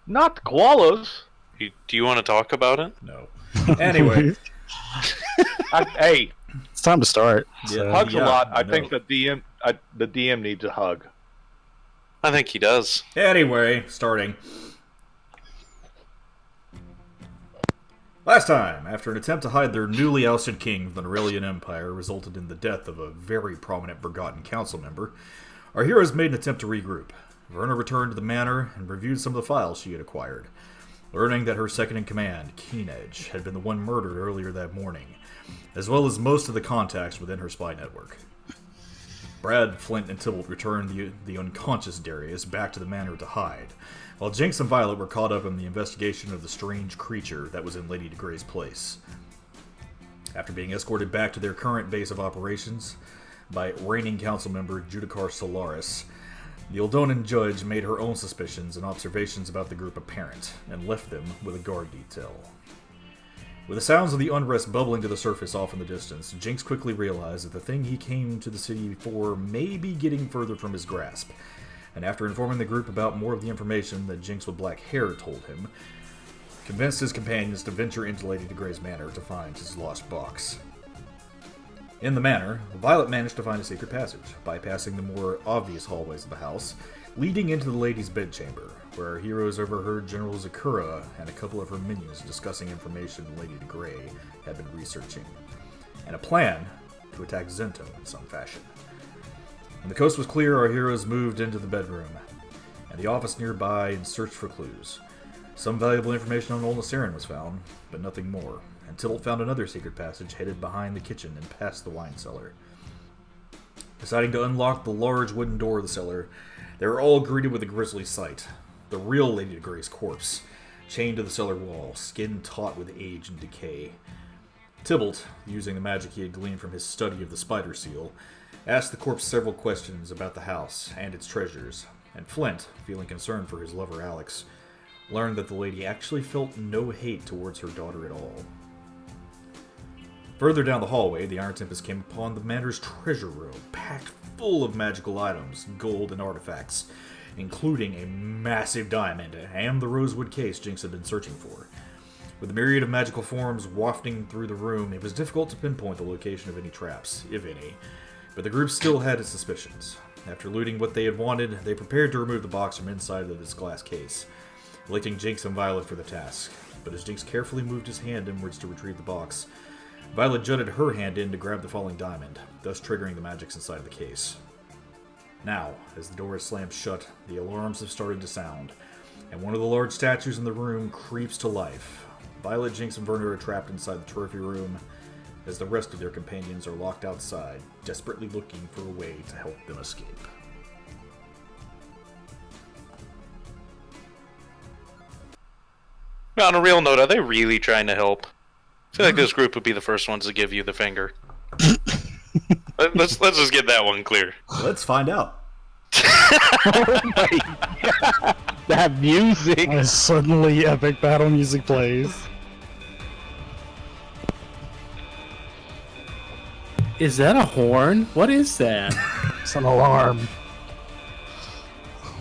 Not koalas. Do you want to talk about it? No. Anyway. Hey, It's time to start. Yeah. hugs a lot. I no. think the DM needs a hug. I think he does. Anyway, starting. Last time, after an attempt to hide their newly ousted king, the Norellian Empire resulted in the death of a very prominent Forgotten Council member, our heroes made an attempt to regroup. Verna returned to the manor and reviewed some of the files she had acquired, learning that her second-in-command, Keen-Edge, had been the one murdered earlier that morning, as well as most of the contacts within her spy network. Brad, Flint, and Tybalt returned the unconscious Darius back to the manor to hide, while Jinx and Violet were caught up in the investigation of the strange creature that was in Lady DeGray's place. After being escorted back to their current base of operations by reigning council member Judicar Solaris, the Eldonan judge made her own suspicions and observations about the group apparent, and left them with a guard detail. With the sounds of the unrest bubbling to the surface off in the distance, Jinx quickly realized that the thing he came to the city for may be getting further from his grasp, and after informing the group about more of the information that Jinx with black hair told him, convinced his companions to venture into Lady DeGray's manor to find his lost box. In the manor, Violet managed to find a secret passage, bypassing the more obvious hallways of the house, leading into the lady's bedchamber, where our heroes overheard General Zakura and a couple of her minions discussing information Lady DeGray had been researching, and a plan to attack Zento in some fashion. When the coast was clear, our heroes moved into the bedroom, and the office nearby and searched for clues. Some valuable information on Old Nasirin was found, but nothing more, and Tybalt found another secret passage headed behind the kitchen and past the wine cellar. Deciding to unlock the large wooden door of the cellar, they were all greeted with a grisly sight. The real Lady DeGray's corpse, chained to the cellar wall, skin taut with age and decay. Tybalt, using the magic he had gleaned from his study of the spider seal, asked the corpse several questions about the house and its treasures, and Flint, feeling concerned for his lover Alex, learned that the lady actually felt no hate towards her daughter at all. Further down the hallway, the Iron Tempest came upon the manor's treasure room, packed full of magical items, gold, and artifacts, including a massive diamond and the rosewood case Jinx had been searching for. With a myriad of magical forms wafting through the room, it was difficult to pinpoint the location of any traps, if any, but the group still had its suspicions. After looting what they had wanted, they prepared to remove the box from inside of its glass case, electing Jinx and Violet for the task. But as Jinx carefully moved his hand inwards to retrieve the box, Violet jutted her hand in to grab the falling diamond, thus triggering the magics inside of the case. Now, as the door is slammed shut, the alarms have started to sound, and one of the large statues in the room creeps to life. Violet, Jinx, and Werner are trapped inside the trophy room, as the rest of their companions are locked outside, desperately looking for a way to help them escape. On a real note, are they really trying to help? I feel like this group would be the first ones to give you the finger. Let's just get that one clear. Let's find out. Oh my god! That music! And suddenly epic battle music plays. Is that a horn? What is that? It's an alarm.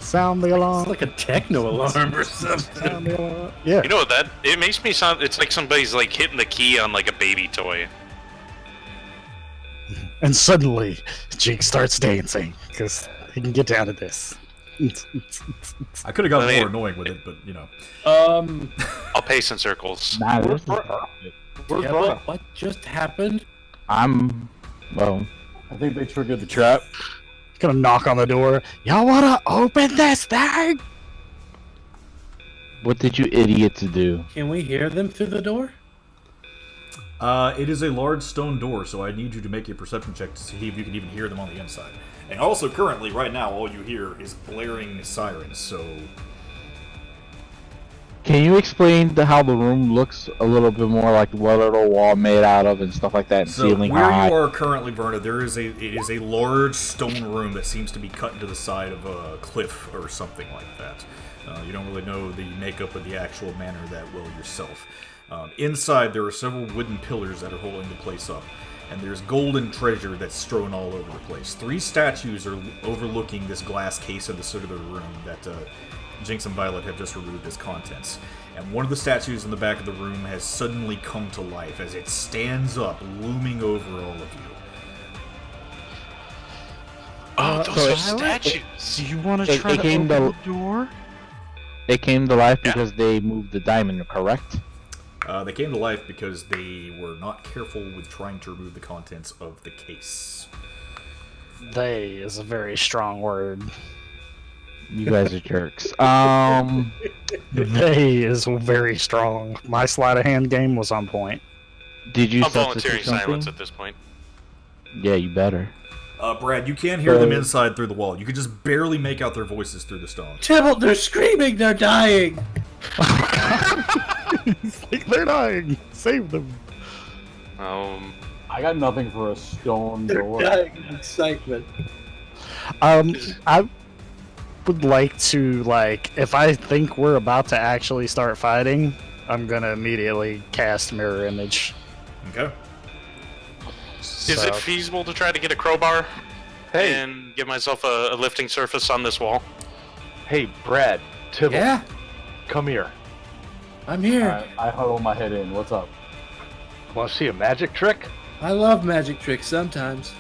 Sound the alarm. It's like a techno alarm or something. Sound the alarm. Yeah. You know what that? It makes me sound. It's like somebody's like hitting the key on like a baby toy. And suddenly, Jinx starts dancing, because he can get down to this. I could have gotten I mean, more annoying with it, but, you know. I'll pace in circles. Nah, this is perfect. Where's Yeah, Verna? what just happened? Well, I think they triggered the trap. Gonna knock on the door. Y'all wanna open this thing? What did you idiots do? Can we hear them through the door? It is a large stone door, so I need you to make a perception check to see if you can even hear them on the inside. And also, currently, right now, all you hear is blaring sirens, so... Can you explain how the room looks a little bit more like what little wall made out of and stuff like that? And So, ceiling where high? you are currently, Verna, it is a large stone room that seems to be cut into the side of a cliff or something like that. You don't really know the makeup of the actual manor that well yourself. Inside, there are several wooden pillars that are holding the place up. and there's golden treasure that's strewn all over the place. 3 statues are overlooking this glass case in the center of the room that Jinx and Violet have just removed as contents. And one of the statues in the back of the room has suddenly come to life as it stands up, looming over all of you. Oh, those so are statues. Do you want They- to try they to came open to- the door? They came to life Yeah. because they moved the diamond, correct? They came to life because they were not careful with trying to remove the contents of the case. They is a very strong word. You guys are jerks. They is very strong. My sleight of hand game was on point. Did you I'm substitute volunteering something? silence at this point. Yeah, you better. Brad, you can hear them inside through the wall. You can just barely make out their voices through the stone. Tybalt, they're screaming, they're dying. It's like they're dying. Save them. I got nothing for a stone They're dying of excitement. I would like to, like, if I think we're about to actually start fighting, I'm gonna immediately cast mirror image. Okay. Is it feasible to try to get a crowbar Hey, and give myself a lifting surface on this wall? hey, Brad, Tybalt, Yeah, come here. I'm here. I huddle my head in. What's up? Want to see a magic trick? I love magic tricks sometimes.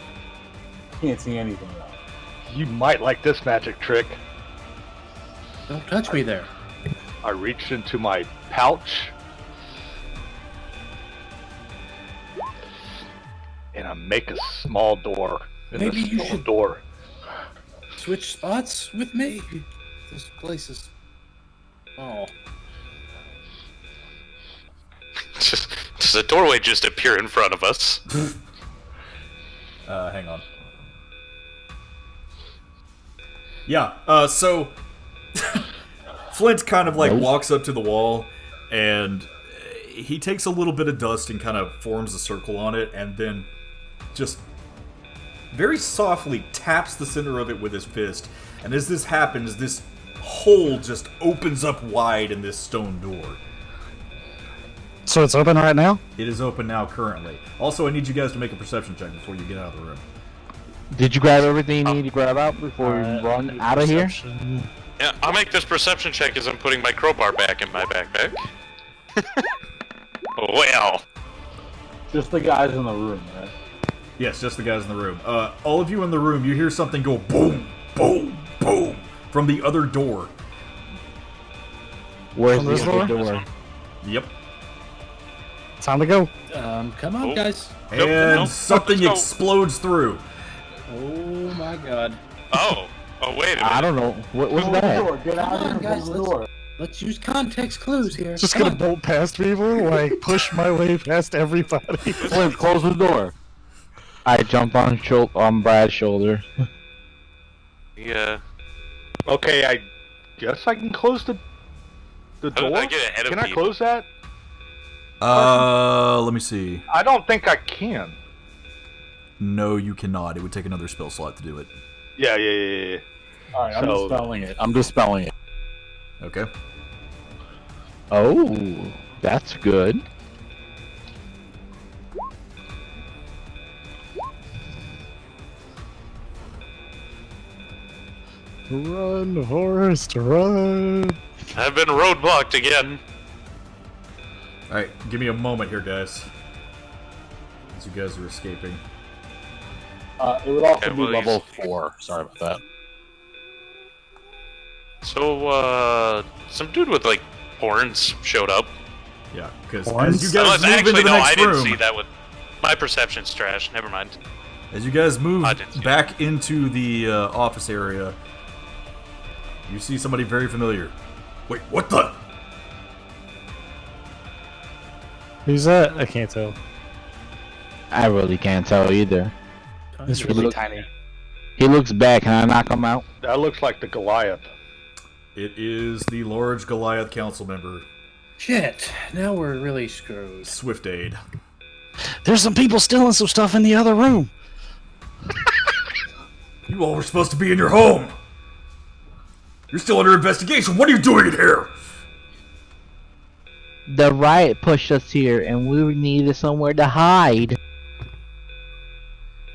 Can't see anything though. You might like this magic trick. Don't touch me there. I reached into my pouch and I make a small door. In Maybe the you small should- door. Switch spots with me. This place is... Oh. Does a doorway just appear in front of us? Hang on. Yeah, so Flint kind of like walks up to the wall and he takes a little bit of dust and kind of forms a circle on it and then just very softly taps the center of it with his fist. And as this happens, this hole just opens up wide in this stone door. So it's open right now? It is open now currently. Also, I need you guys to make a perception check before you get out of the room. Did you grab everything you need to grab out before we run out of here? Yeah, I'll make this perception check as I'm putting my crowbar back in my backpack. Well, Just the guys in the room, right? Yes, just the guys in the room. All of you in the room, you hear something go boom, boom, boom from the other door. Where's From the this other door? door? Yep. Time to go. Come on, Oh. guys. And nope, something let's go. explodes through. Oh my god. oh, wait a minute. I don't know. What was that? Get Come on, guys. Let's use context clues here. Just Come gonna on. bolt past people, like push my way past everybody. Flint, close the door. I jump on Brad's shoulder. Yeah. Okay, I guess I can close the How did door. I get ahead of Can I people? close that? Let me see. I don't think I can. No, you cannot. It would take another spell slot to do it. Yeah. Alright, I'm So- dispelling it. I'm dispelling it. Okay. Oh, that's good. Run, Forrest, run! I've been roadblocked again. Alright, give me a moment here, guys. As you guys are escaping. It would also Okay, be well, level 4. Sorry about that. So, some dude with, like, horns showed up. Yeah, because Horns? as you guys move Actually, into the no, next I didn't room, see that with... My perception's trash. Never mind. as you guys move I didn't see back into the office area, you see somebody very familiar. Wait, what the? Who's that? I can't tell. I really can't tell either. It's really Look- tiny. He looks back. Can I knock him out? That looks like the Goliath. It is the large Goliath council member, Shit. Now we're really screwed. Swift Aid. There's some people stealing some stuff in the other room. You all were supposed to be in your home. You're still under investigation. What are you doing in here? The riot pushed us here, and we needed somewhere to hide.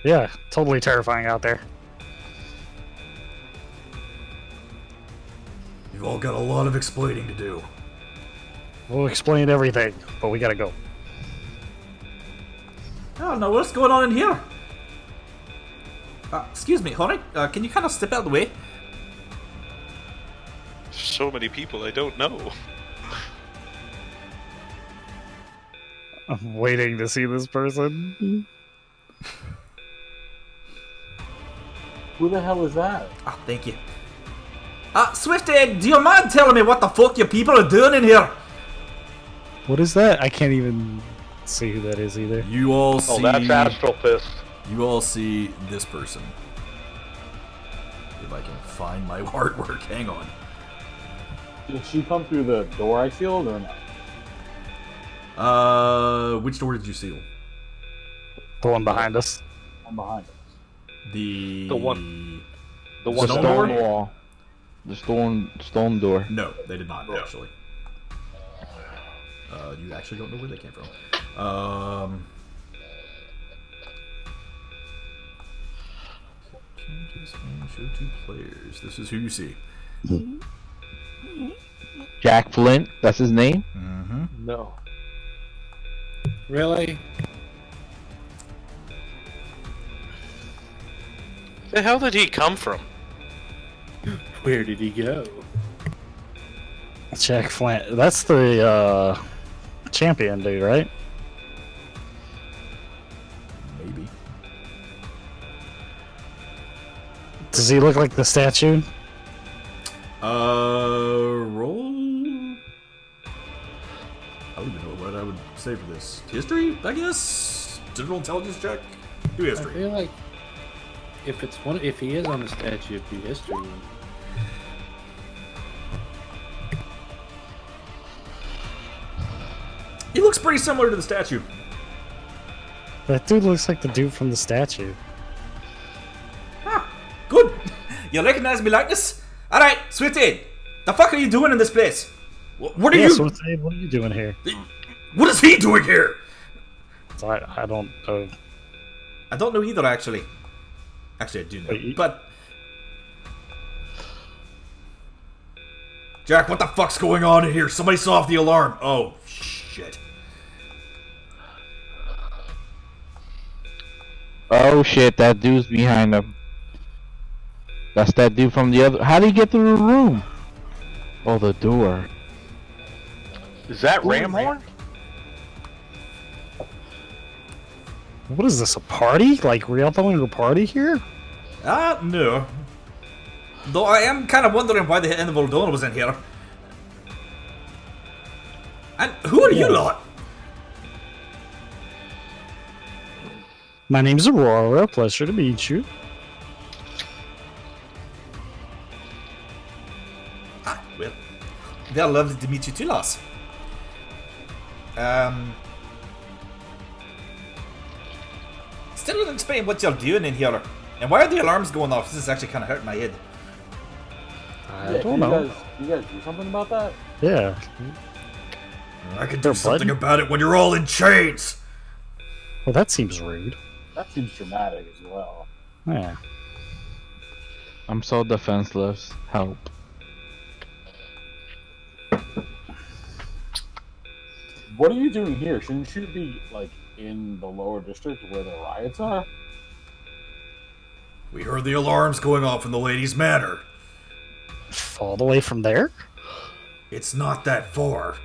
Yeah, totally terrifying out there. You've all got a lot of explaining to do. We'll explain everything, but we gotta go. I don't know what's going on in here. Excuse me, honey. Can you kind of step out of the way? So many people I don't know. I'm waiting to see this person. Who the hell is that? Ah, thank you. Swifty, do you mind telling me what the fuck your people are doing in here? What is that? I can't even see who that is either. You all see. Oh, that's Astral Fist. You all see this person. If I can find my artwork, hang on. Did she come through the door I sealed or not? Which door did you seal? The one behind us. I'm behind us. The one stone Stone door? wall. The stone door. No, they did not actually. You actually don't know where they came from. Changes and show two players. This is who you see. Jack Flint, that's his name? Mm-hmm. No. Really? The hell did he come from? Where did he go? Jack Flint. That's the champion dude, right? Maybe. Does he look like the statue? Roll. I don't even know what I would say for this. History, I guess. General intelligence check. Do I history. feel like if he is on the statue, it'd be history. He looks pretty similar to the statue. That dude looks like the dude from the statue. Good. You recognize me likeness? Alright, Sweetie. The fuck are you doing in this place? What are Yeah, you? so what are you doing here? What is he doing here? So I don't know. I don't know either, actually. Actually, I do know. Wait, But Jack, what the fuck's going on in here? Somebody saw off the alarm. Oh, shit. Oh shit, that dude's behind him. That's that dude from the other. How did he get through the room? Oh, the door. Is that Ramhorn? What is this, a party? Like, we all throwing a party here? no. Though I am kind of wondering why the Invisible Donor was in here. And who are you lot? My name's Aurora. Pleasure to meet you. Well, they're lovely to meet you too, lass. Still don't explain what you're doing in here. And why are the alarms going off? This is actually kind of hurting my head. I don't know. You guys do something about that? Yeah. I can do They're something blood? about it when you're all in chains. Well, that seems rude. That seems dramatic as well. Yeah. I'm so defenseless. Help. What are you doing here? Shouldn't you be, like, in the lower district where the riots are? We heard the alarms going off in the Lady's Manor. All the way from there? It's not that far.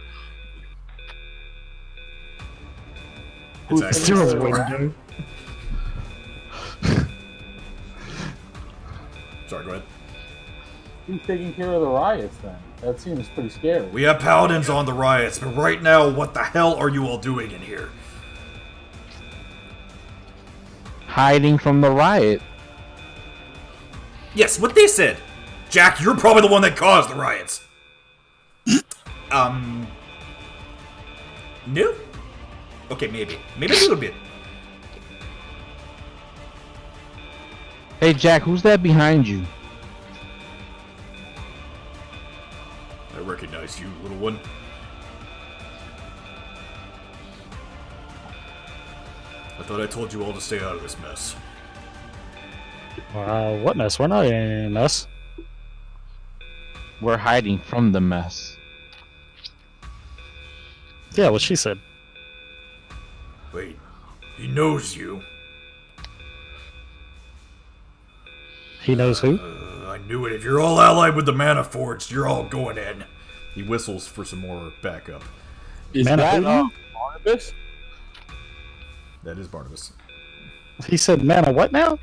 It's Who's actually Through a Sure. window. Sorry, go ahead. Who's taking care of the riots then? That seems pretty scary. We have paladins on the riots, but right now, what the hell are you all doing in here? Hiding from the riot. Yes, what they said. Jack, you're probably the one that caused the riots. No? Okay, maybe. Maybe a little bit. Hey Jack, who's that behind you? I recognize you, little one. I thought I told you all to stay out of this mess. What mess? We're not in a mess. We're hiding from the mess. Yeah, what she said. Wait, he knows you. He knows who? I knew it. If you're all allied with the Mana Forged, you're all going in. He whistles for some more backup. Is Mana that who? Barnabas? That is Barnabas. He said, "Mana, what now?"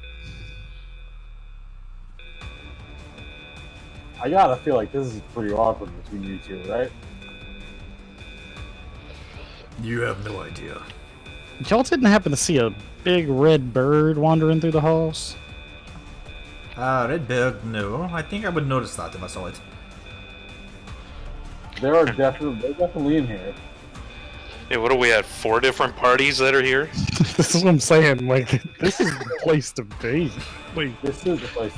I gotta feel like this is pretty awkward between you two, right? You have no idea. Y'all didn't happen to see a big red bird wandering through the halls? Red bird, no. I think I would notice that if I saw it. They're definitely in here. Yeah, what do we have? 4 different parties that are here? This is what I'm saying. Like, this is the place to be. Like, This is the place.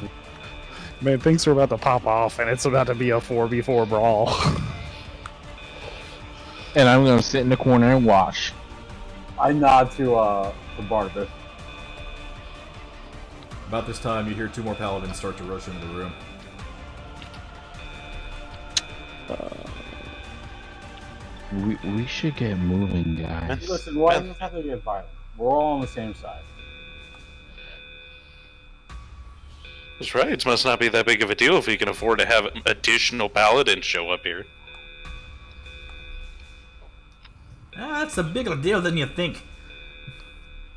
man, things are about to pop off, and it's about to be a 4v4 brawl. And I'm gonna sit in the corner and watch. I nod to Barnabas. About this time, you hear 2 more paladins start to rush into the room. We should get moving, guys. Listen, why does this have to get violent? We're all on the same side. That's right. It must not be that big of a deal if we can afford to have additional paladins show up here. That's a bigger deal than you think.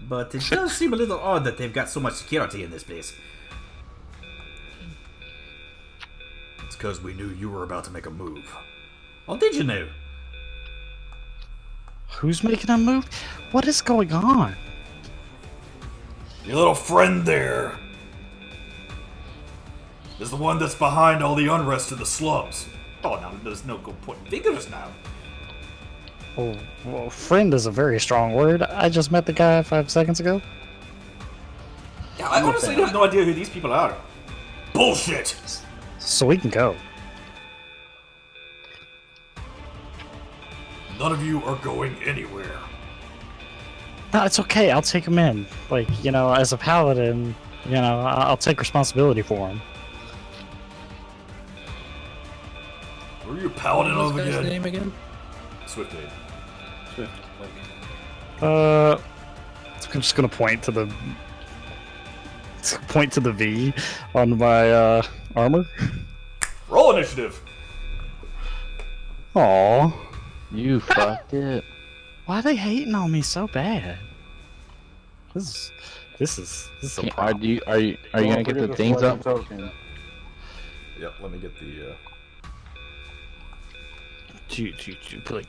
But it does seem a little odd that they've got so much security in this place. It's because we knew you were about to make a move. Oh, did you know? Who's making a move? What is going on? Your little friend there is the one that's behind all the unrest in the slums. Oh, now there's no good pointing fingers now. Oh, well, friend is a very strong word. I just met the guy 5 seconds ago. Yeah, I honestly have no idea who these people are. Bullshit! So we can go. None of you are going anywhere. No, it's okay. I'll take him in. Like, you know, as a paladin, you know, I'll take responsibility for him. Where are you paladin What of was this guy's again? name again? Swift-Aid. I'm just gonna point to the V on my armor. Roll initiative! Aw, You fucked it. why are they hating on me so bad? This is a Are problem. you gonna get the things up? Token. Yep, let me get the,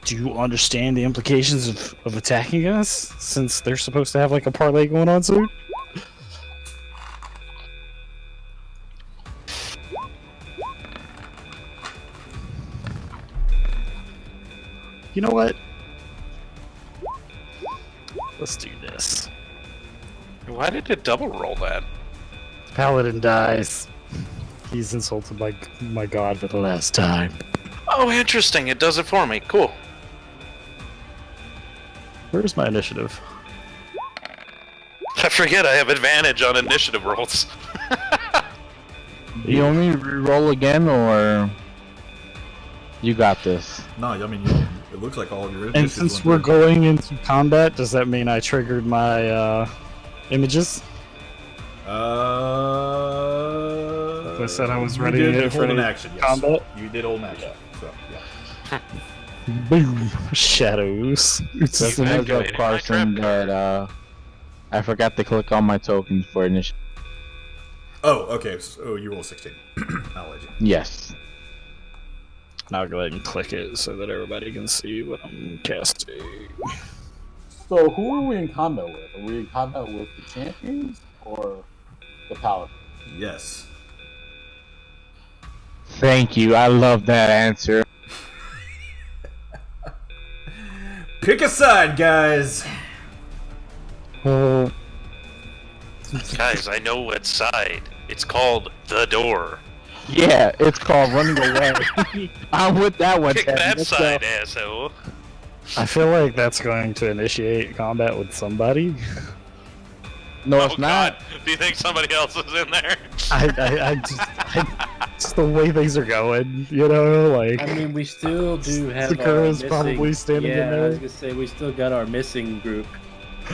Do you understand the implications of attacking us since they're supposed to have like a parlay going on soon? You know what? Let's do this. Why did it double roll that? Paladin dies. He's insulted my god for the last time. Oh, interesting. It does it for me. Cool. Where's my initiative? I forget I have advantage on initiative rolls. You want me to re-roll again, or you got this? no, I mean, it looks like all of your And initiatives since went we're through. going into combat, does that mean I triggered my images? I said I was ready You to did get hold an ready action, yes. combat. You did hold an action, so, yeah. Boom! Shadows. Just a heads up, Activating my Carson, trap card. that I forgot to click on my tokens for initiative. Oh, okay, so you roll 16. I'll let you. Yes. I'll go ahead and click it so that everybody can see what I'm casting. So who are we in combat with? Are we in combat with the champions or the paladin? Yes. Thank you. I love that answer. Pick a side, guys! Oh, Guys, I know what side. It's called the door. Yeah, it's called running away. I'm with that one. Pick Ted. that Let's side, go. asshole. I feel like that's going to initiate combat with somebody. No, Oh it's not. God! Do you think somebody else is in there? Just the way things are going, you know, like. I mean, we still do have Sakura our is missing. probably standing in yeah, I there. was gonna say we still got our missing group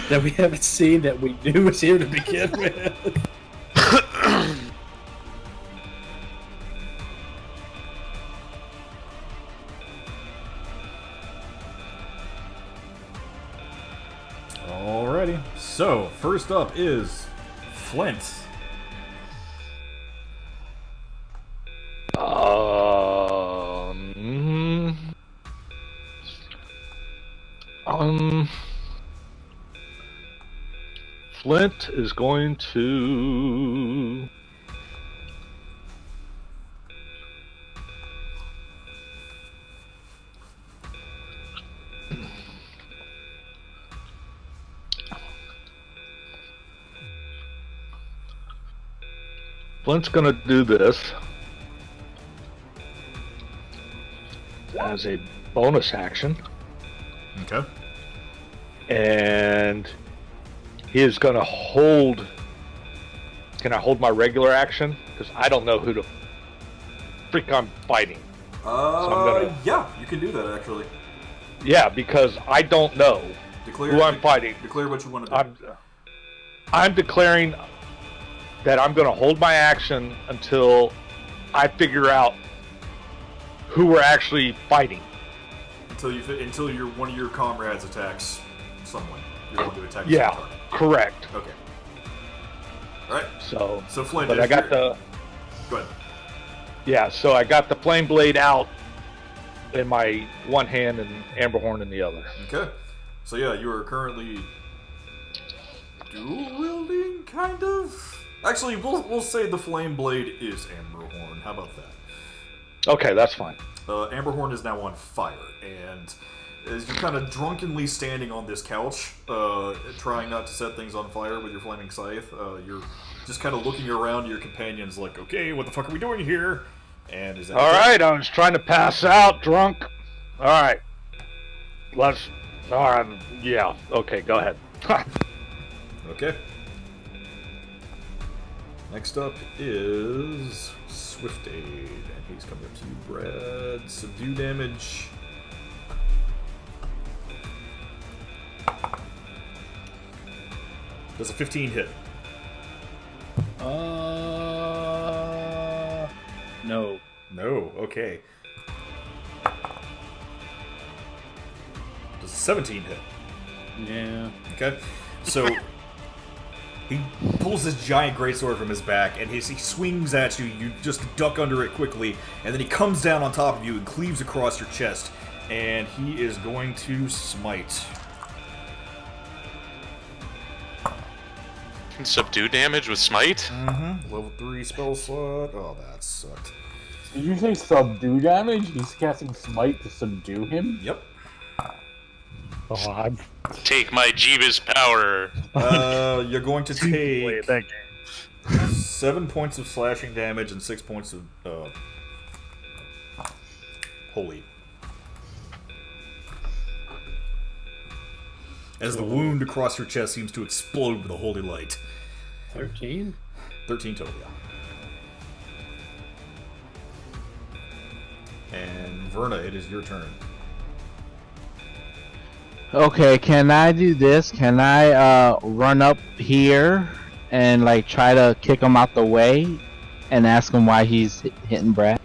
that we haven't seen that we knew was here to begin with. Alrighty. So, first up is Flint. Flint is going to. Flint's gonna do this as a bonus action, Okay. and he is gonna hold. Can I hold my regular action? Because I don't know who the freak I'm fighting. I'm gonna- Yeah, you can do that actually. Yeah, because I don't know Declare who I'm fighting. Declare what you want to do. I'm declaring that I'm going to hold my action until I figure out who we're actually fighting. Until one of your comrades attacks someone. You're going to attack. Yeah, someone. correct. Okay. All right. So Flint. but I got the. Go ahead. Yeah, so I got the flame blade out in my one hand and Amberhorn in the other. Okay. So yeah, you are currently dual wielding, kind of. Actually, we'll say the flame blade is Amberhorn. How about that? Okay, that's fine. Amberhorn is now on fire, and as you're kind of drunkenly standing on this couch, trying not to set things on fire with your flaming scythe, you're just kind of looking around your companions like, okay, what the fuck are we doing here? And is that All right, I was trying to pass out drunk. All right. All right, yeah, okay, go ahead. Okay. Next up is Swift Aid, and he's coming up to you, Brad. Subdue damage. Does a 15 hit? No. No, okay. Does a 17 hit? Yeah. Okay. So he pulls this giant greatsword from his back, and as he swings at you, you just duck under it quickly, and then he comes down on top of you and cleaves across your chest, and he is going to smite. Subdue damage with smite? Mm-hmm. Level 3 spell slot. Oh, that sucked. Did you say subdue damage? He's casting smite to subdue him? Yep. Oh, I'm Take my Jeebus power. You're going to take that game. 7 points of slashing damage and 6 points of holy. As the wound across your chest seems to explode with a holy light. 13? 13 total, yeah. And Verna, it is your turn. Okay, can I do this? Can I run up here and like try to kick him out the way and ask him why he's hitting Brad?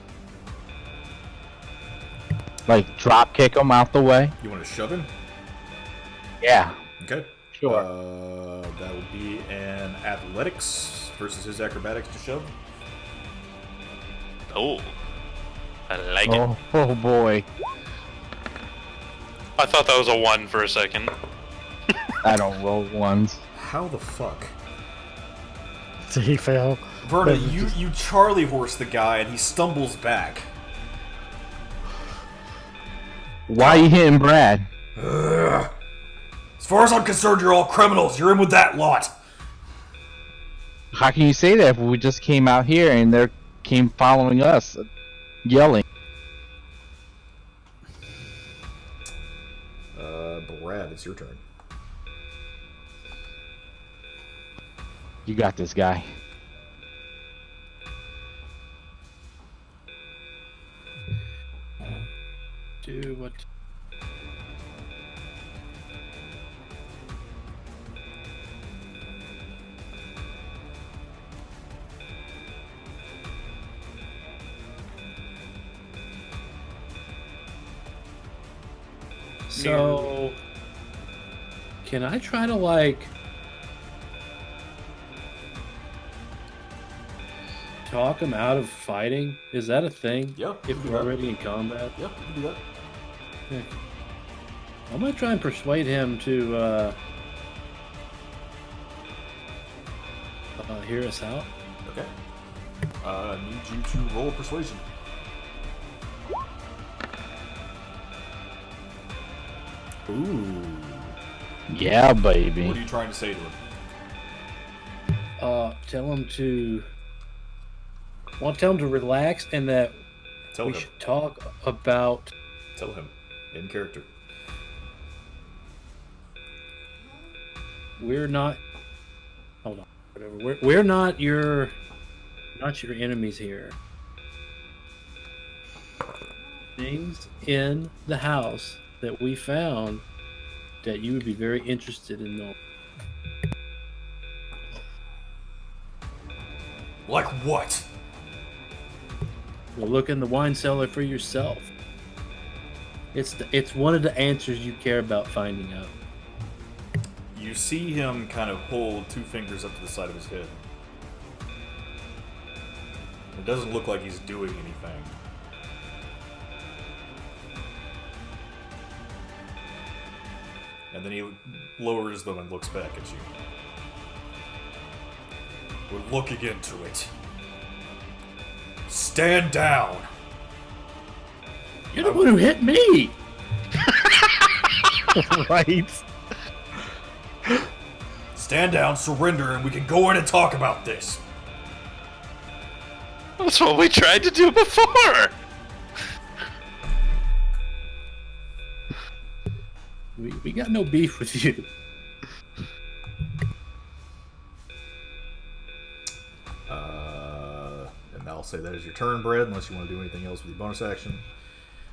Like drop kick him out the way? You want to shove him? Yeah. Okay. Sure. That would be an athletics versus his acrobatics to shove. Oh. I like it. Oh boy. I thought that was a 1 for a second. I don't roll ones. How the fuck? Did he fail? Verna, you Charlie horse the guy and he stumbles back. Why are you hitting Brad? Ugh. As far as I'm concerned, you're all criminals. You're in with that lot. How can you say that if we just came out here and they came following us, yelling? Brad, it's your turn. You got this, guy. Do what? So, can I try to like talk him out of fighting? Is that a thing? Yeah. If we're already in combat? Yeah, you can do that. Yeah. I'm gonna try and persuade him to hear us out. Okay. I need you to roll persuasion. Ooh. Yeah, baby. What are you trying to say to him? Tell him to. Tell him to relax and that Tell we him. should talk about. Tell him. In character. We're not. Hold on. Whatever. We're not your enemies here. Things in the house that we found that you would be very interested in knowing. Like what? Well, look in the wine cellar for yourself. It's one of the answers you care about finding out. You see him kind of hold two fingers up to the side of his head. It doesn't look like he's doing anything. And then he lowers them and looks back at you. We're looking into it. Stand down! You're the one who hit me! Right. Stand down, surrender, and we can go in and talk about this. That's what we tried to do before. We got no beef with you. And I'll say that is your turn, Brad, unless you want to do anything else with your bonus action.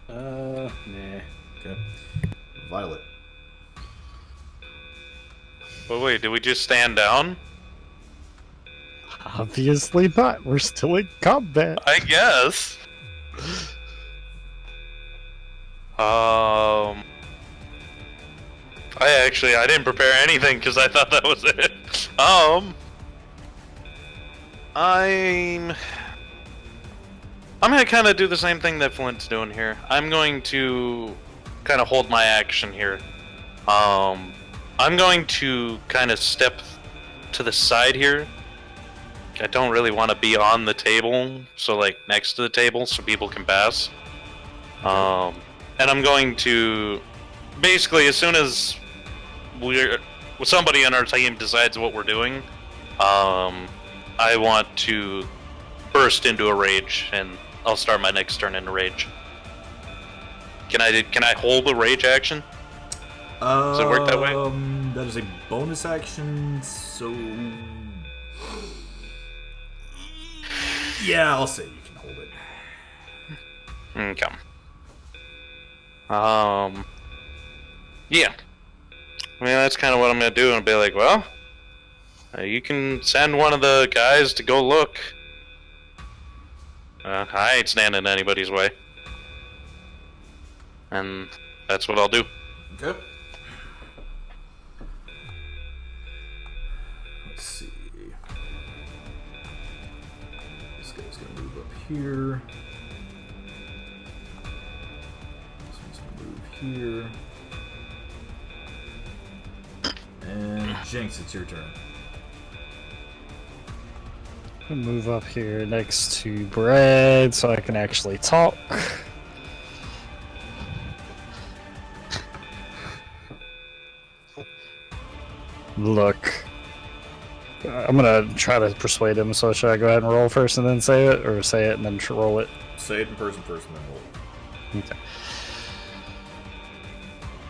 Nah. Okay. Violet. But wait, did we just stand down? Obviously not. We're still in combat. I guess. I didn't prepare anything because I thought that was it. I'm gonna kind of do the same thing that Flint's doing here. I'm going to kind of hold my action here. I'm going to kind of step to the side here. I don't really want to be on the table, so like next to the table so people can pass. And I'm going to basically, as soon as somebody on our team decides what we're doing, I want to burst into a rage, and I'll start my next turn in a rage. Can I hold a rage action? Does it work that way? That is a bonus action, so... Yeah, I'll say you can hold it. Okay. Yeah. I mean, that's kind of what I'm going to do, and be like, well, you can send one of the guys to go look. I ain't standing in anybody's way. And that's what I'll do. Okay. Let's see. This guy's gonna move up here. This one's gonna move here. And Jinx, it's your turn. I'll move up here next to Brad so I can actually talk. Look, I'm gonna try to persuade him, so should I go ahead and roll first and then say it, or say it and then roll it? Say it in person first and then roll. Okay.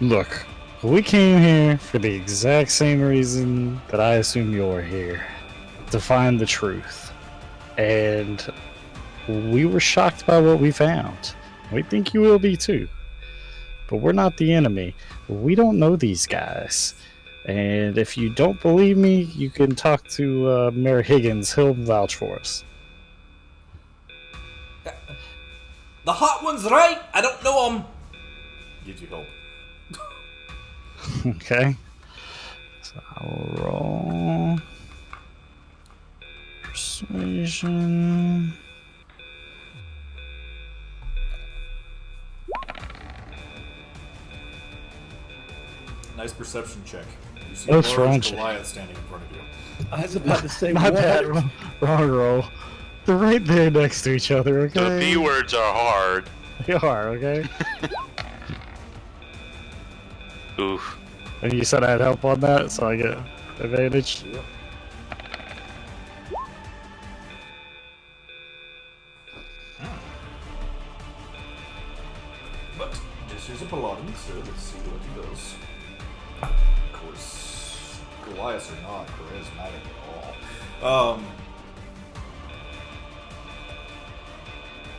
Look, we came here for the exact same reason that I assume you're here. to find the truth. And we were shocked by what we found. We think you will be too. But we're not the enemy. We don't know these guys. And if you don't believe me, you can talk to Mayor Higgins. He'll vouch for us. The hot one's right. I don't know him. Gives you help. Okay. So I'll roll persuasion. Nice perception check. You see Oh, a strong large check. Goliath standing in front of you. I was about to say, My what? bad. Wrong roll. They're right there next to each other, The okay? B words are hard. They are, okay? Oof. And you said I'd help on that, so I get advantage? Yep. But this is a paladin, so let's see what he does. Of course, Goliaths are not charismatic at all.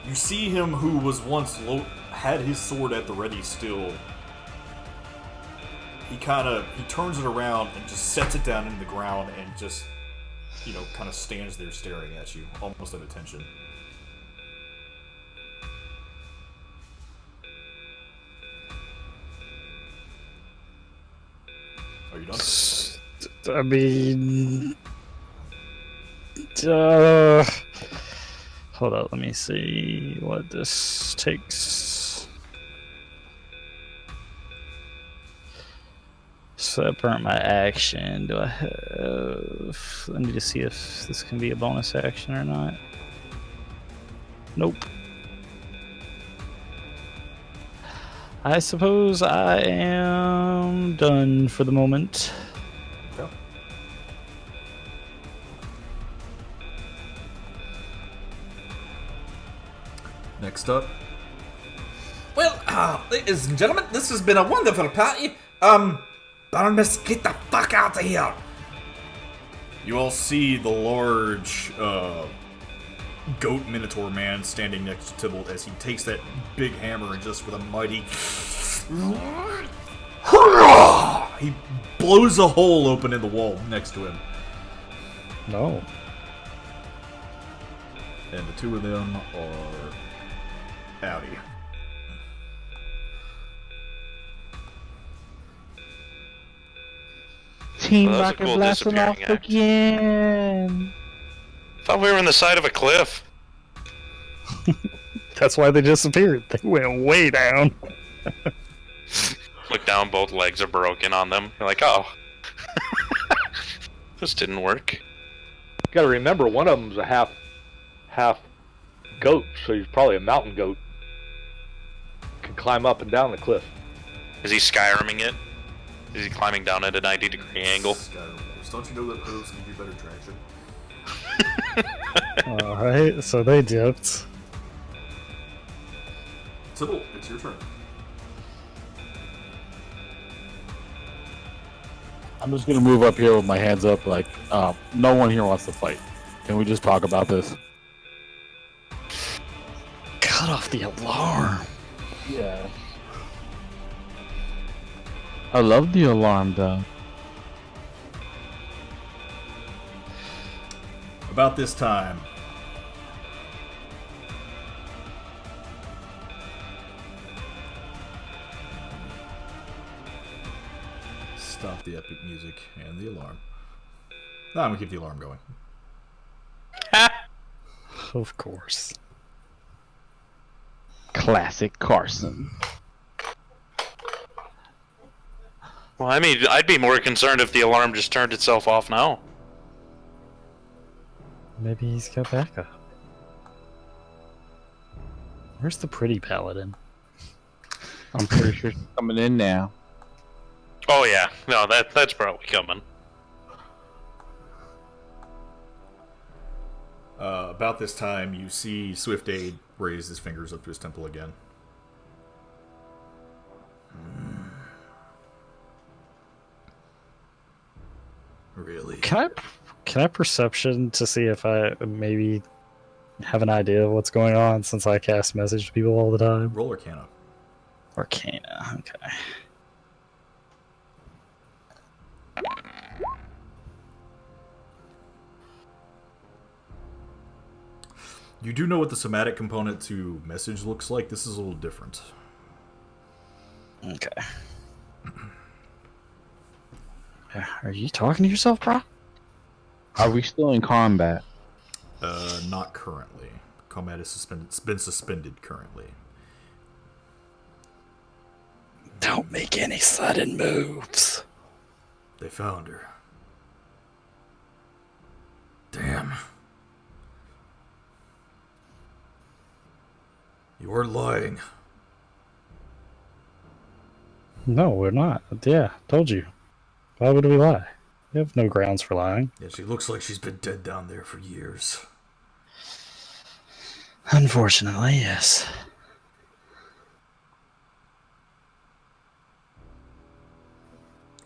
You see him who was once had his sword at the ready still. He turns it around and just sets it down in the ground and just, kind of stands there staring at you, almost at attention. Are you done? I mean... hold on, let me see what this takes. So I burnt my action. Do I have... I need to see if this can be a bonus action or not. Nope. I suppose I am done for the moment. Okay. Next up. Well, ladies and gentlemen, this has been a wonderful party. Barnabas, get the fuck out of here. You all see the large goat minotaur man standing next to Tybalt as he takes that big hammer and just with a mighty he blows a hole open in the wall next to him. No. And the two of them are outie. Team Well, that was a Rocket cool blasting off disappearing act. again. Thought we were on the side of a cliff. That's why they disappeared. They went way down. Look down, both legs are broken on them. You're like, oh. This didn't work. You gotta remember, one of them's a half goat, so he's probably a mountain goat. Can climb up and down the cliff. Is he Skyriming it? Is he climbing down at a 90-degree angle? Skyrim Wars. Don't you know that hooves give you better traction? Alright, so they dipped. Tybalt, it's your turn. I'm just gonna move up here with my hands up, like, no one here wants to fight. Can we just talk about this? Cut off the alarm. Yeah. I love the alarm though. About this time, stop the epic music and the alarm. No, I'm gonna keep the alarm going. Of course. Classic Carson. Well, I mean, I'd be more concerned if the alarm just turned itself off now. Maybe he's got backup. Where's the pretty paladin? I'm pretty sure she's coming in now. Oh yeah, no, that's probably coming. About this time, you see Swift Aid raise his fingers up to his temple again. Really? Can Can I perception to see if I maybe have an idea of what's going on since I cast message to people all the time? Roll Arcana. Arcana, okay. You do know what the somatic component to message looks like. This is a little different. Okay. Are you talking to yourself, bro? Are we still in combat? Not currently. Combat is suspended. It's been suspended currently. Don't make any sudden moves. They found her. Damn. You weren't lying. No, we're not. Yeah, told you. Why would we lie? We have no grounds for lying. Yeah, she looks like she's been dead down there for years. Unfortunately, yes.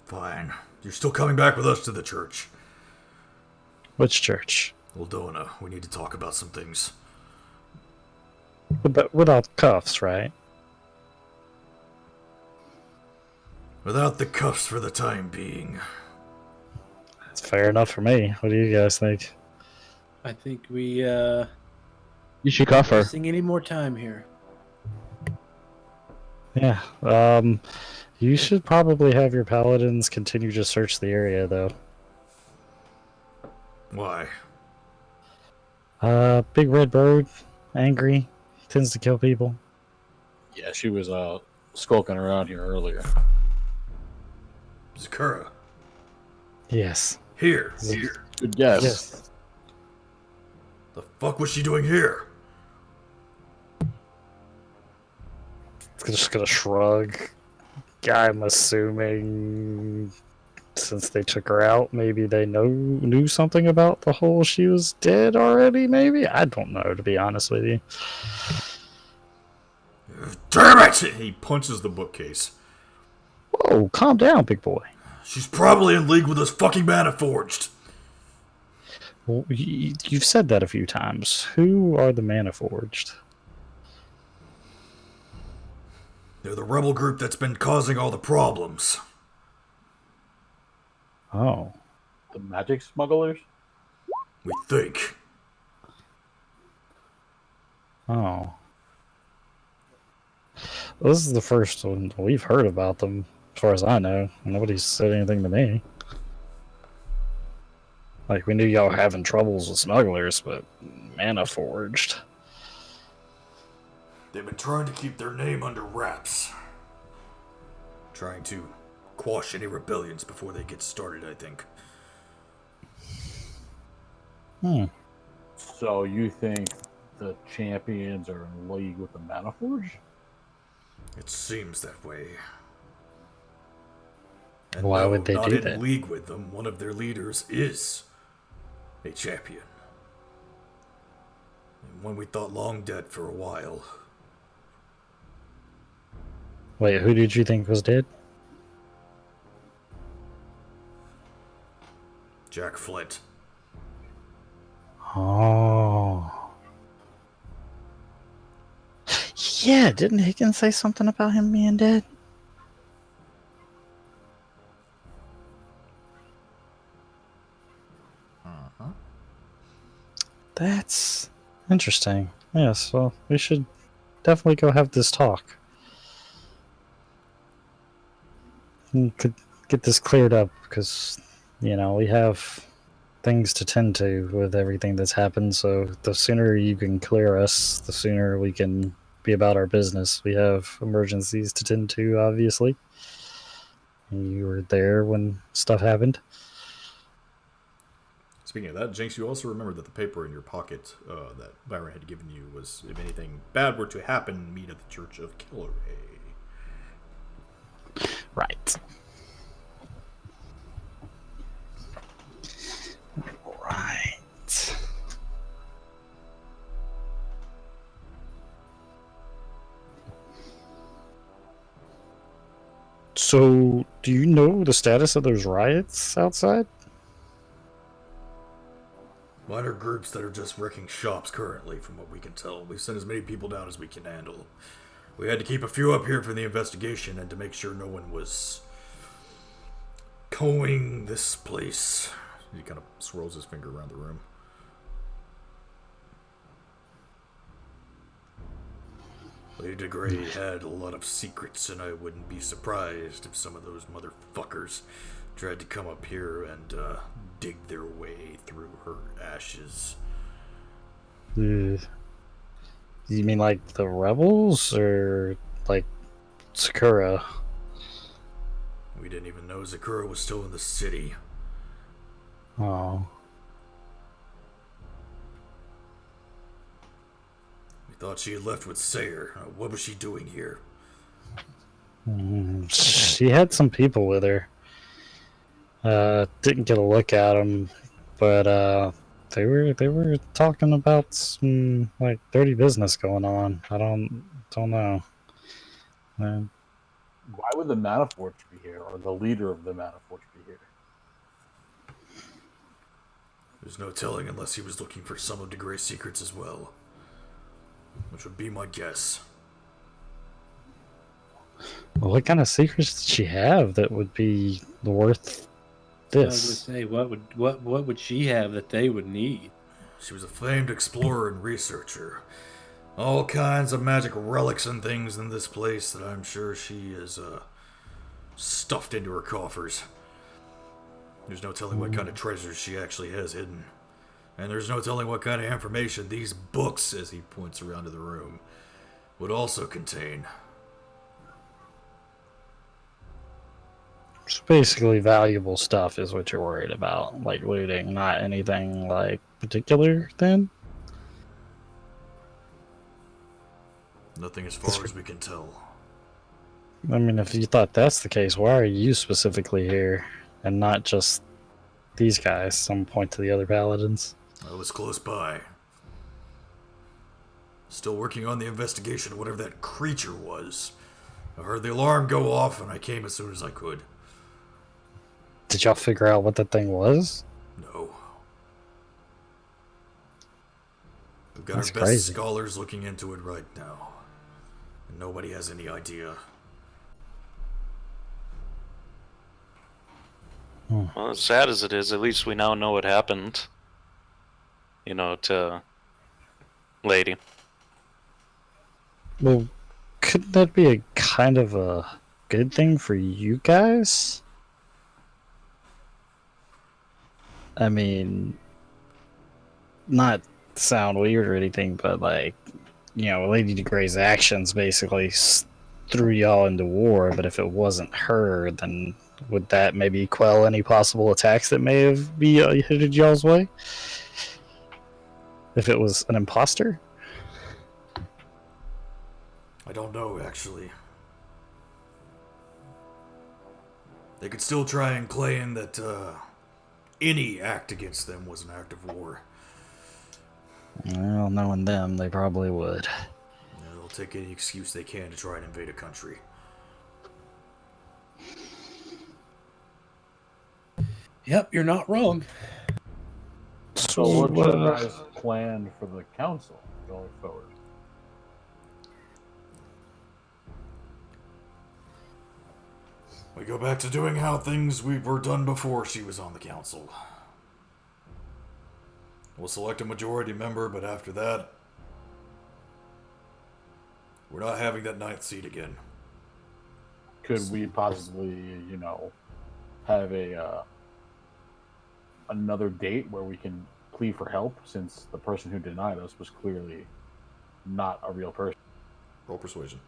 Fine. You're still coming back with us to the church. Which church? Eldona, we need to talk about some things. But without cuffs, right? Without the cuffs for the time being. That's fair enough for me. What do you guys think? I think we You should cuff her. wasting any more time here. Yeah. You should probably have your paladins continue to search the area, though. Why? Big red bird, angry, tends to kill people. Yeah, she was skulking around here earlier. Sakura. Yes. Here. Good guess. Yes. The fuck was she doing here? Just gonna shrug. I'm assuming since they took her out, maybe they knew something about the whole she was dead already, maybe? I don't know, to be honest with you. Damn it! He punches the bookcase. Whoa, calm down, big boy. She's probably in league with this fucking Mana Forged. Well, you've said that a few times. Who are the Mana Forged? They're the rebel group that's been causing all the problems. Oh. The magic smugglers? We think. Oh. This is the first one we've heard about them, as far as I know. Nobody's said anything to me. Like, we knew y'all having troubles with smugglers, but Mana Forged. They've been trying to keep their name under wraps. Trying to quash any rebellions before they get started, I think. So you think the champions are in league with the Maniforge? It seems that way. And Why no, would they not do in that? league with them. One of their leaders is a champion. And one we thought long dead for a while. Wait, who did you think was dead? Jack Flint. Oh. Yeah, didn't Higgins say something about him being dead? That's interesting. Yes, well, we should definitely go have this talk. We could get this cleared up because, you know, we have things to tend to with everything that's happened. So the sooner you can clear us, the sooner we can be about our business. We have emergencies to tend to, obviously. You were there when stuff happened. Speaking of that, Jinx, you also remember that the paper in your pocket that Byron had given you was, if anything bad were to happen, meet at the Church of Kilray. Right. Right. So, do you know the status of those riots outside? Minor groups that are just wrecking shops currently, from what we can tell. We've sent as many people down as we can handle. We had to keep a few up here for the investigation and to make sure no one was combing this place. He kind of swirls his finger around the room. Lady DeGrey had a lot of secrets, and I wouldn't be surprised if some of those motherfuckers tried to come up here and dig their way through her ashes. You mean like the rebels, or like Sakura? We didn't even know Sakura was still in the city. Oh. We thought she had left with Sayer. What was she doing here? She had some people with her. Didn't get a look at them, but they were talking about some like dirty business going on. I don't know. Why would the Manaforts be here, or the leader of the Manaforts be here? There's no telling unless he was looking for some of DeGrey's secrets as well. Which would be my guess. Well, what kind of secrets did she have that would be worth I would this? say, what would she have that they would need? She was a famed explorer and researcher. All kinds of magic relics and things in this place that I'm sure she has stuffed into her coffers. There's no telling what kind of treasures she actually has hidden. And there's no telling what kind of information these books, as he points around to the room, would also contain. It's basically valuable stuff is what you're worried about, like looting, not anything like particular then? Nothing as far as we can tell. I mean, if you thought that's the case, why are you specifically here and not just these guys? Some point to the other paladins. I was close by. Still working on the investigation of whatever that creature was. I heard the alarm go off and I came as soon as I could. Did y'all figure out what that thing was? No. We've got That's our best crazy. scholars looking into it right now. And nobody has any idea. Well, as sad as it is, at least we now know what happened. You know, to Lady. Well, couldn't that be a kind of a good thing for you guys? I mean, not sound weird or anything, but like, you know, Lady DeGrey's actions basically threw y'all into war, but if it wasn't her, then would that maybe quell any possible attacks that may have headed y'all's way? If it was an imposter? I don't know, actually. They could still try and claim that any act against them was an act of war. Well, knowing them, they probably would. They'll take any excuse they can to try and invade a country. Yep, you're not wrong. So what's your guys' plan for the council going forward? We go back to doing how things we were done before she was on the council. We'll select a majority member, but after that, we're not having that 9th seat again. Could we possibly, have a another date where we can plead for help, since the person who denied us was clearly not a real person? Roll persuasion.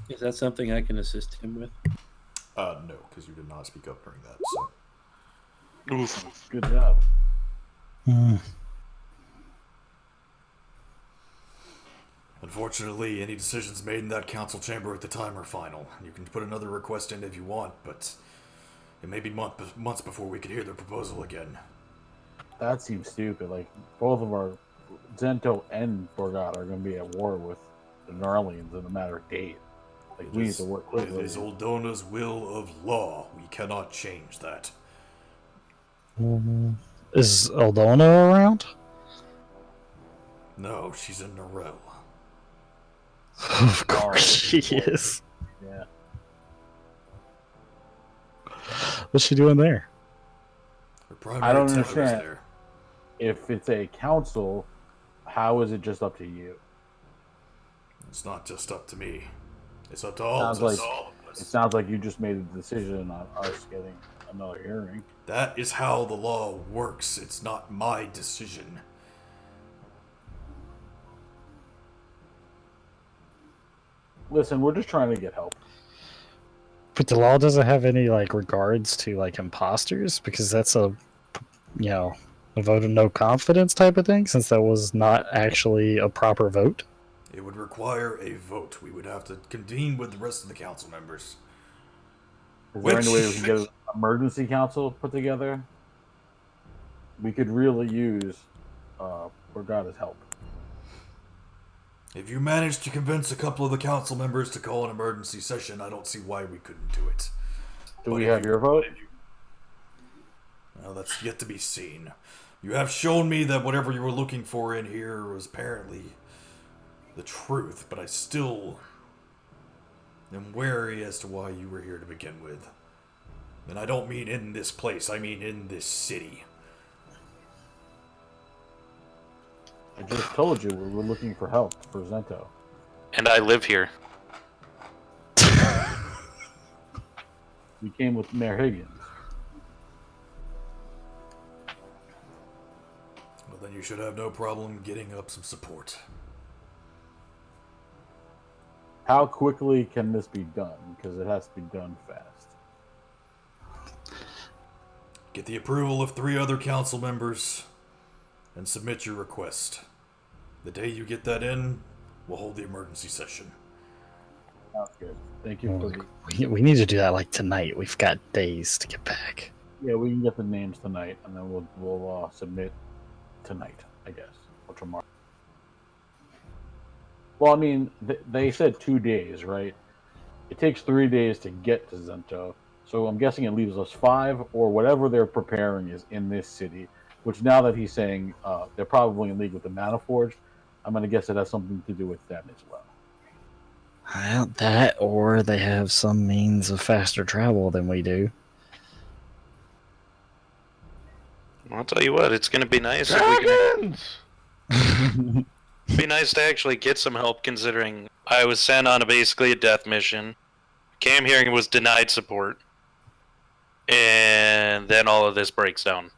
Is that something I can assist him with? No, because you did not speak up during that, so. Oof. Good job. Unfortunately, any decisions made in that council chamber at the time are final. You can put another request in if you want, but it may be months before we can hear their proposal again. That seems stupid. Like, both of our Zento and Borgat are going to be at war with the Narlians in a matter of days. Like, we need to work It quickly. is Oldona's will of law. We cannot change that. Is Eldona around? No, she's in Narelle. Of course she is. Yeah. What's she doing there? Her primary I don't tether is understand. there. If it's a council, how is it just up to you? It's not just up to me. It's up to all Sounds of us. like it sounds like you just made a decision on us getting another hearing. That is how the law works. It's not my decision. Listen, we're just trying to get help. But the law doesn't have any like regards to like imposters because that's a a vote of no confidence type of thing since that was not actually a proper vote. It would require a vote. We would have to convene with the rest of the council members. Is there any way we can get an emergency council put together? We could really use Borgata's help. If you manage to convince a couple of the council members to call an emergency session, I don't see why we couldn't do it. Do we have your vote? Well, that's yet to be seen. You have shown me that whatever you were looking for in here was apparently the truth, but I still am wary as to why you were here to begin with. And I don't mean in this place, I mean in this city. I just told you we were looking for help for Zento. And I live here. We came with Mayor Higgins. Well, then you should have no problem getting up some support. How quickly can this be done? Because it has to be done fast. Get the approval of 3 other council members and submit your request. The day you get that in, we'll hold the emergency session. Sounds good. Thank you for the... We need to do that like tonight. We've got days to get back. Yeah, we can get the names tonight, and then we'll submit tonight, I guess, or tomorrow. Well, I mean, they said 2 days, right? It takes 3 days to get to Zento, so I'm guessing it leaves us 5, or whatever they're preparing is in this city. Which now that he's saying they're probably in league with the Maniforged, I'm going to guess it has something to do with them as well. Well, that or they have some means of faster travel than we do. I'll tell you what, it's going to be nice if we can... Dragons! It'd be nice to actually get some help considering I was sent on basically a death mission, came here and was denied support, and then all of this breaks down.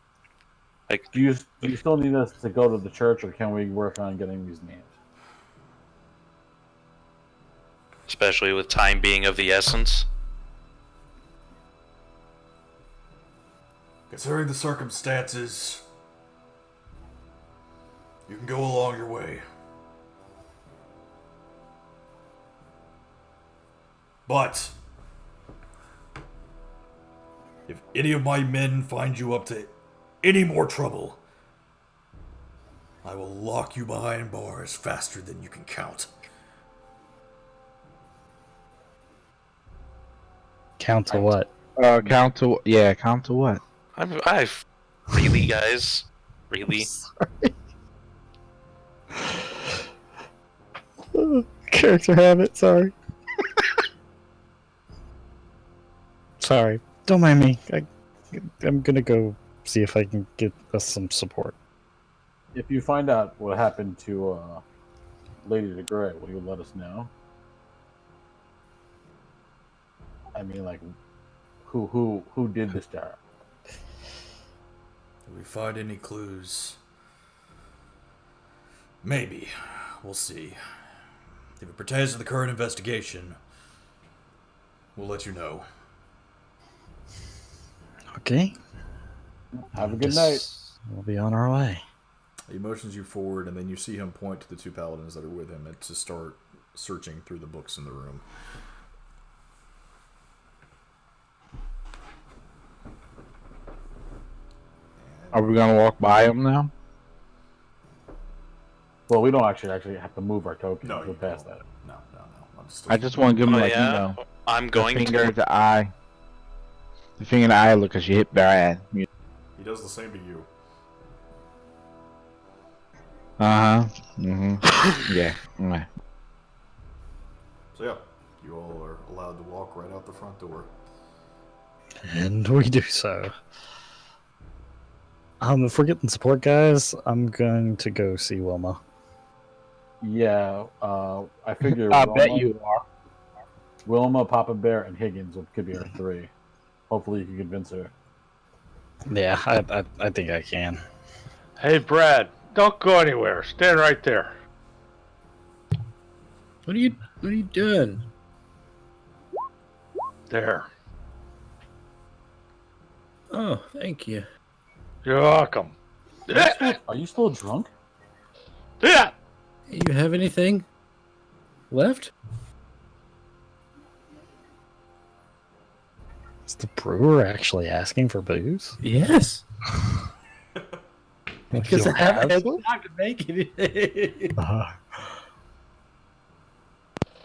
Like, Do you still need us to go to the church, or can we work on getting these names? especially with time being of the essence. Considering the circumstances, you can go along your way. But if any of my men find you up to any more trouble, I will lock you behind bars faster than you can count. Count to what? Count to what? I've really, guys, really. Character habit, sorry. Sorry. Don't mind me. I'm gonna go see if I can get us some support. If you find out what happened to Lady de Grey, will you let us know? I mean, like, who did this to her? If we find any clues, maybe. We'll see. If it pertains to the current investigation, we'll let you know. Okay. Have a good night. We'll be on our way. He motions you forward, and then you see him point to the two paladins that are with him and to start searching through the books in the room. Are we gonna walk by him now? Well, we don't actually have to move our tokens. No, We're you past don't. that. No. I just want to give him, Oh, like, yeah? you know, I'm the going finger to. at the eye. The finger in the eye look because you hit Brad. He does the same to you. Yeah. Okay. So yeah, you all are allowed to walk right out the front door. And we do so. If we're getting support, guys, I'm going to go see Wilma. Yeah, I figure I bet you are. Wilma, Papa Bear, and Higgins could be our three. Hopefully, you can convince her. Yeah, I think I can. Hey, Brad, don't go anywhere. Stand right there. What are you doing? There. Oh, thank you. You're welcome. Are you still drunk? Yeah. You have anything left? Is the brewer actually asking for booze? Yes. Because You I haven't had some? time to make anything.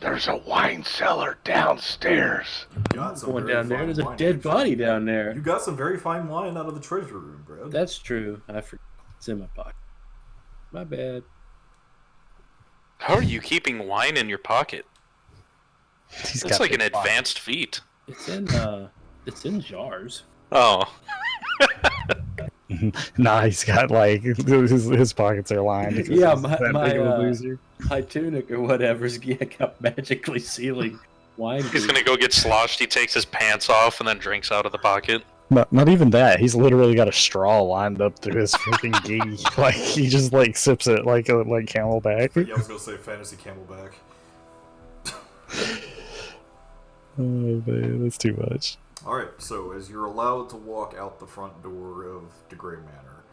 There's a wine cellar downstairs. You got some Going very down there, fine there's a wine, dead actually. body down there. You got some very fine wine out of the treasure room, Brad. That's true. I forgot. It's in my pocket. My bad. How are you keeping wine in your pocket? He's That's got like an big advanced feat. It's in jars. Oh. Nah, he's got like his pockets are lined. because Yeah, he's my- that my, big of a uh, loser. My tunic or whatever's got magically sealing wine. He's gonna go get sloshed. He takes his pants off and then drinks out of the pocket. Not even that. He's literally got a straw lined up through his freaking gi. Like he just like sips it like Camelback. Yeah, I was gonna say fantasy Camelback. Oh man, that's too much. Alright, so as you're allowed to walk out the front door of DeGray Manor,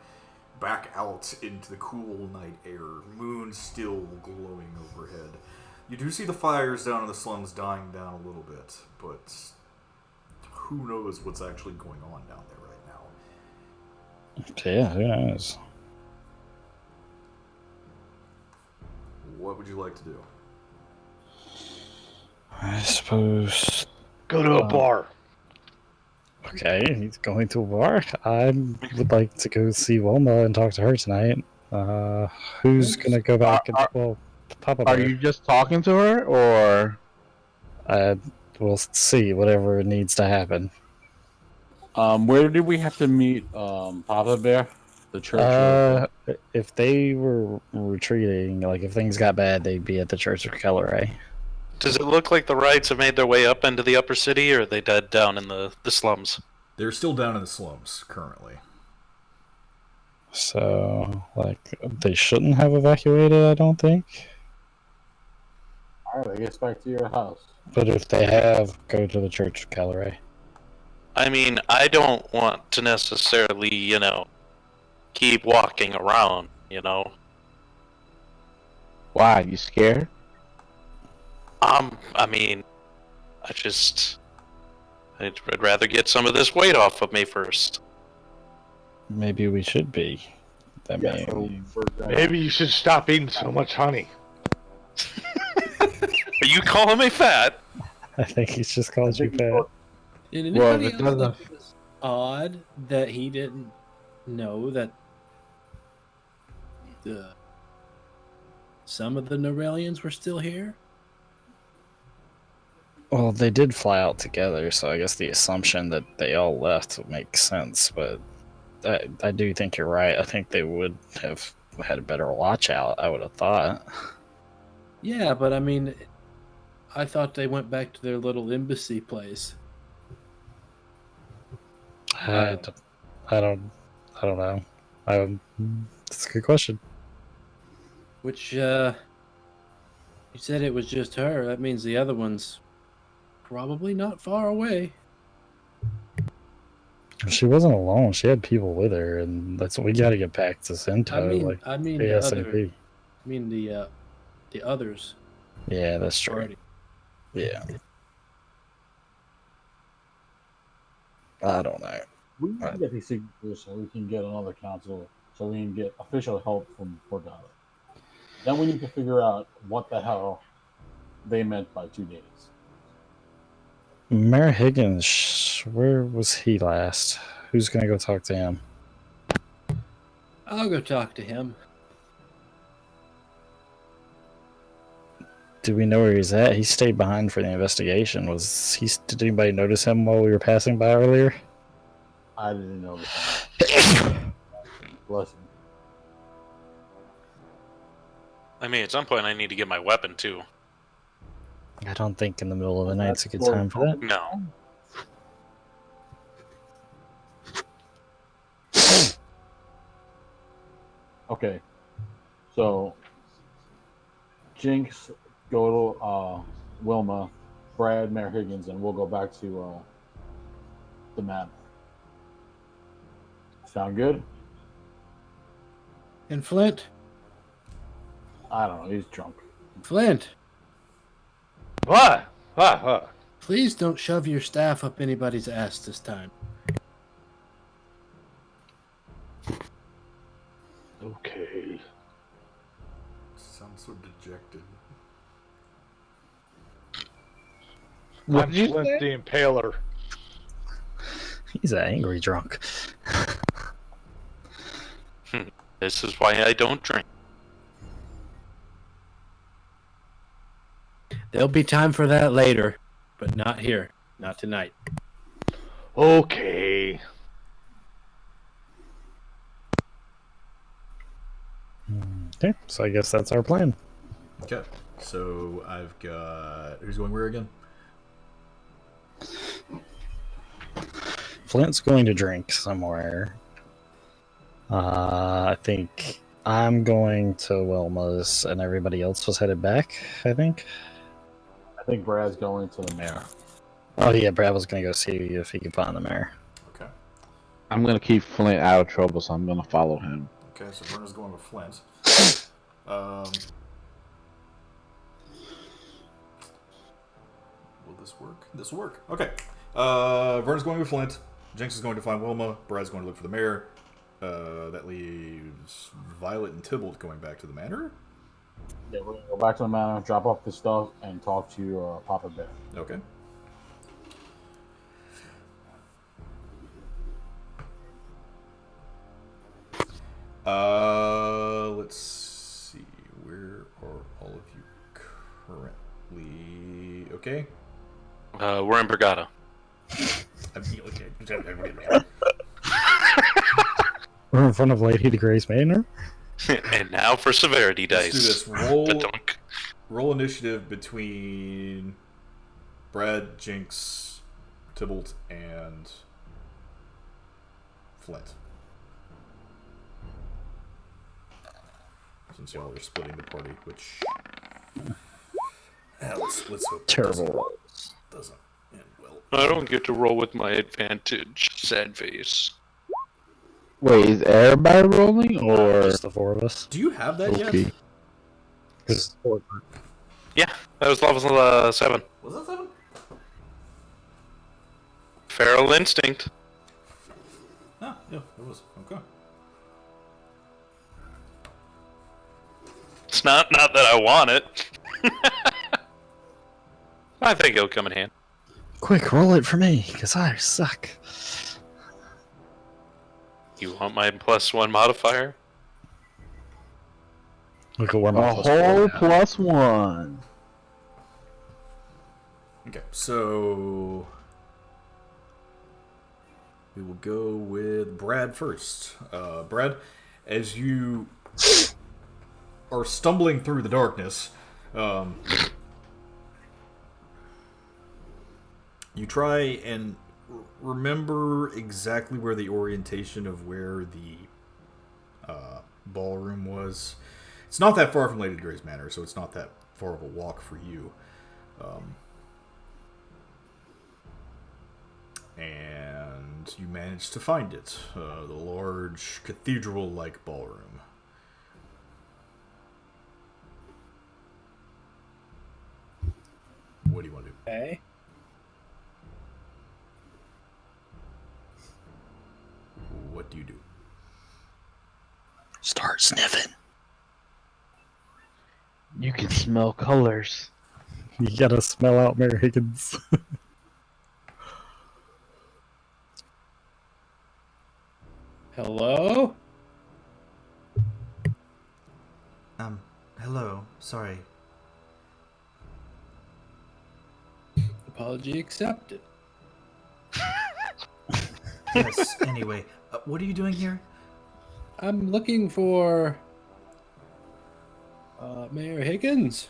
back out into the cool night air, moon still glowing overhead, you do see the fires down in the slums dying down a little bit, but who knows what's actually going on down there right now. Yeah, who knows? What would you like to do? I suppose. Go to a bar. Okay, he's going to a bar. I would like to go see Wilma and talk to her tonight. Who's gonna go back and Papa Are Bear. you just talking to her, or We'll see whatever needs to happen. Where did we have to meet Papa Bear? The church? If they were retreating, like if things got bad, they'd be at the Church of Kelleray. Does it look like the rides have made their way up into the upper city, or are they dead down in the slums? They're still down in the slums, currently. So, like, they shouldn't have evacuated, I don't think. Alright, I guess back to your house. But if they have, go to the Church of Kelleray. I mean, I don't want to necessarily, keep walking around, why? You scared? I mean, I'd rather get some of this weight off of me first. Maybe we should be. That Yeah, may. so we're gonna- Maybe you should stop eating so much honey. Are you calling me fat? I think he's just called you fat. Did Well, anybody if it else doesn't- think it was odd that he didn't know that some of the Norellians were still here? Well, they did fly out together, so I guess the assumption that they all left makes sense, but I do think you're right. I think they would have had a better watch out, I would have thought. Yeah, but I mean, I thought they went back to their little embassy place. I don't know. That's a good question. Which, you said it was just her. That means the other one's probably not far away. She wasn't alone. She had people with her, and that's what we got to get back to Sento. I mean the ASAP. the others. Yeah, that's true. Already. Yeah. I don't know. We need to get these signatures so we can get another council, so we can get official help from Borgata. Then we need to figure out what the hell they meant by 2 days. Mayor Higgins, where was he last? Who's gonna go talk to him? I'll go talk to him. Do we know where he's at? He stayed behind for the investigation. Did anybody notice him while we were passing by earlier? I didn't notice that. Bless him. I mean, at some point, I need to get my weapon too. I don't think in the middle of the night's a good time for that. No. Okay. So, Jinx, go to Wilma, Brad, Mayor Higgins, and we'll go back to the map. Sound good? And Flint? I don't know. He's drunk. Flint, What? What? please don't shove your staff up anybody's ass this time. Okay. Sounds so dejected. What I'm did you Flint say? the Impaler. He's an angry drunk. This is why I don't drink. There'll be time for that later, but not here. Not tonight. Okay. Okay, so I guess that's our plan. Okay, so I've got who's going where again? Flint's going to drink somewhere. I think I'm going to Wilma's, and everybody else was headed back, I think. I think Brad's going to the mayor. Oh, yeah, Brad was going to go see if he could find the mayor. Okay. I'm gonna keep Flint out of trouble, so I'm gonna follow him. Okay, so Verna's going with Flint. Will this work? This will work. Okay. Verna's going with Flint. Jinx is going to find Wilma. Brad's going to look for the mayor. That leaves Violet and Tybalt going back to the manor. Yeah, we're gonna go back to the manor, drop off the stuff, and talk to Papa Bear. Okay. Let's see. Where are all of you currently? Okay. We're in Brigada. We're in front of Lady DeGray's manor? And now for severity Let's dice. do this. Ba-dunk. Roll initiative between Brad, Jinx, Tybalt, and Flint. Since y'all are splitting the party, which let's hope Terrible. doesn't end well. I don't get to roll with my advantage. Sad face. Wait, is everybody rolling or? Just the four of us. Do you have that Okay. yet? Because Yeah, that was level 7. Was that 7? Feral instinct. Ah, yeah, it was. Okay. It's not that I want it. I think it'll come in handy. quick, roll it for me, because I suck. You want my +1 modifier? Look at where my A plus four whole now. +1. Okay, so we will go with Brad first. Brad, as you are stumbling through the darkness, you try and remember exactly where the orientation of where the ballroom was. It's not that far from Lady Gray's Manor, so it's not that far of a walk for you. And you managed to find it. The large cathedral-like ballroom. What do you want to do? Okay. What do you do? Start sniffing. You can smell colors. You gotta smell out Mayor Higgins. Hello? Hello. Sorry. Apology accepted. Yes, anyway. What are you doing here? I'm looking for Mayor Higgins.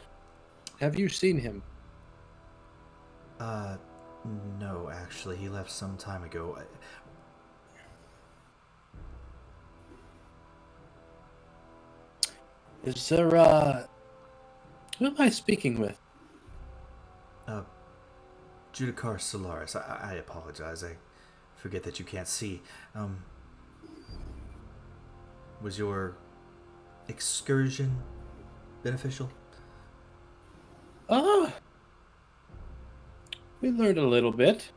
Have you seen him? No, actually. He left some time ago. Is there, who am I speaking with? Judicar Solaris. I apologize. I forget that you can't see. Was your excursion beneficial? We learned a little bit.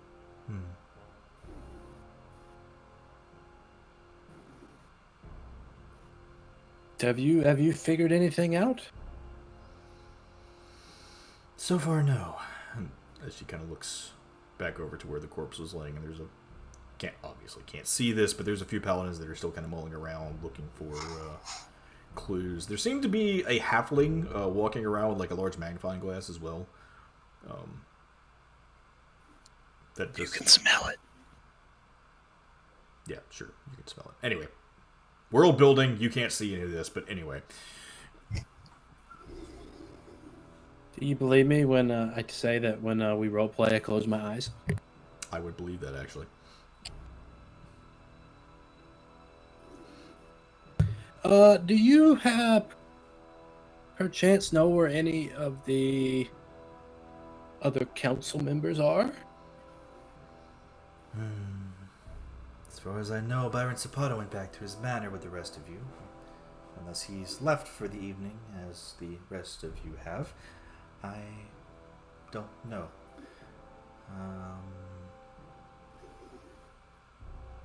Have you figured anything out? So far, no. And as she kind of looks back over to where the corpse was laying, and there's obviously can't see this, but there's a few paladins that are still kind of mulling around looking for clues. There seemed to be a halfling walking around with like a large magnifying glass as well. That just... You can smell it. Yeah, sure, you can smell it. Anyway, world building. You can't see any of this, but anyway. Do you believe me when I say that when we roleplay, I close my eyes? I would believe that, actually. Do you perchance know where any of the other council members are? As far as I know, Byron Zapata went back to his manor with the rest of you. Unless he's left for the evening, as the rest of you have. I don't know.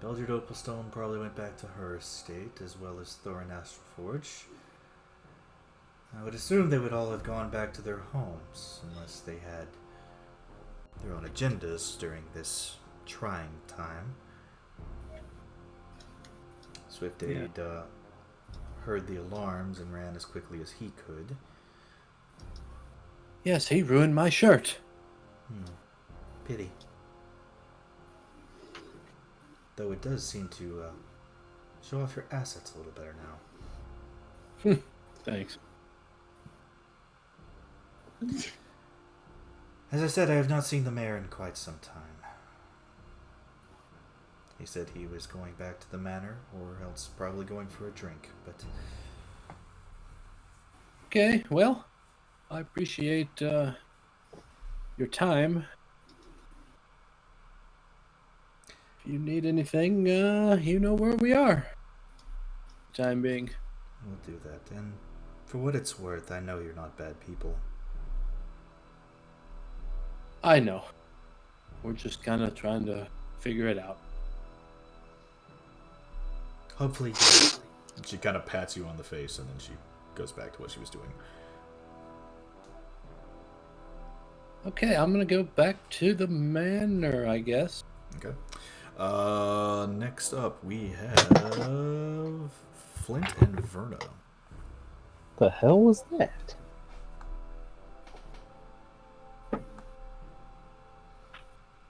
Belgiard Opalstone probably went back to her estate, as well as Thorin Astroforge. I would assume they would all have gone back to their homes, unless they had their own agendas during this trying time. Swift Aid heard the alarms and ran as quickly as he could. Yes, he ruined my shirt. Pity. Though it does seem to show off your assets a little better now. Thanks. As I said, I have not seen the mayor in quite some time. He said he was going back to the manor, or else probably going for a drink, but... Okay, well, I appreciate your time. If you need anything, you know where we are. Time being. We'll do that, and for what it's worth, I know you're not bad people. I know. We're just kind of trying to figure it out. Hopefully. She kind of pats you on the face, and then she goes back to what she was doing. Okay, I'm gonna go back to the manor, I guess. Okay. Next up, we have Flint and Verna. The hell was that?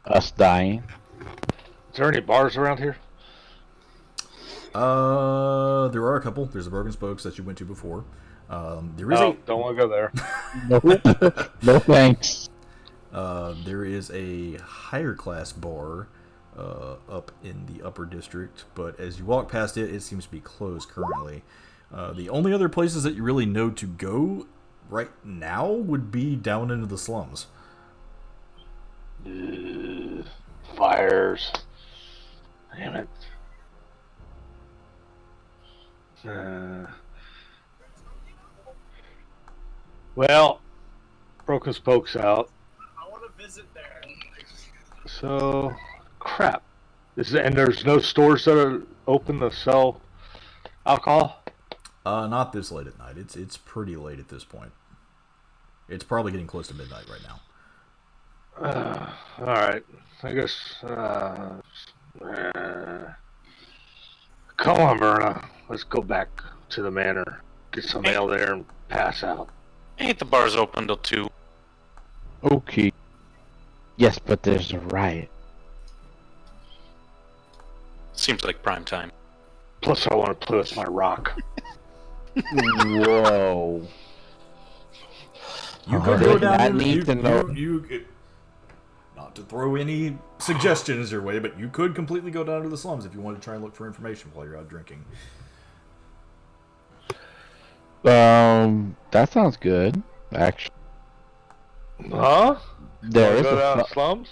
Us dying. Is there any bars around here? There are a couple. There's the Broken Spokes that you went to before. There is Don't want to go there. No thanks. there is a higher class bar up in the upper district, but as you walk past it, it seems to be closed currently. The only other places that you really know to go right now would be down into the slums. Fires. Damn it. Well, Broken Spoke's out. I want to visit there. So, crap. And there's no stores that are open to sell alcohol? Not this late at night. It's pretty late at this point. It's probably getting close to midnight right now. All right. I guess. Come on, Verna. Let's go back to the manor. Get some ale there and pass out. Ain't the bars open till 2? Okay. Yes, but there's a riot. Seems like prime time. Plus, I want to play with my rock. Whoa. You could go down. I need to know. Not to throw any suggestions your way, but you could completely go down to the slums if you want to try and look for information while you're out drinking. That sounds good. Actually, Huh? there is Go down a to slums?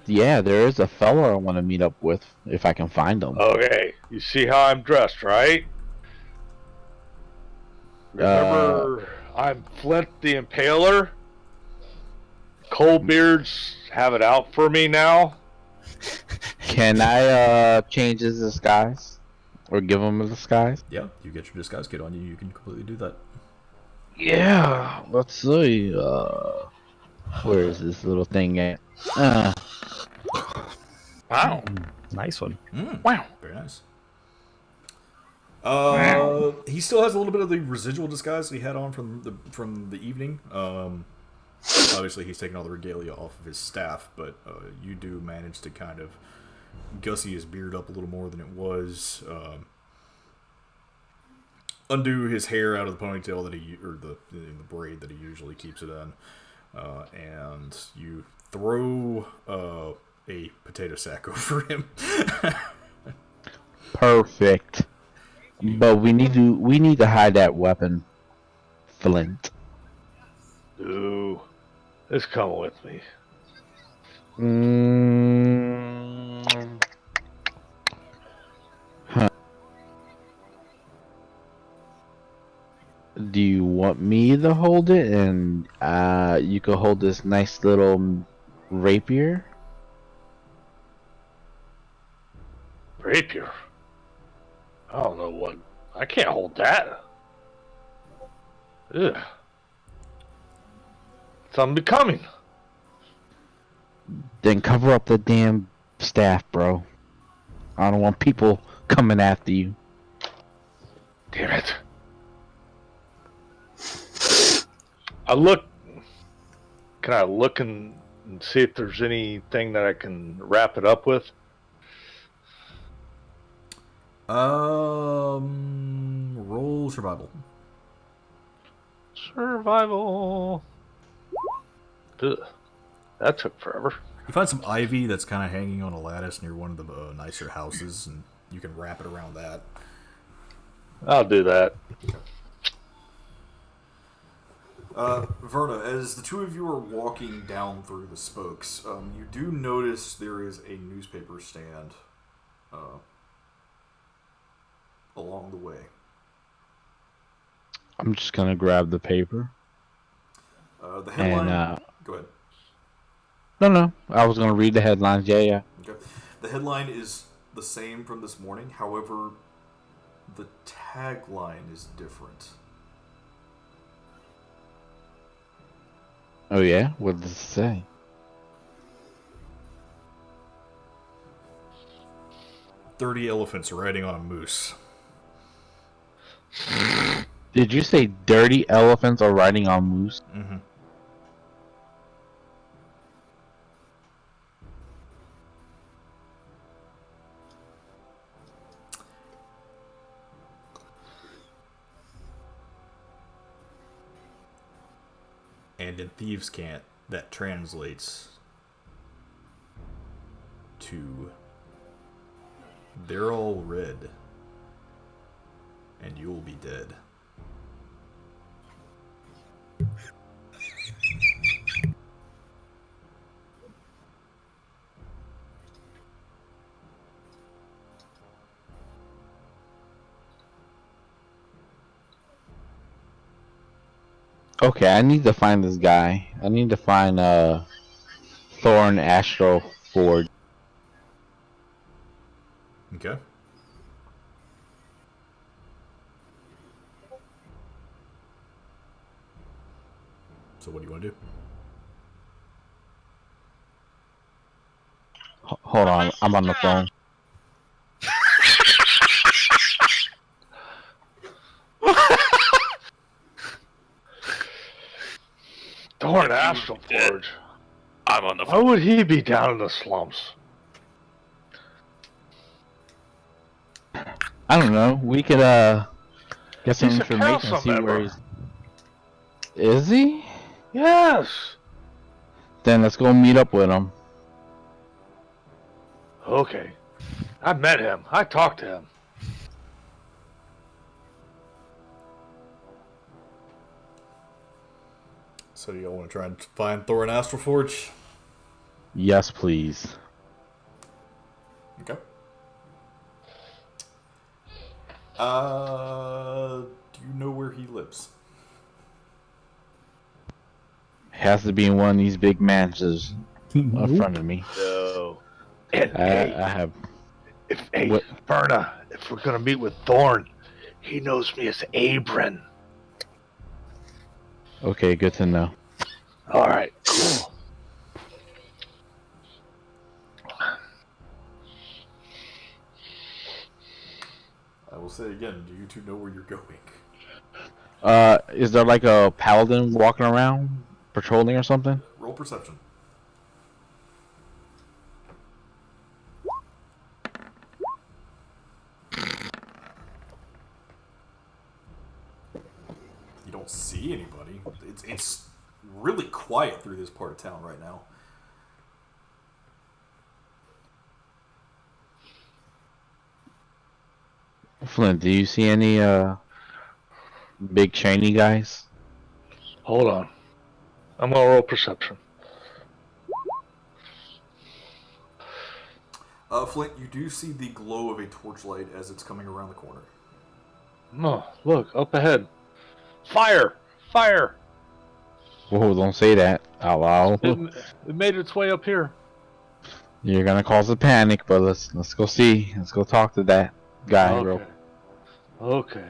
yeah, there is a fella I want to meet up with if I can find him. Okay. You see how I'm dressed, right? Remember, I'm Flint the Impaler. Coldbeards have it out for me now. Can I change his disguise or give him a disguise? Yeah, you get your disguise kit on you. You can completely do that. Yeah. Let's see. Where is this little thing at? Wow. Nice one. Wow. Very nice. He still has a little bit of the residual disguise that he had on from the evening. Obviously, he's taken all the regalia off of his staff, but you do manage to kind of gussy his beard up a little more than it was. Undo his hair out of the ponytail that the braid that he usually keeps it in, and you throw a potato sack over him. Perfect. But we need to hide that weapon, Flint. Ooh. It's coming with me. Huh. Do you want me to hold it, and you can hold this nice little rapier? Rapier? I don't know what. I can't hold that. Ugh. It's unbecoming. Then cover up the damn staff, bro. I don't want people coming after you. Damn it. Can I look and see if there's anything that I can wrap it up with? Roll survival. Survival. Ugh. That took forever. You find some ivy that's kind of hanging on a lattice near one of the nicer houses, and you can wrap it around that. I'll do that. Verna, as the two of you are walking down through the spokes, you do notice there is a newspaper stand along the way. I'm just gonna grab the paper. The headline. And, go ahead. No. I was gonna read the headlines. Yeah. Okay. The headline is the same from this morning. However, the tagline is different. Oh yeah. What does it say? "30 elephants riding on a moose." Did you say dirty elephants are riding on moose? Mm-hmm. And in Thieves' Cant, that translates to "They're all red, and you'll be dead." Okay, I need to find this guy. I need to find Thorn Astro Ford. Okay. So what do you want to do? Hold on, I'm on the phone. Darn Astral Forge. I'm on the Why phone. would he be down in the slums? I don't know. We could get some He's a information and council see where member. he's. Is he? Yes. Then let's go meet up with him. Okay. I met him. I talked to him. So you all want to try and find Thorin Astralforge? Yes, please. Okay. Do you know where he lives? Has to be in one of these big mansions in front of me. No. And hey, I have. hey, Verna, if we're gonna meet with Thorn, he knows me as Abram. Okay, good to know. All right, cool. I will say again, do you two know where you're going? Is there like a paladin walking around, patrolling or something? Roll perception. You don't see anybody. It's really quiet through this part of town right now. Flint, do you see any big shiny guys? Hold on. I'm gonna roll perception. Flint, you do see the glow of a torchlight as it's coming around the corner. No, look up ahead. Fire! Fire! Whoa, don't say that out loud. It made its way up here. You're gonna cause a panic, but let's go see. Let's go talk to that guy, bro. Okay.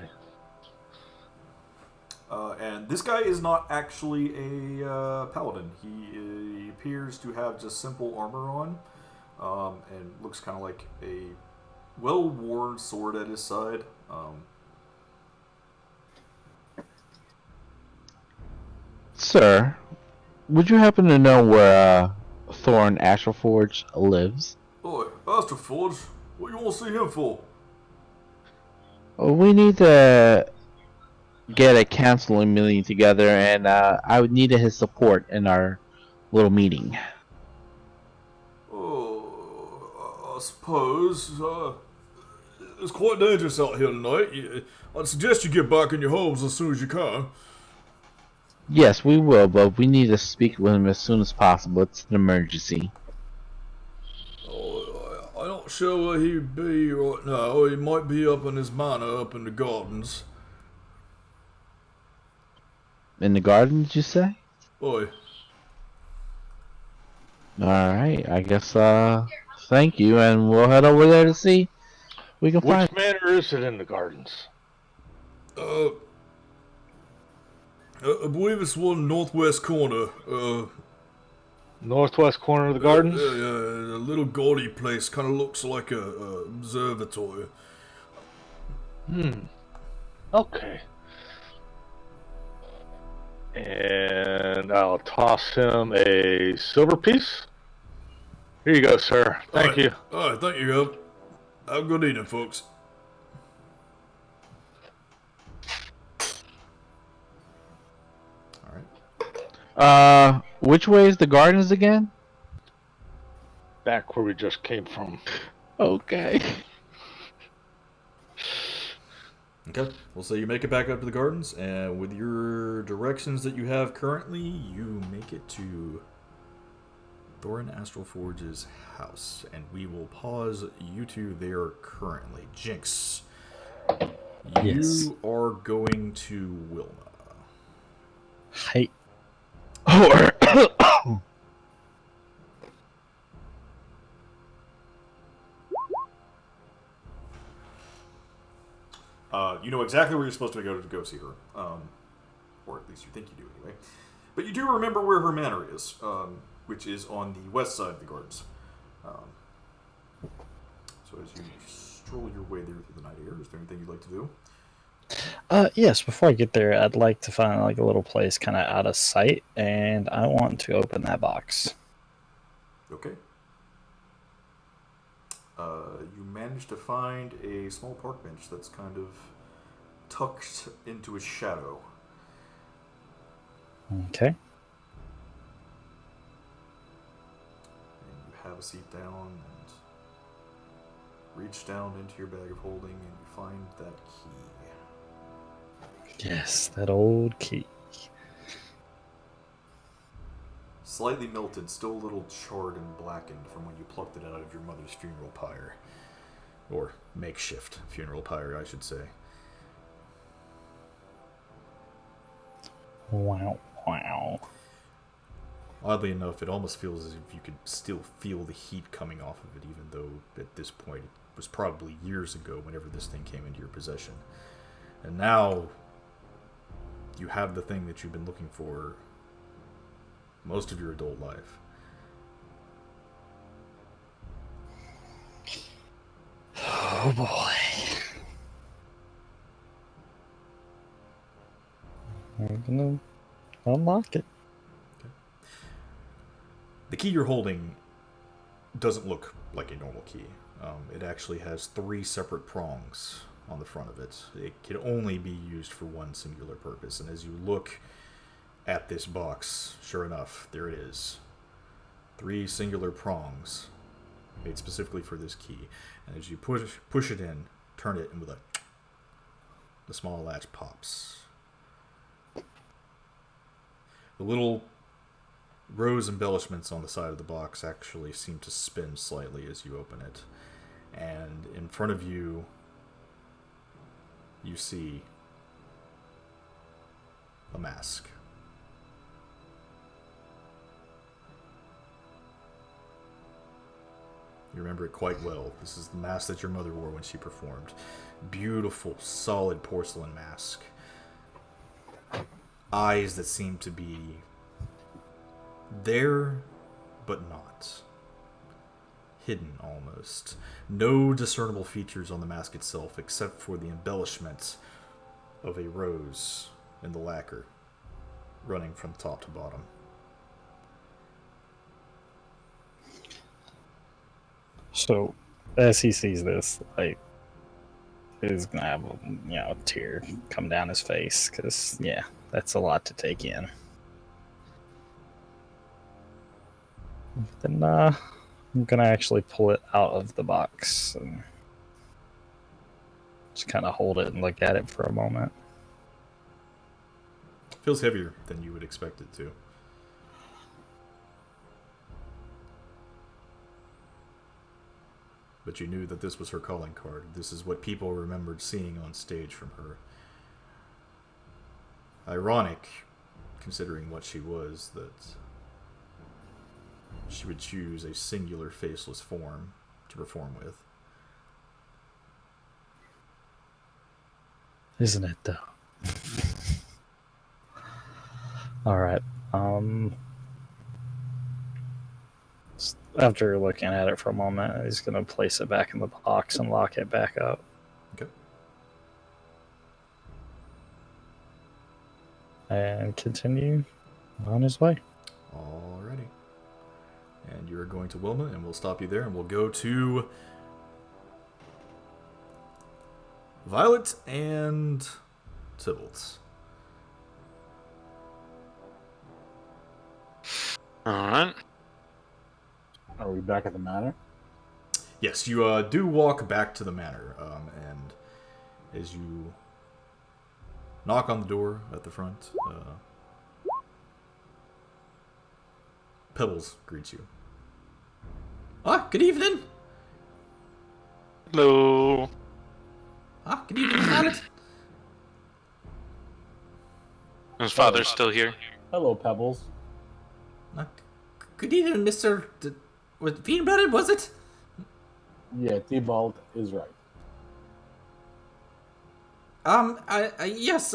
And this guy is not actually a paladin. He appears to have just simple armor on, and looks kind of like a well-worn sword at his side. Sir, would you happen to know where Thorin Astralforge lives? Oh, Astralforge, what you want to see him for? We need to get a counseling meeting together, and I would need his support in our little meeting. Oh, I suppose. It's quite dangerous out here tonight. I'd suggest you get back in your homes as soon as you can. Yes, we will, but we need to speak with him as soon as possible. It's an emergency. Oh, I'm not sure where he'd be right now. He might be up in his manor up in the gardens. In the gardens, you say? Oi. Alright, I guess, thank you, and we'll head over there to see if we can find... Which manor is it in the gardens? I believe it's one northwest corner. Northwest corner of the gardens? Yeah, a little gaudy place. Kind of looks like a observatory. Okay. And I'll toss him a silver piece. Here you go, sir. Thank you. Alright, thank you, Gov. Have a good evening, folks. Which way is the gardens again? Back where we just came from. Okay. Okay, well, so you make it back up to the gardens, and with your directions that you have currently, you make it to Thorin Astralforge's house, and we will pause you two there currently. Jinx, Yes. you are going to Wilna. Hey. You know exactly where you're supposed to go see her, or at least you think you do anyway. But you do remember where her manor is, which is on the west side of the gardens. So as you stroll your way there through the night air, is there anything you'd like to do? Yes, before I get there, I'd like to find like a little place kind of out of sight, and I want to open that box. Okay. You manage to find a small park bench that's kind of tucked into a shadow. Okay. And you have a seat down and reach down into your bag of holding and you find that key. Yes, that old key. Slightly melted, still a little charred and blackened from when you plucked it out of your mother's funeral pyre. Or makeshift funeral pyre, I should say. Wow, wow. Oddly enough, it almost feels as if you could still feel the heat coming off of it, even though at this point it was probably years ago whenever this thing came into your possession. And now you have the thing that you've been looking for most of your adult life. Oh boy. We're gonna unlock it. Okay. The key you're holding doesn't look like a normal key. It actually has 3 separate prongs on the front of it. It can only be used for one singular purpose. And as you look at this box, sure enough, there it is. 3 singular prongs made specifically for this key. And as you push it in, turn it, and with the small latch pops. The little rose embellishments on the side of the box actually seem to spin slightly as you open it. And in front of you, you see a mask. You remember it quite well. This is the mask that your mother wore when she performed. Beautiful, solid porcelain mask. Eyes that seem to be there, but not. Hidden, almost. No discernible features on the mask itself, except for the embellishment of a rose in the lacquer, running from top to bottom. So, as he sees this, like, he's gonna have a tear come down his face, because, yeah, that's a lot to take in. Then, I'm gonna actually pull it out of the box and just kind of hold it and look at it for a moment. Feels heavier than you would expect it to. But you knew that this was her calling card. This is what people remembered seeing on stage from her. Ironic, considering what she was, that she would choose a singular faceless form to perform with. Isn't it, though? Alright, after looking at it for a moment, he's going to place it back in the box and lock it back up. Okay. And continue on his way. Alrighty. And you're going to Wilma, and we'll stop you there, and we'll go to Violet and Tybalt. Alright. Are we back at the manor? Yes, you do walk back to the manor, and as you knock on the door at the front, Pebbles greets you. Ah, good evening. Hello. Ah, good evening, Violet. His father's still here. Hello, Pebbles. Good evening, Mr. Was peanut butter, was it? Yeah, Tybalt is right. Yes,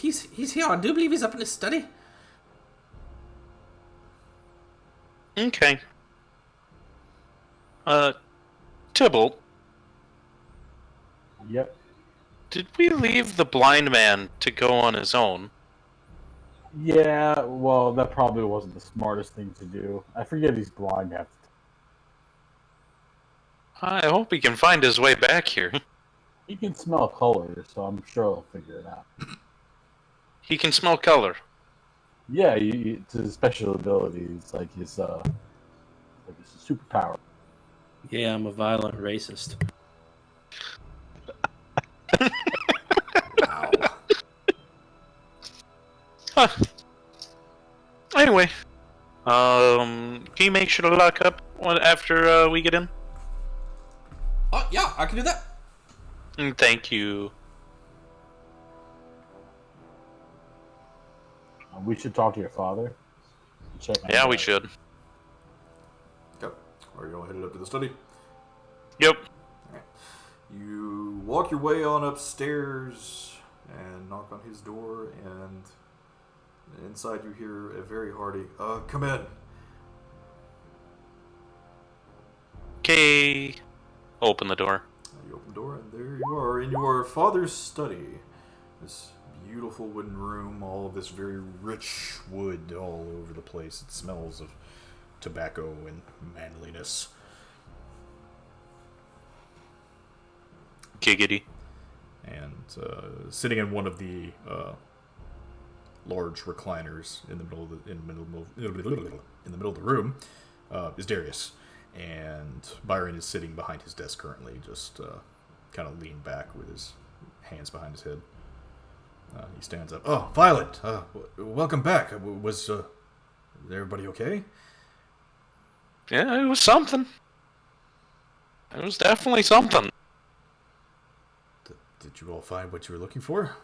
he's here. I do believe he's up in his study. Okay. Tybalt, Yep. did we leave the blind man to go on his own? Yeah, well, that probably wasn't the smartest thing to do. I forget he's blind half the time. I hope he can find his way back here. He can smell color, so I'm sure he'll figure it out. He can smell color. Yeah, it's his special ability. It's like his superpower. Yeah, I'm a violent racist. Wow. Huh. Anyway, can you make sure to lock up after we get in? Oh, yeah, I can do that. Thank you. We should talk to your father. Check on Yeah, we that. should. Okay. Are you all headed up to the study? Yep. You walk your way on upstairs and knock on his door, and inside you hear a very hearty, come in. Okay. Open the door. You open the door, and there you are in your father's study. This beautiful wooden room, all of this very rich wood all over the place. It smells of tobacco and manliness. Giggity. And sitting in one of the large recliners in the middle of the room is Darius, and Byron is sitting behind his desk currently, just kind of leaned back with his hands behind his head. He stands up. Oh, Violet, welcome back. Was everybody okay? Yeah, it was something. It was definitely something. Did you all find what you were looking for?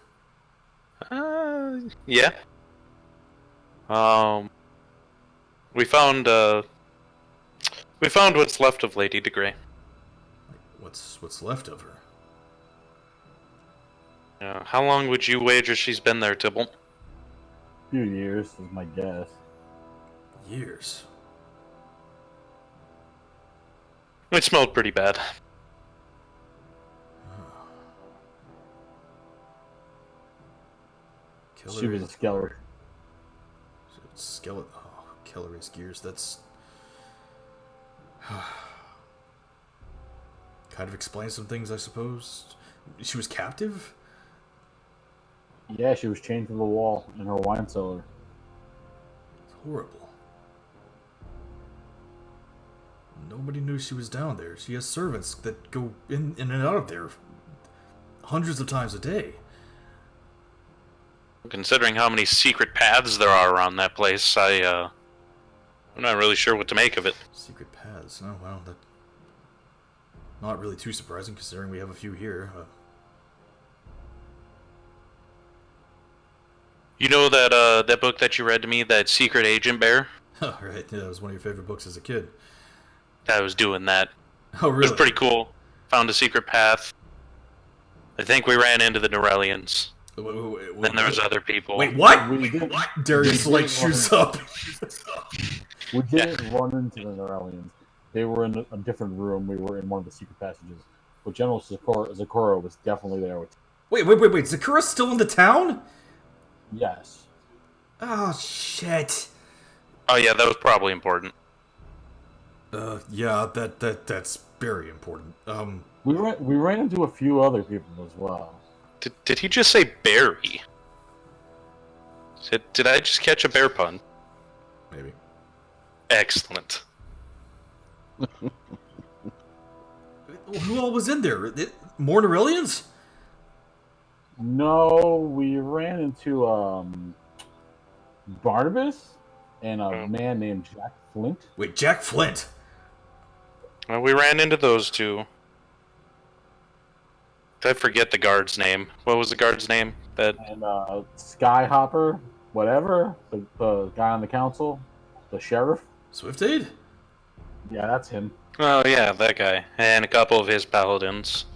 Yeah. We found what's left of Lady DeGrey. What's left of her? How long would you wager she's been there, Tybalt? A few years is my guess. Years. It smelled pretty bad. She was a skeleton. Skeleton. Oh, Kellery's gears. That's kind of explains some things, I suppose. She was captive? Yeah, she was chained to the wall in her wine cellar. It's horrible. Nobody knew she was down there. She has servants that go in and out of there hundreds of times a day. Considering how many secret paths there are around that place, I'm not really sure what to make of it. Secret paths. Oh, well, that... Not really too surprising, considering we have a few here. You know that book that you read to me, that Secret Agent Bear? Oh, right. Yeah, that was one of your favorite books as a kid. I was doing that. Oh, really? It was pretty cool. Found a secret path. I think we ran into the Norellians. Then there was other people. Wait, what? What? Darius, like, shoots up. We didn't run into the Norellians. They were in a different room. We were in one of the secret passages. But General Zakora was definitely there with. Wait. Zakura's still in the town? Yes. Oh, shit. Oh yeah, that was probably important. Yeah, that's very important. We ran into a few other people as well. Did he just say Barry? Did I just catch a bear pun? Maybe. Excellent. Who all was in there? More Norellians? No, we ran into Barnabas and a man named Jack Flint. Wait, Jack Flint? Well, we ran into those two. I forget the guard's name. What was the guard's name? And Skyhopper, whatever, the guy on the council, the sheriff. Swift-Aid? Yeah, that's him. Oh yeah, that guy. And a couple of his paladins.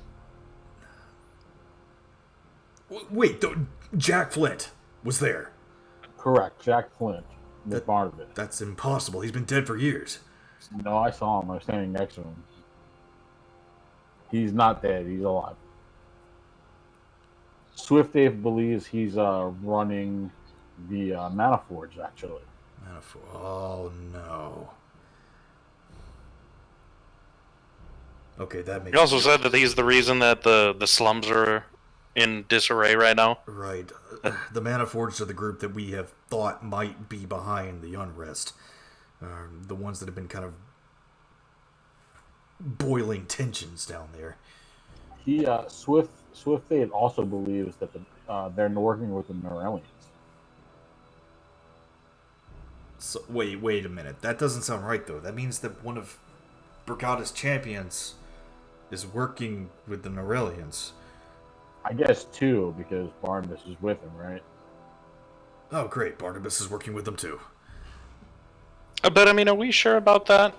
Wait, Jack Flint was there. Correct, Jack Flint. with Barnabas. That's impossible. He's been dead for years. No, I saw him. I was standing next to him. He's not dead. He's alive. Swift Dave believes he's running the Mana Forge, actually. Oh, no. Okay, that makes He also sense. said that he's the reason that the slums are in disarray right now. Right. The Mana Forged are the group that we have thought might be behind the unrest. The ones that have been kind of boiling tensions down there. He Swift Dave also believes that they're working with the Norellians. So, wait a minute. That doesn't sound right, though. That means that one of Brigada's champions is working with the Norellians. I guess two, because Barnabas is with him, right? Oh, great. Barnabas is working with them, too. But, I mean, are we sure about that?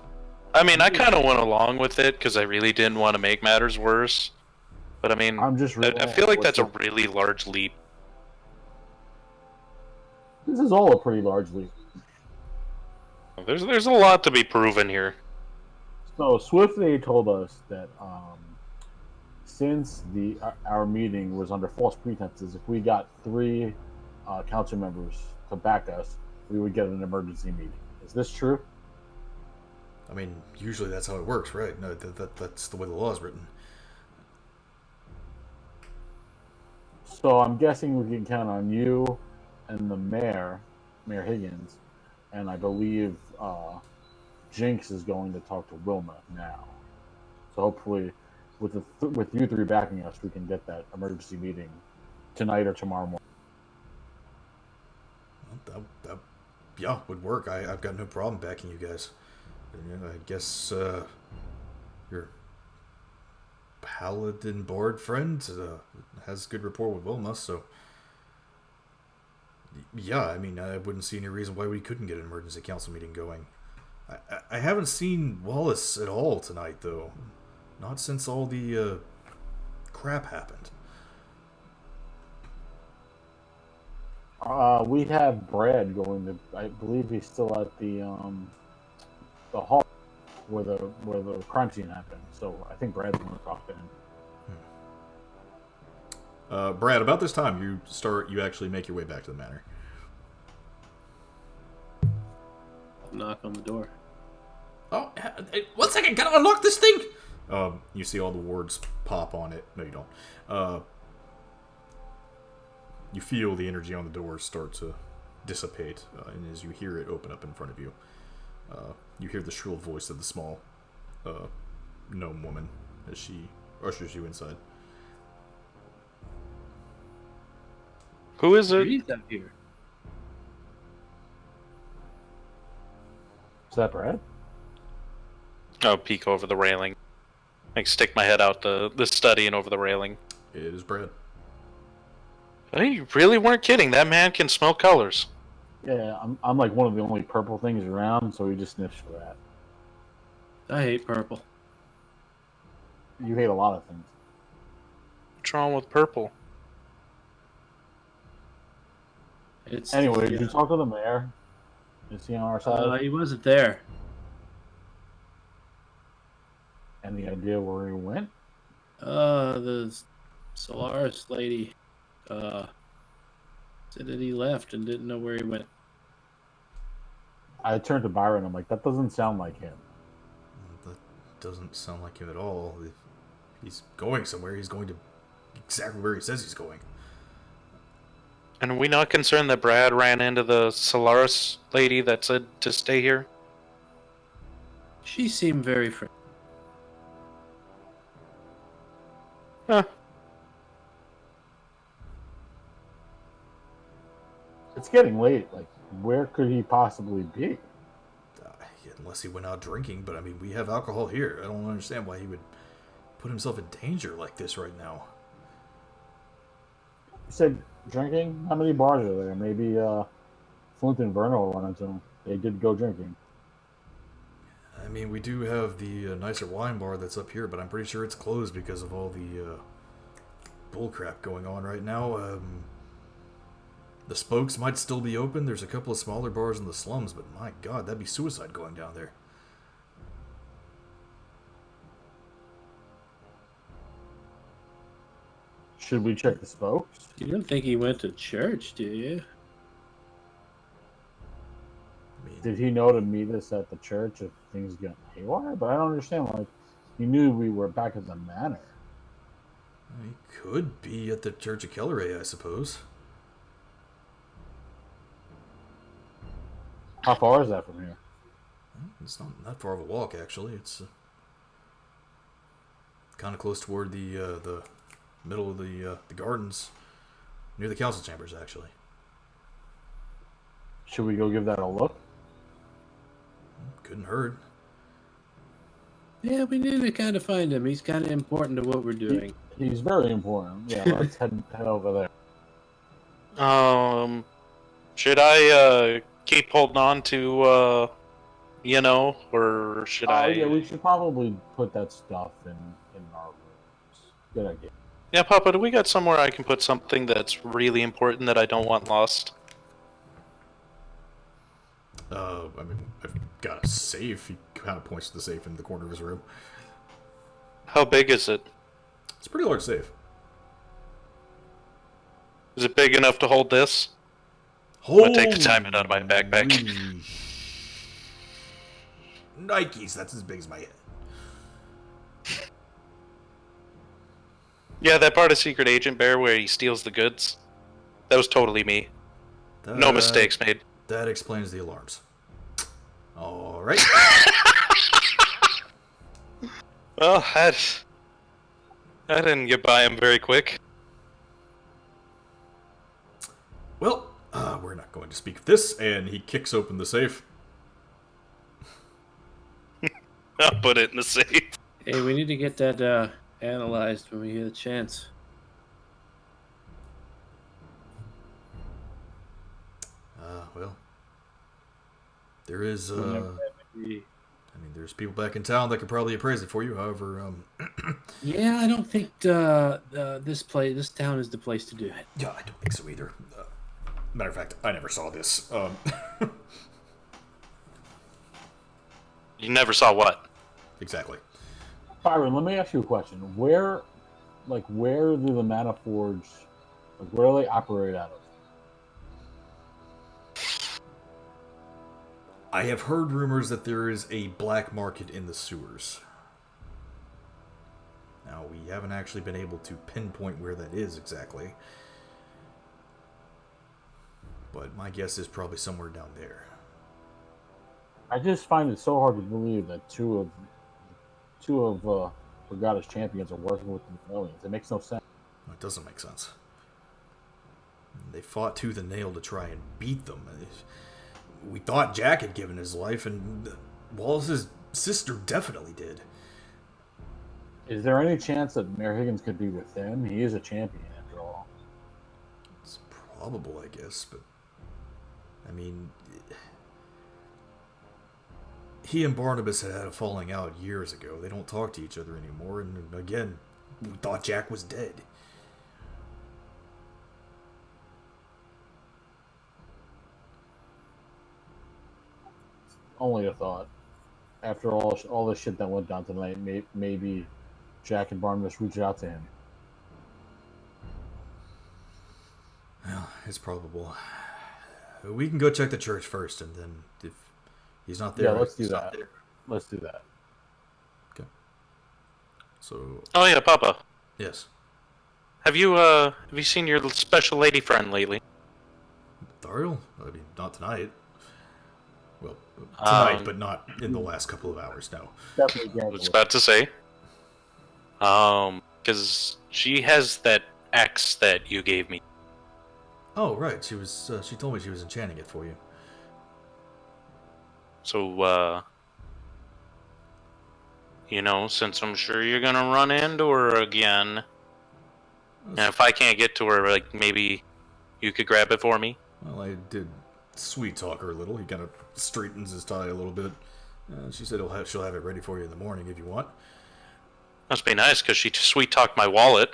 I mean, I kind of went along with it because I really didn't want to make matters worse. But, I mean, I feel like that's a really large leap. This is all a pretty large leap. There's a lot to be proven here. So Swift they told us that since our meeting was under false pretenses, if we got 3 council members to back us, we would get an emergency meeting. Is this true? I mean, usually that's how it works, right? No, that's the way the law is written. So I'm guessing we can count on you and the Mayor Higgins, and I believe Jinx is going to talk to Wilma now. So hopefully, with you 3 backing us, we can get that emergency meeting tonight or tomorrow morning. Well, that would work. I've got no problem backing you guys. I guess your paladin board friend has good rapport with Wilma, so yeah, I mean, I wouldn't see any reason why we couldn't get an emergency council meeting going. I haven't seen Wallace at all tonight, though. Not since all the crap happened. We have Brad going to. I believe he's still at the hall where the crime scene happened. So I think Brad's going to talk to him. Brad, about this time you actually make your way back to the manor. Knock on the door. Oh, 1 second, gotta unlock this thing! You see all the wards pop on it. No, you don't. You feel the energy on the door start to dissipate, and as you hear it open up in front of you, you hear the shrill voice of the small gnome woman as she ushers you inside. Who is it? He's out here. Is that Brad? Oh, peek over the railing. Like, stick my head out the study and over the railing. It is Brad. Hey, you really weren't kidding. That man can smell colors. Yeah, I'm like one of the only purple things around, so he just sniffs for that. I hate purple. You hate a lot of things. What's wrong with purple? Anyway, did you talk to the mayor? Is he on our side? He wasn't there. Any idea where he went? The Solaris lady said that he left and didn't know where he went. I turned to Byron. I'm like, that doesn't sound like him. That doesn't sound like him at all. If he's going somewhere, he's going to exactly where he says he's going. And are we not concerned that Brad ran into the Solaris lady that said to stay here? She seemed very friendly. Huh. It's getting late. Like, where could he possibly be? Unless he went out drinking, but I mean, we have alcohol here. I don't understand why he would put himself in danger like this right now. You said drinking? How many bars are there? Maybe Flint and Verno will run into him. They did go drinking. I mean, we do have the nicer wine bar that's up here, but I'm pretty sure it's closed because of all the bullcrap going on right now. The spokes might still be open. There's a couple of smaller bars in the slums, but my god, that'd be suicide going down there. Should we check the spokes? You don't think he went to church, do you? I mean, Did he know to meet us at the church if things got haywire? But I don't understand. Like, he knew we were back at the manor. he could be at the Church of Kelleray, I suppose. How far is that from here? It's not that far of a walk, actually. It's kind of close toward the middle of the gardens, near the council chambers, actually. Should we go give that a look? Couldn't hurt. Yeah, we need to kind of find him. He's kind of important to what we're doing. He's very important. Yeah, let's head over there. Should I keep holding on to or should I? Yeah, we should probably put that stuff in our rooms. Good idea. Yeah, Papa, do we got somewhere I can put something that's really important that I don't want lost? I mean, I've got a safe. He kind of points to the safe in the corner of his room. How big is it? It's a pretty large safe. Is it big enough to hold this? I'm gonna take the time out of my backpack. Nikes, that's as big as my head. Yeah, that part of Secret Agent Bear where he steals the goods. That was totally me. No mistakes made. That explains the alarms. Alright. Well, I didn't get by him very quick. Well, we're not going to speak of this, and he kicks open the safe. I'll put it in the safe. Hey, we need to get that analyzed when we get a chance. Well, there is, there's people back in town that could probably appraise it for you, however, Yeah, I don't think this town is the place to do it. yeah, I don't think so either. Matter of fact, I never saw this. You never saw what? Exactly. Byron, let me ask you a question. Where do the Mana Forge, where do they operate out of? I have heard rumors that there is a black market in the sewers. Now, we haven't actually been able to pinpoint where that is exactly. But my guess is probably somewhere down there. I just find it so hard to believe that two of Brigada's champions are working with the aliens. It makes no sense. It doesn't make sense. They fought tooth and nail to try and beat them. We thought Jack had given his life, and Wallace's sister definitely did. Is there any chance that Mayor Higgins could be with them? He is a champion, after all. It's probable, I guess, but... I mean... He and Barnabas had a falling out years ago. They don't talk to each other anymore, and again, we thought Jack was dead. Only a thought. After all the shit that went down tonight, maybe Jack and Barnabas reached out to him. Well, it's probable. We can go check the church first, and then if he's not there... Yeah, let's do that. Let's do that. Okay. So... Oh yeah, Papa. Yes. Have you seen your special lady friend lately? Thariel? I mean, not tonight. Well, tonight, but not in the last couple of hours, no. Definitely. I was about to say. Because she has that axe that you gave me. Oh, right. She was. She told me she was enchanting it for you. So, since I'm sure you're gonna run into her again, and if I can't get to her, like, maybe you could grab it for me? Well, I did sweet talk her a little. He kind of straightens his tie a little bit. She said she'll have it ready for you in the morning if you want. Must be nice, because she sweet-talked my wallet.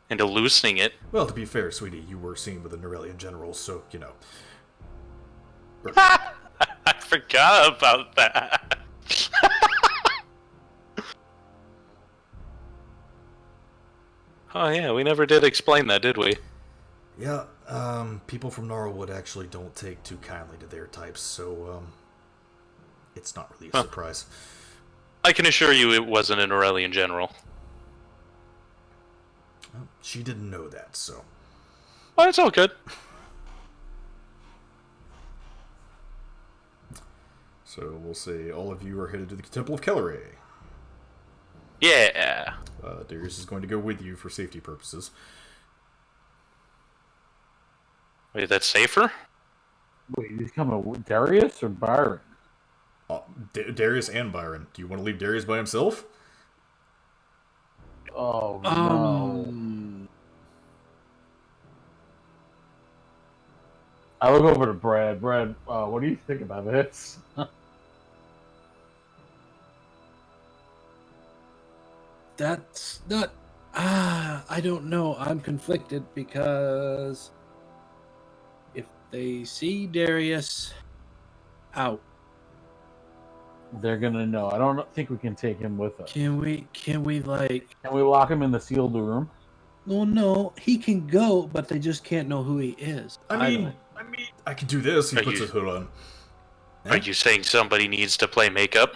into loosening it. Well, to be fair, sweetie, you were seen with the Norellian general, so, you know. I forgot about that. Oh yeah, we never did explain that, did we? Yeah, people from Norwood actually don't take too kindly to their types, so, it's not really a surprise. I can assure you it wasn't an Aurelian general. Well, she didn't know that, so... Oh, it's all good. So we'll say all of you are headed to the Temple of Kelleray. Yeah. Darius is going to go with you for safety purposes. Wait, that's safer? Wait, he's coming with Darius or Byron? Darius and Byron. Do you want to leave Darius by himself? Oh, no. I look over to Brad. Brad, what do you think about this? That's not. I don't know. I'm conflicted because if they see Darius out, They're gonna know. I don't think we can take him with us. can we like? Can we lock him in the sealed room? No, he can go, but they just can't know who he is. I mean, I could do this. He Are puts you- his hood on. Are you saying somebody needs to play makeup?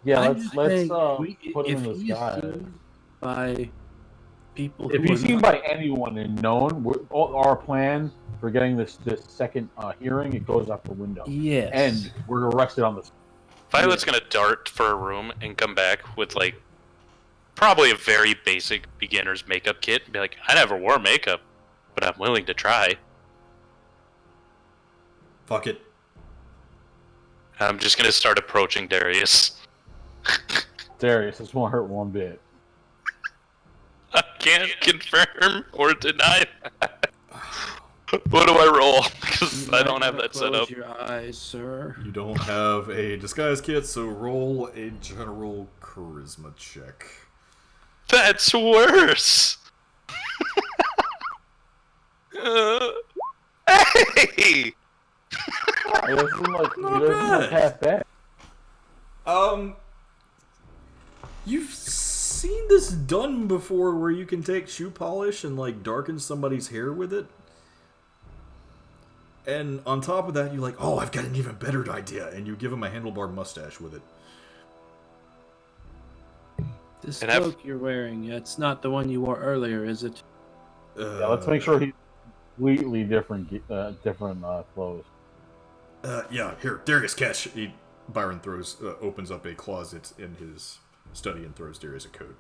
Yeah, I'm let's just saying, put him if in the he's sky. seen by people, If who he's are seen not- by anyone and known, our plan for getting this second hearing, it goes out the window. yes, And we're arrested on this. Violet's gonna dart for a room and come back with like probably a very basic beginner's makeup kit and be like, I never wore makeup, but I'm willing to try. Fuck it. I'm just gonna start approaching Darius. Darius, this won't hurt one bit. I can't confirm or deny that. What do I roll? Because You I might don't have wanna that set close up. your eyes, sir. You don't have a disguise kit, so roll a general charisma check. That's worse. Hey! It doesn't like, Not it doesn't bad. look half bad. You've seen this done before where you can take shoe polish and, like, darken somebody's hair with it? And on top of that, you're like, oh, I've got an even better idea, and you give him a handlebar mustache with it. This And I've- cloak you're wearing, it's not the one you wore earlier, is it? Yeah, let's make sure he's completely different clothes. Yeah, here, Darius, catch. Byron opens up a closet in his study and throws Darius a coat.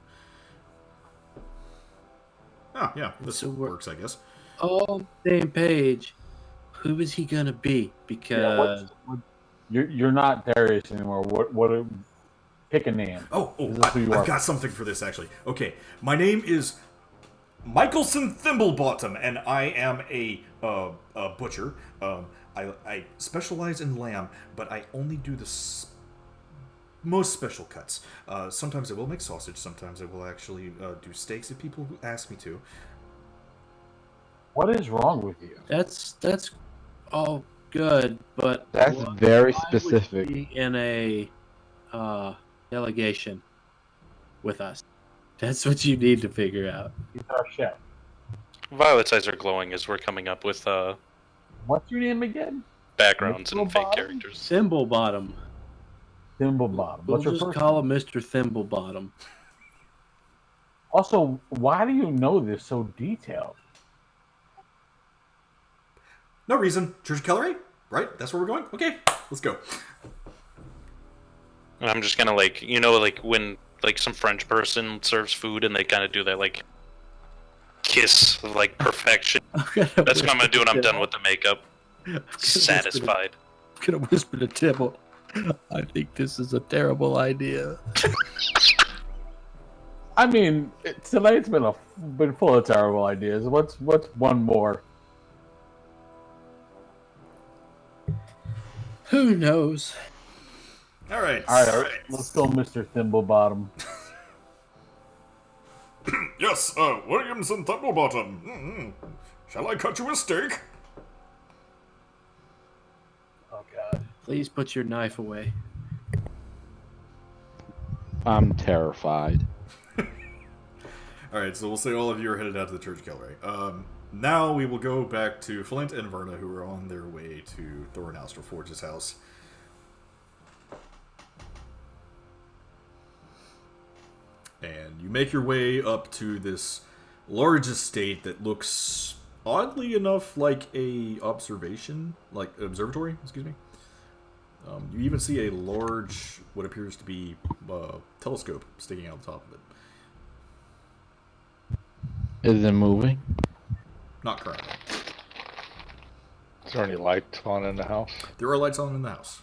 Ah, yeah, this So we're- works, I guess. All same page. Who is he gonna be? Because You're not Darius anymore. What? Pick a name. Oh, This is who you I've are. got something for this, actually. Okay, my name is Michelson Thimblebottom, and I am a butcher. I specialize in lamb, but I only do the most special cuts. Sometimes I will make sausage. Sometimes I will actually do steaks if people ask me to. What is wrong with you? that's all good, but That's why very would specific. he be in a delegation with us. That's what you need to figure out. He's our chef. Violet's eyes are glowing as we're coming up with What's your name again? backgrounds and fake Thimblebottom? characters. Thimblebottom. Thimblebottom. We'll What's your just first call name? him Mr. Thimblebottom. Also, why do you know this so detailed? No reason. Church of Kelleray? Right? That's where we're going? Okay, let's go. And I'm just gonna like, you know, like when like some French person serves food and they kind of do that like kiss of like perfection. That's what I'm gonna do when I'm done with the makeup. Satisfied. I'm gonna whisper to Tibble. I think this is a terrible idea. I mean, tonight's been full of terrible ideas. What's one more? Who knows? All right. All right, let's go, Mr. Thimblebottom. Yes, Williamson Thunderbottom. Shall I cut you a steak? Oh God. Please put your knife away. I'm terrified. Alright, so we'll say all of you are headed out to the church gallery. Now we will go back to Flint and Verna, who are on their way to Thorin Forge's house. And you make your way up to this large estate that looks, oddly enough, like a observatory, excuse me. You even see a large, what appears to be telescope sticking out the top of it. Is it moving? Not currently. Is there any lights on in the house? There are lights on in the house.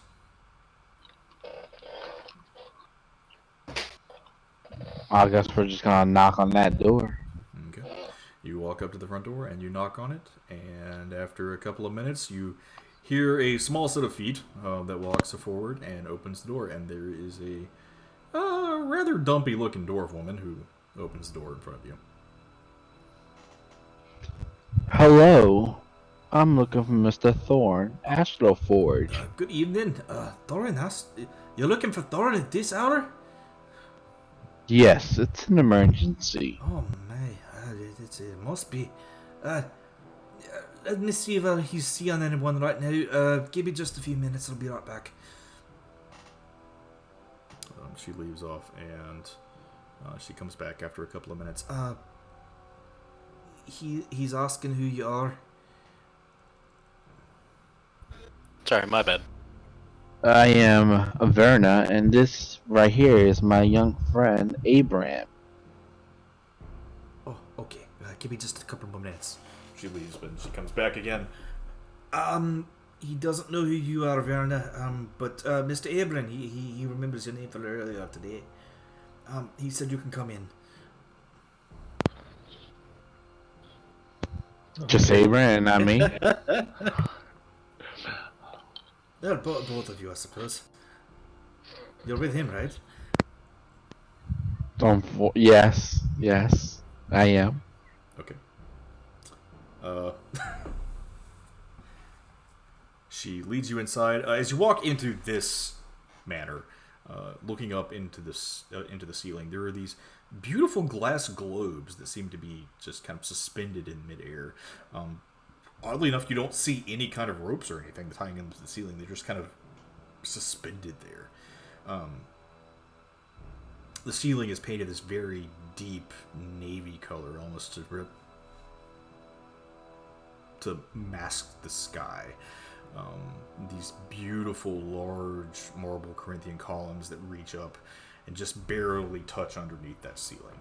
I guess we're just gonna knock on that door. Okay. You walk up to the front door and you knock on it, and after a couple of minutes, you hear a small set of feet that walks forward and opens the door, and there is a rather dumpy-looking dwarf woman who opens the door in front of you. Hello. I'm looking for Mr. Thorn, Astroforge. Good evening, Thorin. You're looking for Thorin at this hour? Yes, it's an emergency. Oh my, it must be. Let me see if he's seeing anyone right now. Give me just a few minutes. I'll be right back. She leaves off, and she comes back after a couple of minutes. He's asking who you are. Sorry, my bad. I am Verna, and this right here is my young friend, Abraham. Oh, okay. Give me just a couple more minutes. She leaves, but she comes back again. He doesn't know who you are, Verna. But Mr. Abraham, he remembers your name from earlier today. He said you can come in. Just Abraham, not me. They're both of you, I suppose. You're with him, right? Yes, I am. Okay. She leads you inside. As you walk into this manor, looking up into the ceiling, there are these beautiful glass globes that seem to be just kind of suspended in midair. Oddly enough, you don't see any kind of ropes or anything tying them to the ceiling. They're just kind of suspended there. The ceiling is painted this very deep navy color, almost to mask the sky. These beautiful, large marble Corinthian columns that reach up and just barely touch underneath that ceiling.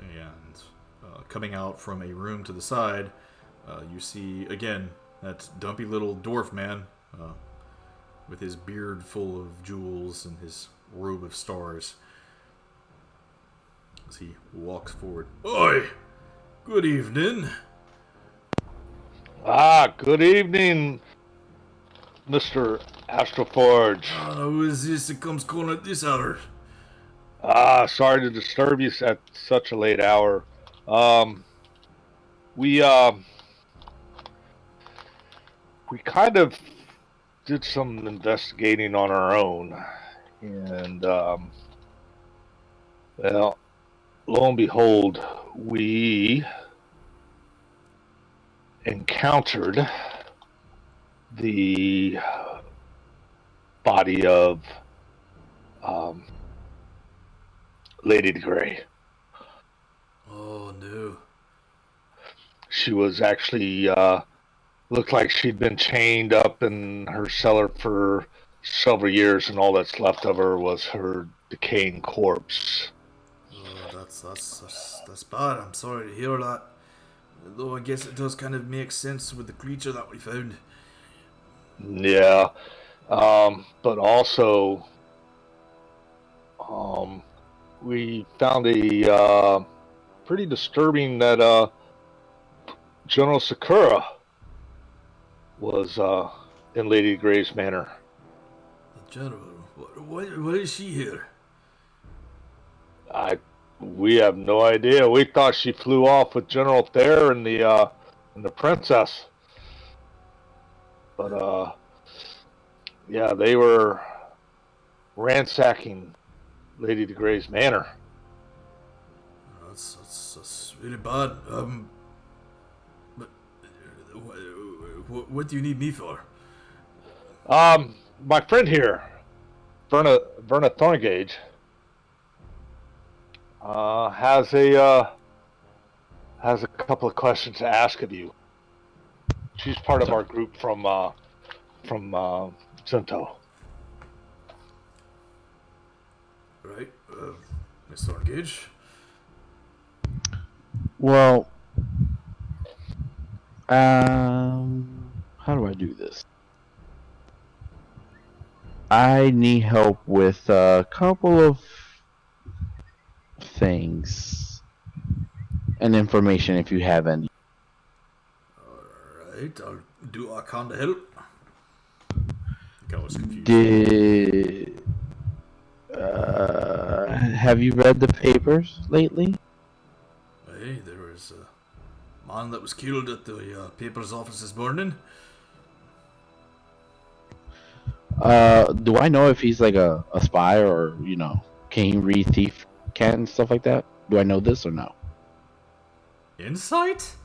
And coming out from a room to the side, you see, again, that dumpy little dwarf man with his beard full of jewels and his robe of stars. As he walks forward. Oi! Good evening. Good evening, Mr. Astroforge. Who is this that comes calling at this hour? Sorry to disturb you at such a late hour. We kind of did some investigating on our own, and well, lo and behold, we encountered the body of Lady Grey. Oh no. She was actually looked like she'd been chained up in her cellar for several years, and all that's left of her was her decaying corpse. Oh, that's bad. I'm sorry to hear that. Though I guess it does kind of make sense with the creature that we found. Yeah, but also, we found a pretty disturbing that General Sakura was in Lady Grey's manor. The general. Why is she here? We have no idea. We thought she flew off with General Thayer and the princess. But yeah, they were ransacking Lady de Grey's manor. That's really bad. But what do you need me for? My friend here, Verna Thorngage, has a couple of questions to ask of you. She's part of our group from Zento. Right, Miss Thorngage. Well, how do I do this? I need help with a couple of things and information if you have any. Alright, I'll do what I can to help. I was confused. Have you read the papers lately? Hey, there was a man that was killed at the papers office this morning. Do I know if he's like a spy or, can he read thief cat and stuff like that? Do I know this or no? Insight?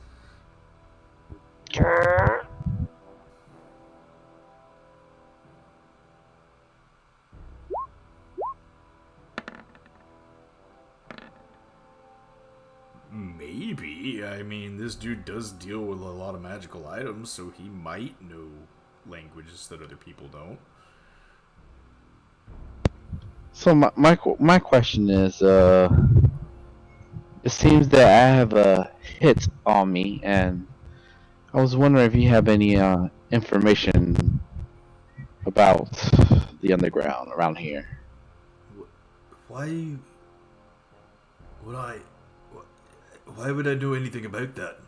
Maybe. I mean, this dude does deal with a lot of magical items, so he might know languages that other people don't. So my question is, it seems that I have a hit on me, and I was wondering if you have any information about the underground around here. Why would I know anything about that?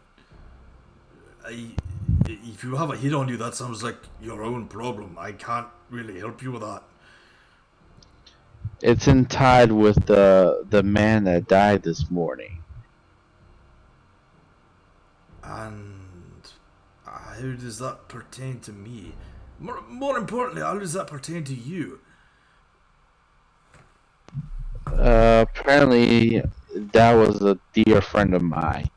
If you have a hit on you, that sounds like your own problem. I can't really help you with that. It's in tied with the man that died this morning. And how does that pertain to me? More importantly, how does that pertain to you? Apparently, that was a dear friend of mine.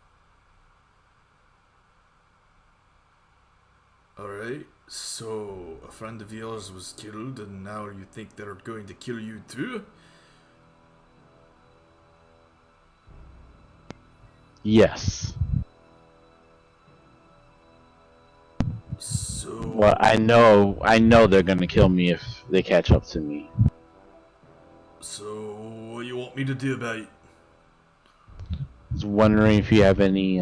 Alright, so a friend of yours was killed and now you think they're going to kill you too? Yes. So... Well, I know they're gonna kill me if they catch up to me. So, what do you want me to do about it? I was wondering if you have any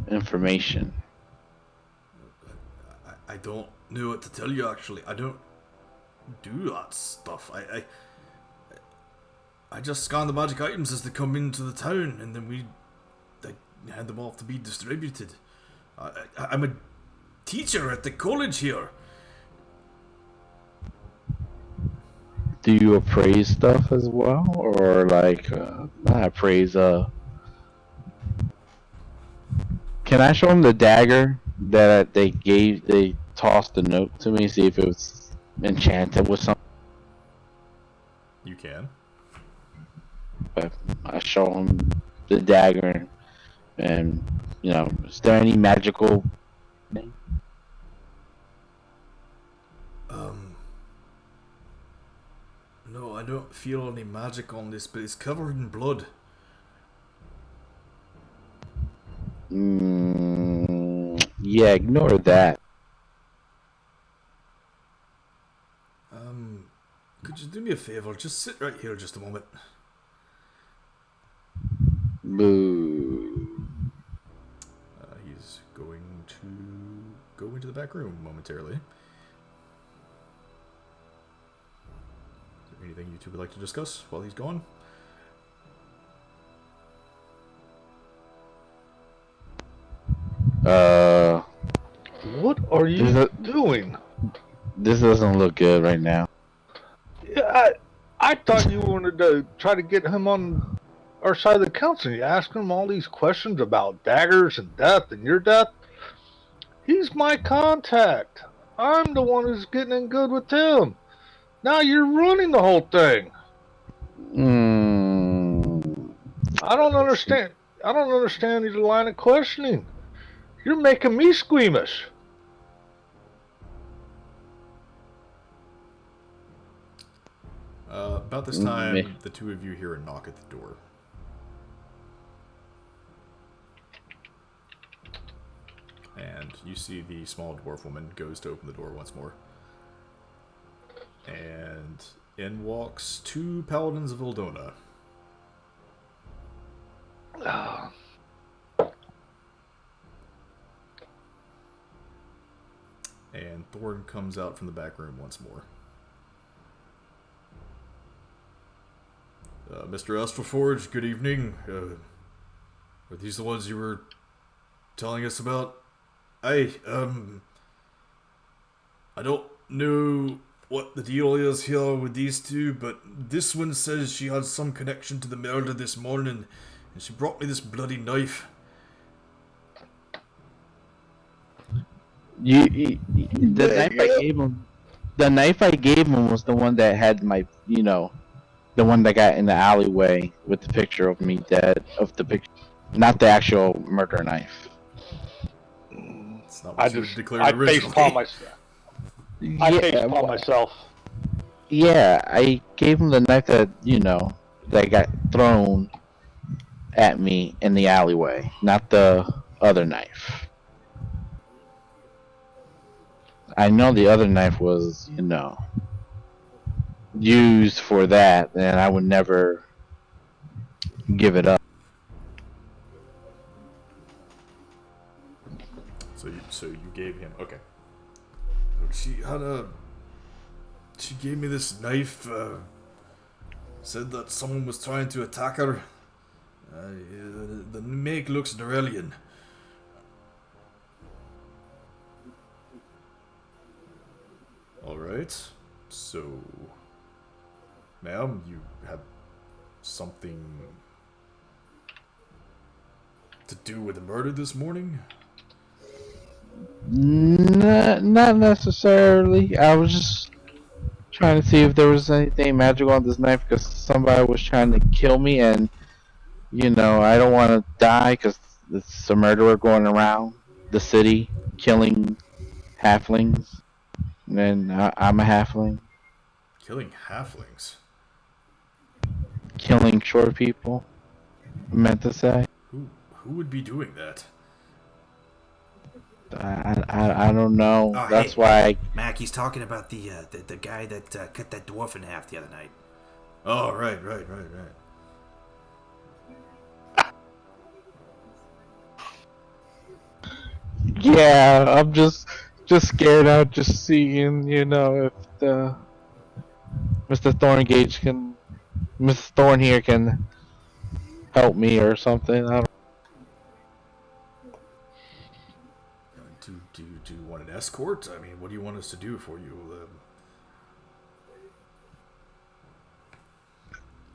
information. I don't know what to tell you, actually. I don't do that stuff. I just scan the magic items as they come into the town, and then we hand them off to be distributed. I'm a teacher at the college here. Do you appraise stuff as well, or like not appraise? Can I show them the dagger that they tossed the note to me? See if it was enchanted with something. You can. But I show them the dagger, and is there any magical thing? No, I don't feel any magic on this, but it's covered in blood. Yeah, ignore that. Could you do me a favor? Just sit right here just a moment. Boo. He's going to go into the back room momentarily. Is there anything you two would like to discuss while he's gone? What are you doing? This doesn't look good right now. Yeah, I thought you wanted to try to get him on our side of the council. You ask him all these questions about daggers and death and your death. He's my contact. I'm the one who's getting in good with him. Now you're running the whole thing. Mm. I don't understand. I don't understand your line of questioning. You're making me squeamish. About this time, the two of you hear a knock at the door. And you see the small dwarf woman goes to open the door once more. And in walks two paladins of Eldona. And Thorn comes out from the back room once more. Mr. Astralforge, good evening. Are these the ones you were telling us about? I don't know what the deal is here with these two, but this one says she had some connection to the murder this morning, and she brought me this bloody knife. The knife I gave him. The knife I gave him was the one that had my, the one that got in the alleyway with the picture of me dead. Of the picture, not the actual murder knife. It's not what you declared originally. I facepalm myself. Yeah, I gave him the knife that that got thrown at me in the alleyway, not the other knife. I know the other knife was, used for that, and I would never give it up. So you gave him, okay. She gave me this knife, said that someone was trying to attack her. The make looks Norellian. Alright, so, ma'am, you have something to do with the murder this morning? Not necessarily. I was just trying to see if there was anything magical on this knife because somebody was trying to kill me, and I don't want to die because it's a murderer going around the city killing halflings. And I'm a halfling. Killing halflings? Killing short people, I meant to say. Who would be doing that? I don't know. Oh, That's hey, why Mac, he's talking about the guy that cut that dwarf in half the other night. Oh, right. Yeah, I'm just scared out just seeing, if the Mr. Thorn here can help me or something. I don't. Do you want an escort? I mean, what do you want us to do for you?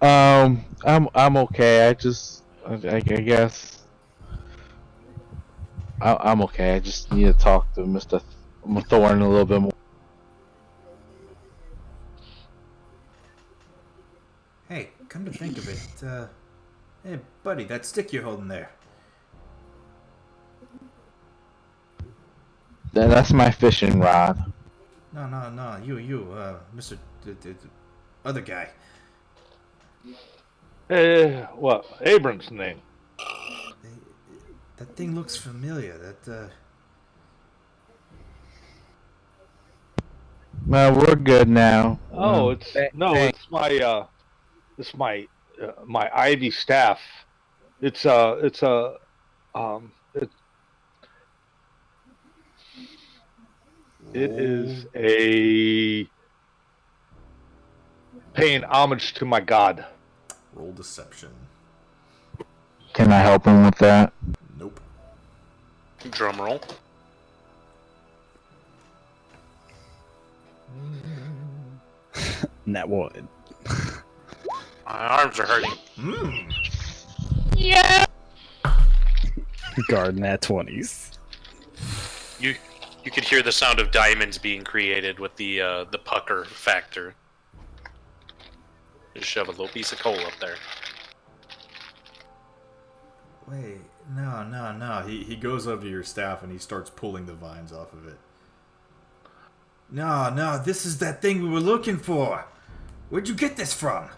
I'm okay. I guess I'm okay. I just need to talk to Mr. Thorn a little bit more. Hey, come to think of it, hey, buddy, that stick you're holding there. That's my fishing rod. No, you, Mr. Other guy. What? Abram's name. That thing looks familiar. Well, we're good now. Oh, it's my ivy staff. It is a paying homage to my god. Roll deception. Can I help him with that? Nope. Drum roll. That would. My arms are hurting. Guarding at 20s. You could hear the sound of diamonds being created with the pucker factor. Just shove a little piece of coal up there. Wait, no. He goes over to your staff and he starts pulling the vines off of it. No, this is that thing we were looking for. Where'd you get this from?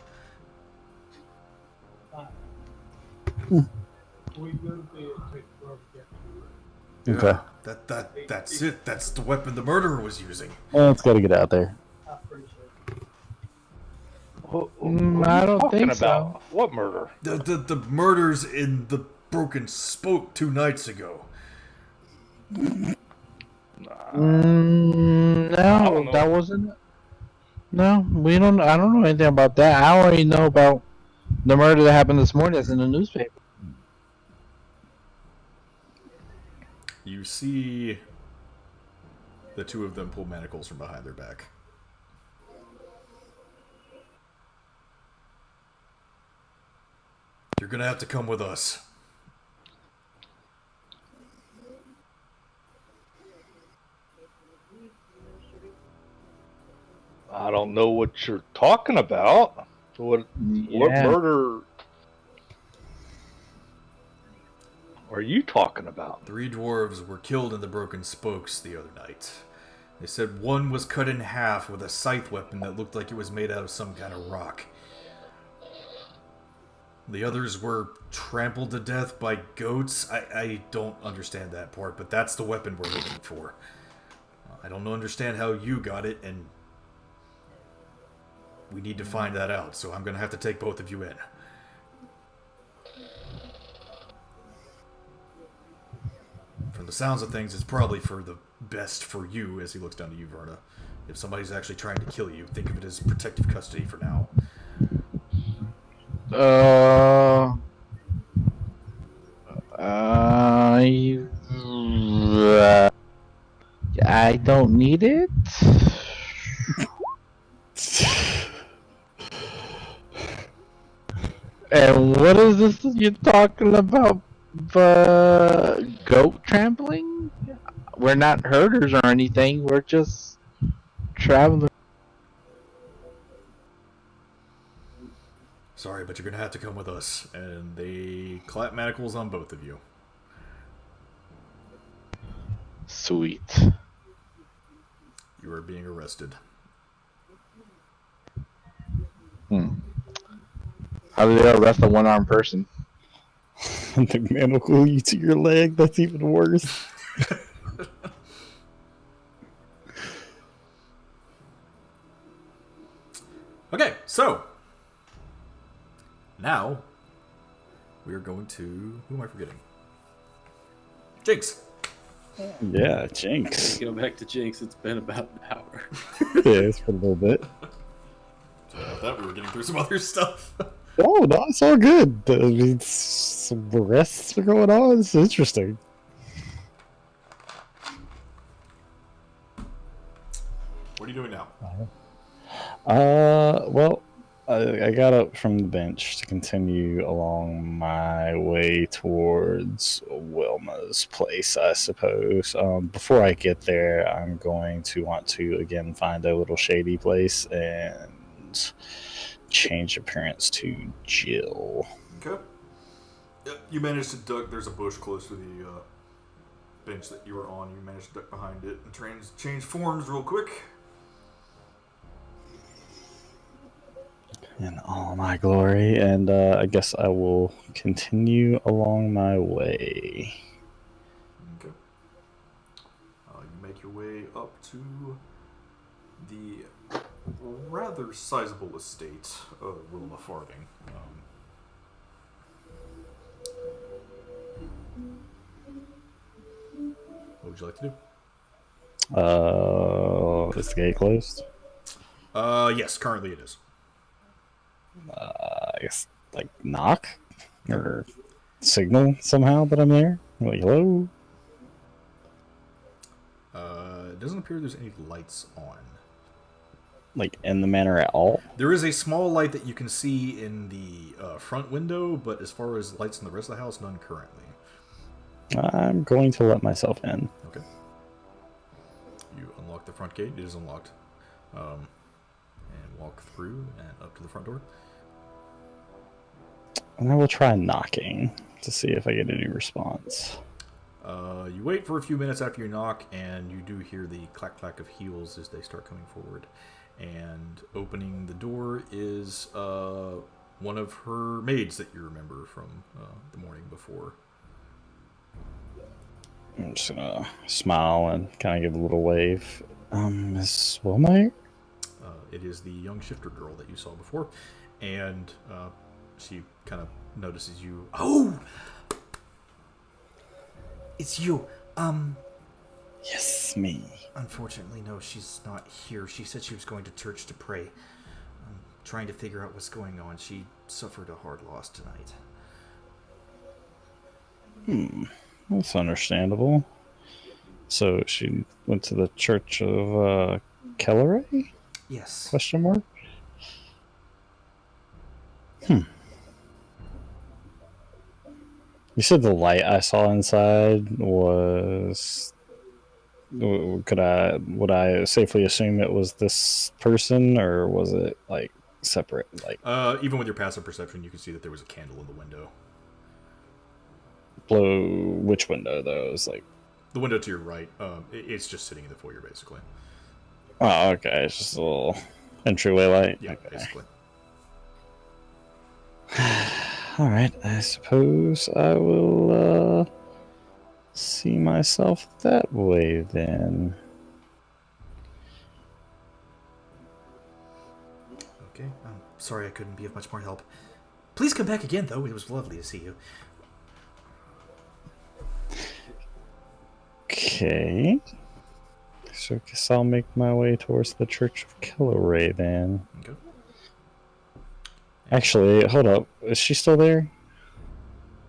Okay. That's it. That's the weapon the murderer was using. Let's gotta get out there. I don't think so. What murder? The murders in the Broken Spoke 2 nights ago. No, know. that wasn't. No, we don't. I don't know anything about that. I already know about the murder that happened this morning. That's in the newspaper. You see the two of them pull manacles from behind their back. You're gonna have to come with us. I don't know what you're talking about. What murder are you talking about? 3 dwarves were killed in the Broken Spokes the other night. They said one was cut in half with a scythe weapon that looked like it was made out of some kind of rock. The others were trampled to death by goats. I don't understand that part, but that's the weapon we're looking for. I don't understand how you got it, and we need to find that out, so I'm going to have to take both of you in. From the sounds of things, it's probably for the best for you, as he looks down to you, Verna. If somebody's actually trying to kill you, think of it as protective custody for now. I don't need it. And what is this you're talking about? Goat trampling? We're not herders or anything. We're just traveling. Sorry, but you're going to have to come with us. And they clap manacles on both of you. Sweet. You are being arrested. How do they arrest a one-armed person? The manacle you to your leg, that's even worse. Okay, so now we are going to... Who am I forgetting? Jinx. Yeah, Jinx. Go back to Jinx. It's been about an hour. Yeah, it's been a little bit. Sorry about that. We were getting through some other stuff. Oh, no, it's all good. I mean, some arrests are going on. It's interesting. What are you doing now? Well, I got up from the bench to continue along my way towards Wilma's place, I suppose. Before I get there, I'm going to want to, again, find a little shady place and change appearance to Jill. Okay. Yep, you managed to duck. There's a bush close to the bench that you were on. You managed to duck behind it and change forms real quick. In all my glory, and I guess I will continue along my way. Okay. You make your way up to the rather sizable estate of Wilma Farthing. What would you like to do? Is the gate closed? Yes, currently it is. I guess, like, knock? Or signal somehow that I'm there? Like, hello? It doesn't appear there's any lights on. like in the manor at all? There is a small light that you can see in the front window, but as far as lights in the rest of the house, none currently. I'm going to let myself in. Okay. You unlock the front gate. It is unlocked. And walk through and up to the front door. And I will try knocking to see if I get any response. You wait for a few minutes after you knock, and you do hear the clack-clack of heels as they start coming forward. And opening the door is one of her maids that you remember from the morning before. I'm just gonna smile and kind of give a little wave. Miss Wilmeyer? It is the young shifter girl that you saw before, and she kind of notices you. Oh! It's you. Yes, me. Unfortunately, no, she's not here. She said she was going to church to pray. I'm trying to figure out what's going on. She suffered a hard loss tonight. That's understandable. So she went to the Church of Kelleray? Yes. Question mark? You said the light I saw inside was... would I safely assume it was this person, or was it, like, separate? Like, Even with your passive perception, you can see that there was a candle in the window. blow... Which window, though? It's like... The window to your right. It's just sitting in the foyer, basically. Oh, okay. It's just a little entryway light. Yeah, Okay. basically. Alright, I suppose I will, see myself that way, then. Okay. I'm sorry I couldn't be of much more help. Please come back again, though. It was lovely to see you. Okay. So I guess I'll make my way towards the Church of Kelleray, then. Okay. Actually, hold up. Is she still there?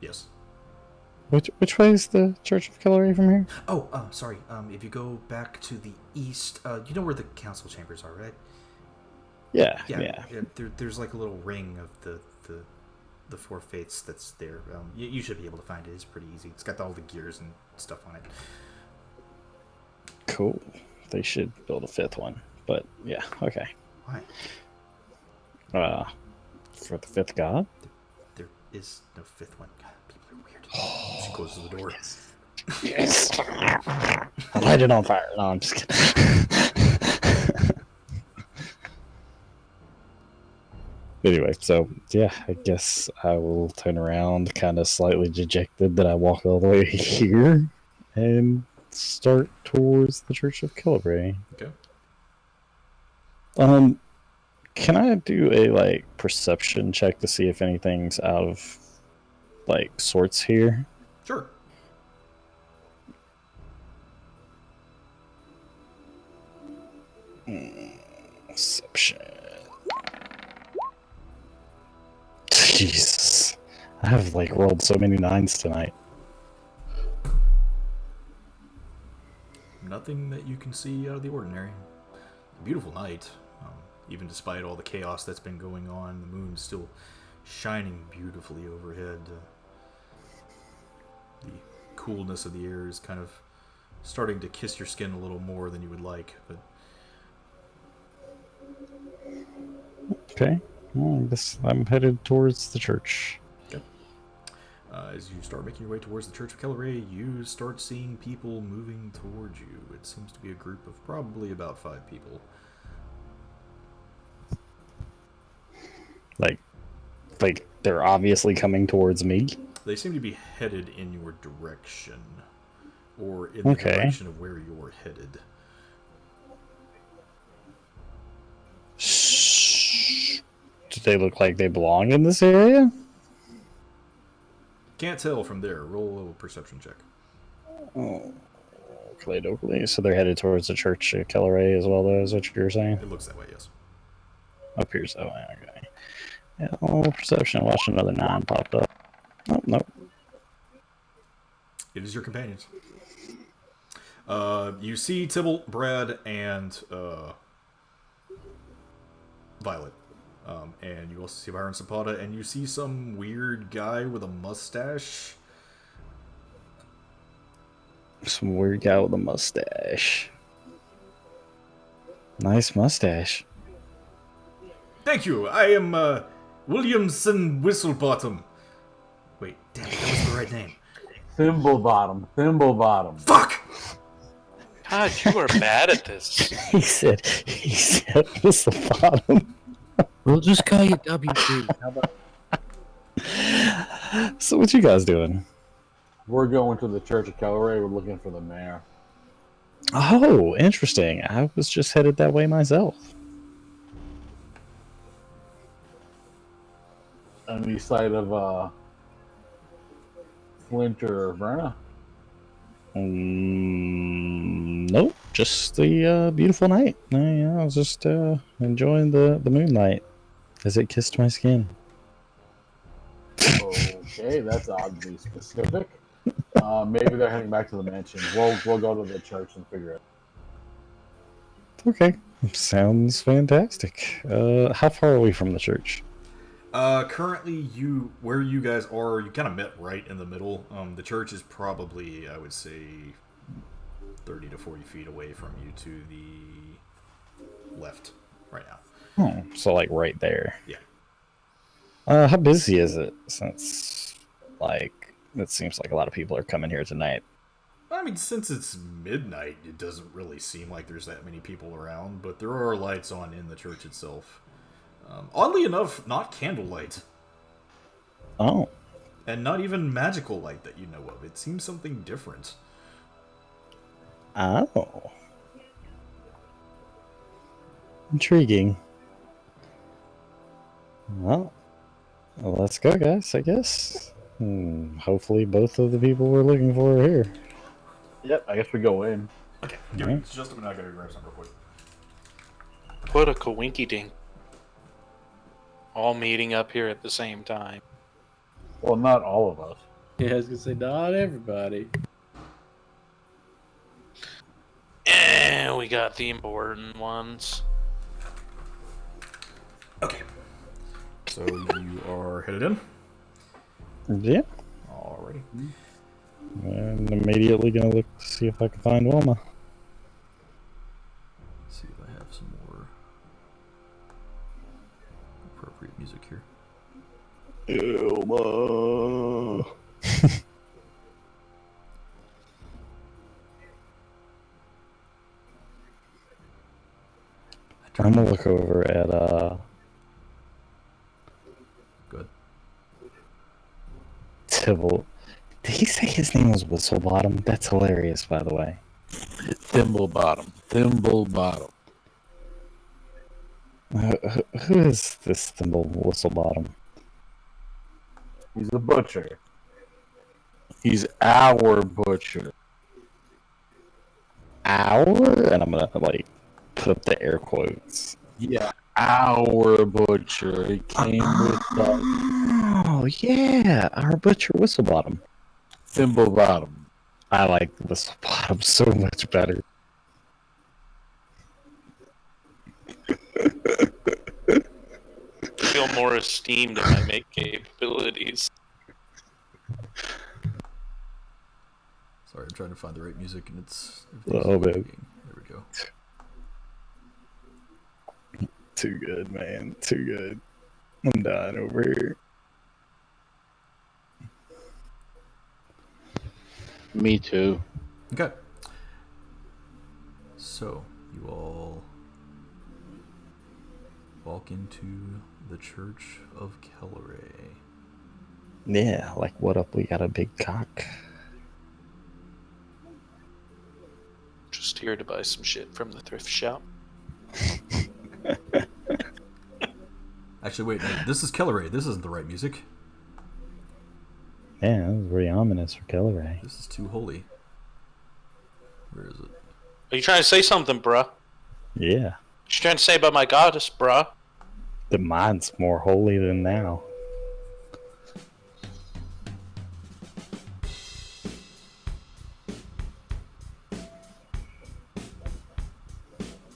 Yes. Which way is the Church of Kelleray from here? Oh, sorry. If you go back to the east, you know where the council chambers are, right? Yeah. There's like a little ring of the four faiths that's there. You should be able to find it. It's pretty easy. It's got all the gears and stuff on it. Cool. They should build a fifth one. But, yeah, okay. Why? For the fifth god? There is no fifth one. God, people are weird. She closes the door. Yes. I light it on fire. No, I'm just kidding. Anyway, so yeah, I guess I will turn around, kind of slightly dejected that I walked all the way here, and start towards the Church of Kelleray. Okay. Can I do a perception check to see if anything's out of sorts here? Sure. Perception. Jesus. I have rolled so many 9s tonight. Nothing that you can see out of the ordinary. Beautiful night. Even despite all the chaos that's been going on, the moon's still shining beautifully overhead. The coolness of the air is kind of starting to kiss your skin a little more than you would like, but Okay. Well, I guess I'm headed towards the church. okay. As you start making your way towards the Church of Kelleray, you start seeing people moving towards you. It seems to be a group of probably about 5 people. Like they're obviously coming towards me. They seem to be headed in your direction, or in the direction of where you're headed. Do they look like they belong in this area? Can't tell from there. Roll a perception check. Oh, Oakley. So they're headed towards the Church of Kelleray as well, though, is what you were saying? It looks that way, yes. Appears that way, okay. Yeah, perception. Watch another 9 popped up. Oh, nope. It is your companions. You see Tybalt, Brad, and Violet. And you also see Byron Zapata, and you see some weird guy with a mustache. Some weird guy with a mustache. Nice mustache. Thank you. I am Williamson Whistlebottom. Wait, damn, that was the right name. Thimblebottom. Fuck! God, you are bad at this. He said, what's the bottom? We'll just call you WB. How about So what you guys doing? We're going to the Church of Kelleray. We're looking for the mayor. Oh, interesting. I was just headed that way myself. Any sight of Flint or Verna? Nope, just the beautiful night. I was just enjoying the moonlight as it kissed my skin. Okay, that's oddly specific. Maybe they're heading back to the mansion. We'll go to the church and figure it out. Okay, sounds fantastic. How far away from the church? Currently, where you guys are, you kind of met right in the middle. The church is probably, I would say, 30 to 40 feet away from you to the left right now. Oh, so like right there. Yeah. How busy is it? Since it seems like a lot of people are coming here tonight. I mean, since it's midnight, it doesn't really seem like there's that many people around, but there are lights on in the church itself. Oddly enough, not candlelight. Oh. And not even magical light that you know of. It seems something different. Oh. Intriguing. Well, let's go, guys, I guess. Hopefully both of the people we're looking for are here. Yep, I guess we go in. Okay, give me just a minute. I gotta grab some real quick. What a coinky dink. All meeting up here at the same time. Well, not all of us. Yeah, I was gonna say not everybody. And we got the important ones. Okay. So you are headed in? Yeah. Alrighty. And immediately gonna look to see if I can find Wilma. See if I have some more appropriate music here. Wilma. I'm gonna look over at Good. Tibble. Did he say his name was Whistlebottom? That's hilarious, by the way. Thimblebottom. Who is this Thimble Whistlebottom? He's a butcher. He's our butcher. Our? And I'm gonna put up the air quotes. Yeah, our butcher. He came with us. Oh yeah, our butcher Whistlebottom. Thimblebottom. I like Whistlebottom so much better. I feel more esteemed in my make capabilities. Sorry, I'm trying to find the right music and it's... Oh, man. There we go. Too good, man. Too good. I'm dying over here. Me too. Okay. So, you all walk into the Church of Kelleray. Yeah, what up? We got a big cock. Just here to buy some shit from the thrift shop. Actually, wait, no, this is Kelleray. This isn't the right music. Yeah, that was very ominous for Kelleray. This is too holy. Where is it? Are you trying to say something, bruh? Yeah. What you trying to say about my goddess, bruh? The mine's more holy than thou.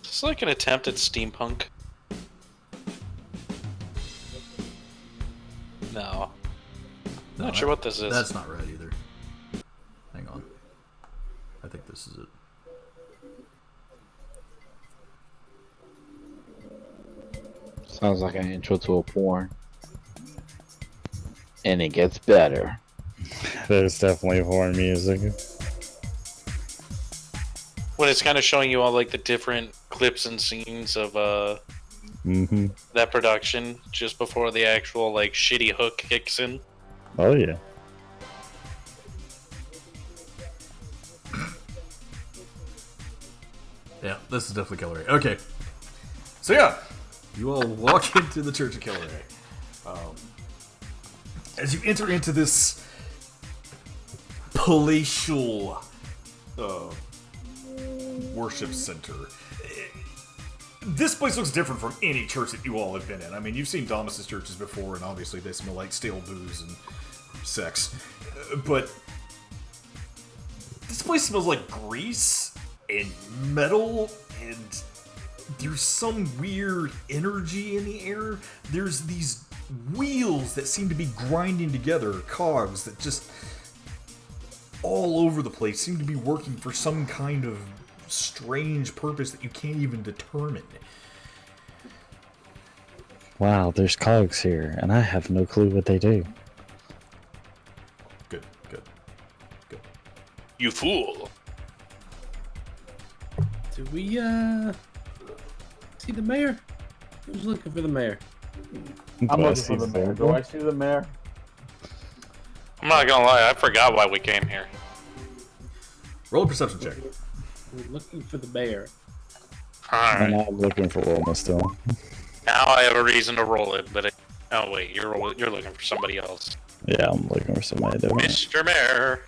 It's like an attempt at steampunk. Not sure what this is. That's not right either. Hang on. I think this is it. Sounds like an intro to a porn. And it gets better. There's definitely horn music. When it's kind of showing you all like the different clips and scenes of that production just before the actual like shitty hook kicks in. Oh yeah. Yeah, this is definitely Kelleray. Okay. So yeah, you all walk into the Church of Kelleray. As you enter into this palatial worship center, this place looks different from any church that you all have been in. I mean, you've seen Damas's churches before, and obviously they smell like stale booze and sex. But this place smells like grease and metal, and there's some weird energy in the air. There's these wheels that seem to be grinding together, cogs that just all over the place seem to be working for some kind of strange purpose that you can't even determine. Wow, there's cogs here, and I have no clue what they do. Good. You fool. Do we, see the mayor? Who's looking for the mayor? I'm looking for the mayor. Do I see the mayor? I'm not gonna lie, I forgot why we came here. Roll a perception check. We're looking for the mayor. Alright. And I'm looking for Wilma still. Now I have a reason to roll it, but oh wait, you're looking for somebody else. Yeah, I'm looking for somebody different. Mr. Mayor.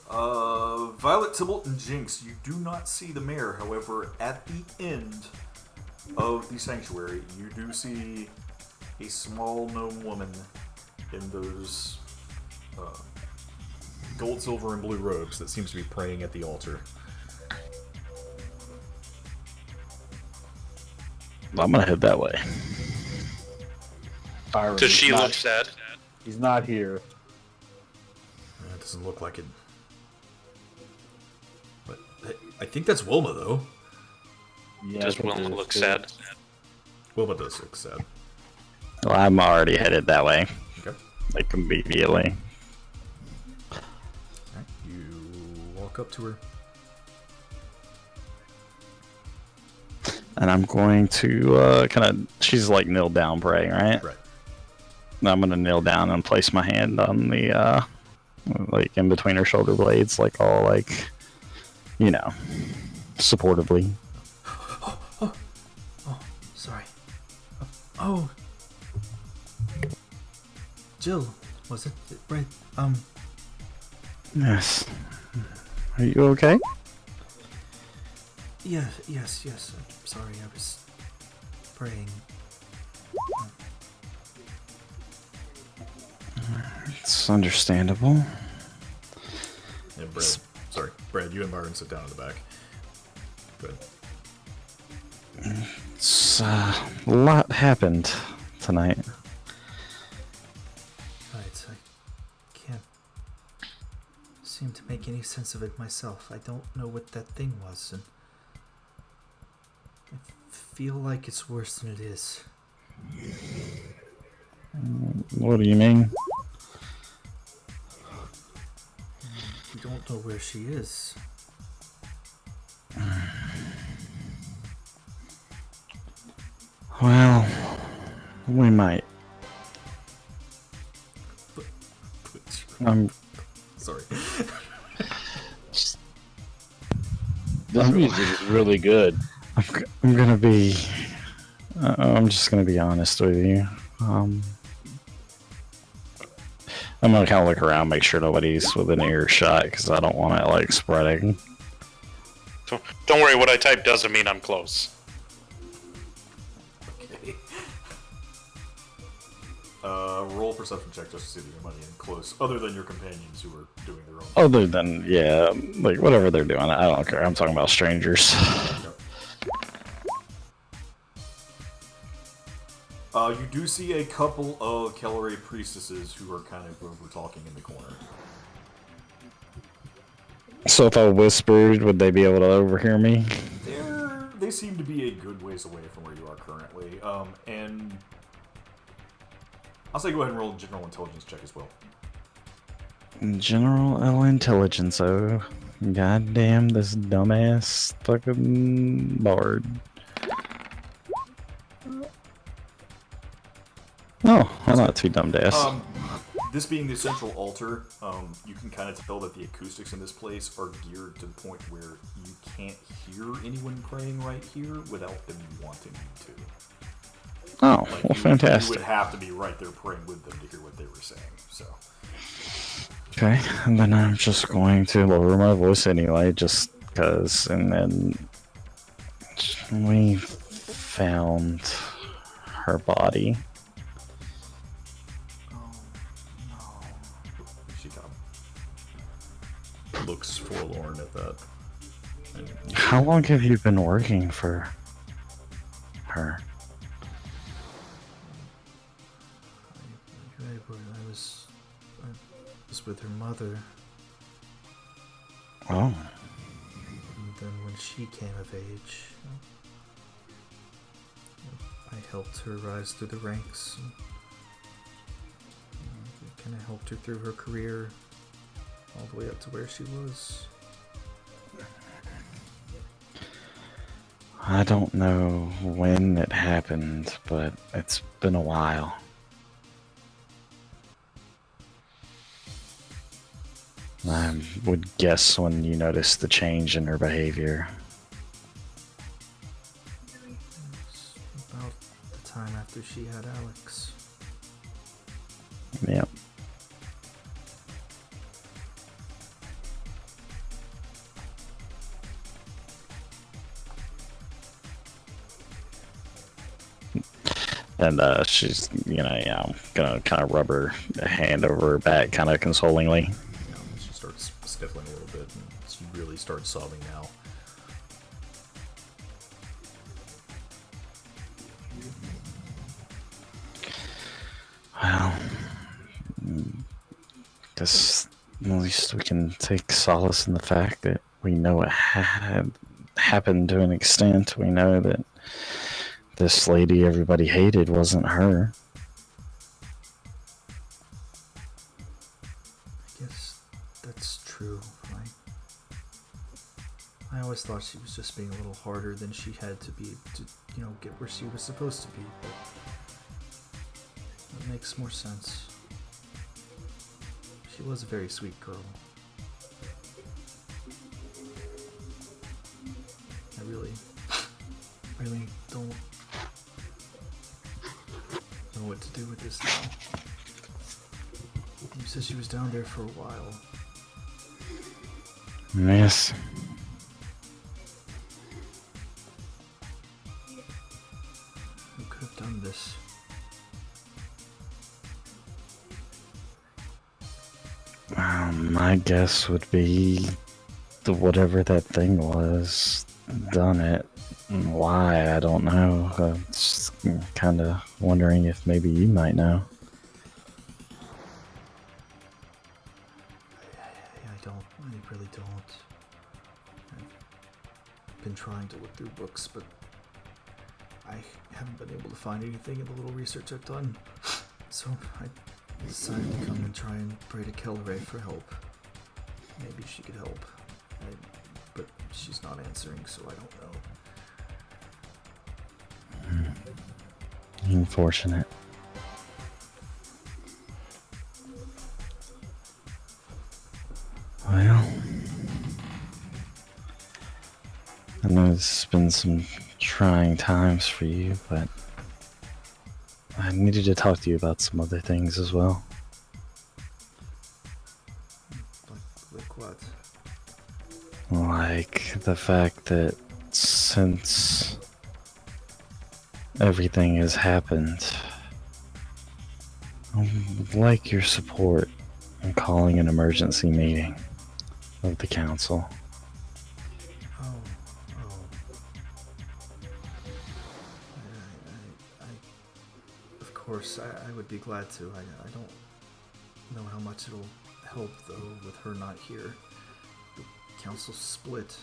Violet, Tybalt, and Jinx, you do not see the mayor. However, at the end of the sanctuary, you do see a small gnome woman in those gold, silver, and blue robes that seems to be praying at the altar. I'm gonna head that way. Byron, Does she he's look not- sad? He's not here. It doesn't look like it. But I think that's Wilma, though. Yeah, Does Wilma look sad? Wilma does look sad. Well, I'm already headed that way. Okay. Like immediately. Alright, you walk up to her. And I'm going to kind of. She's like kneel down praying, right? Right. And I'm gonna kneel down and place my hand on the like in between her shoulder blades, like all like, you know, supportively. Oh, sorry. Oh. Jill, was it? Right. Yes. Are you okay? Yeah, yes. I'm sorry, I was praying. It's understandable. Yeah, Brad. Sorry, Brad, you and Byron sit down in the back. Good. It's a lot happened tonight. Right, I can't seem to make any sense of it myself. I don't know what that thing was, and I feel like it's worse than it is. What do you mean? We don't know where she is. Well, we might. I'm Sorry. This music is really good. I'm gonna be. I'm just gonna be honest with you. I'm gonna kind of look around, make sure nobody's within earshot, because I don't want it like spreading. Don't worry, what I type doesn't mean I'm close. Okay. Roll perception check just to see that you're money in close, other than your companions who are doing their own. Other than, yeah, like whatever they're doing, I don't care. I'm talking about strangers. You do see a couple of Kelleray priestesses who are kind of over talking in the corner. So if I whispered, would they be able to overhear me? They seem to be a good ways away from where you are currently. And I'll say go ahead and roll a general intelligence check as well. General intelligence, oh. Goddamn this dumbass fucking bard. Oh, I'm not too dumb to ask. This being the central altar, you can kind of tell that the acoustics in this place are geared to the point where you can't hear anyone praying right here without them wanting you to. Oh, Like well, fantastic. You would have to be right there praying with them to hear what they were saying. So. Okay, and then I'm just going to lower my voice anyway, just because, and then we found her body. She kind of looks forlorn at that. How long have you been working for her? I was with her mother. Oh. And then when she came of age, I helped her rise through the ranks. Kind of helped her through her career, all the way up to where she was. I don't know when it happened, but it's been a while. I would guess when you noticed the change in her behavior. It's about the time after she had Alex. Yep. And she's, gonna kind of rub her hand over her back, kind of consolingly. She starts sniffling a little bit, and she really starts sobbing now. Well, guess at least we can take solace in the fact that we know it had happened to an extent. We know that this lady everybody hated wasn't her. I guess that's true. I always thought she was just being a little harder than she had to be to, get where she was supposed to be, but that makes more sense. She was a very sweet girl. I really don't know what to do with this now. You said she was down there for a while. Yes. Who could have done this? My guess would be whatever that thing was done it. Why, I don't know. Just kind of wondering if maybe you might know. I really don't. I've been trying to look through books, but I haven't been able to find anything in the little research I've done. So I decided to come and try and pray to Kelleray for help. Maybe she could help. But she's not answering, so I don't know. Unfortunate. Well, I know it's been some trying times for you, but I needed to talk to you about some other things as well. Like what? Like the fact that since everything has happened, I would like your support in calling an emergency meeting of the council. Oh. course, I would be glad to. I don't know how much it'll help, though, with her not here. The council's split.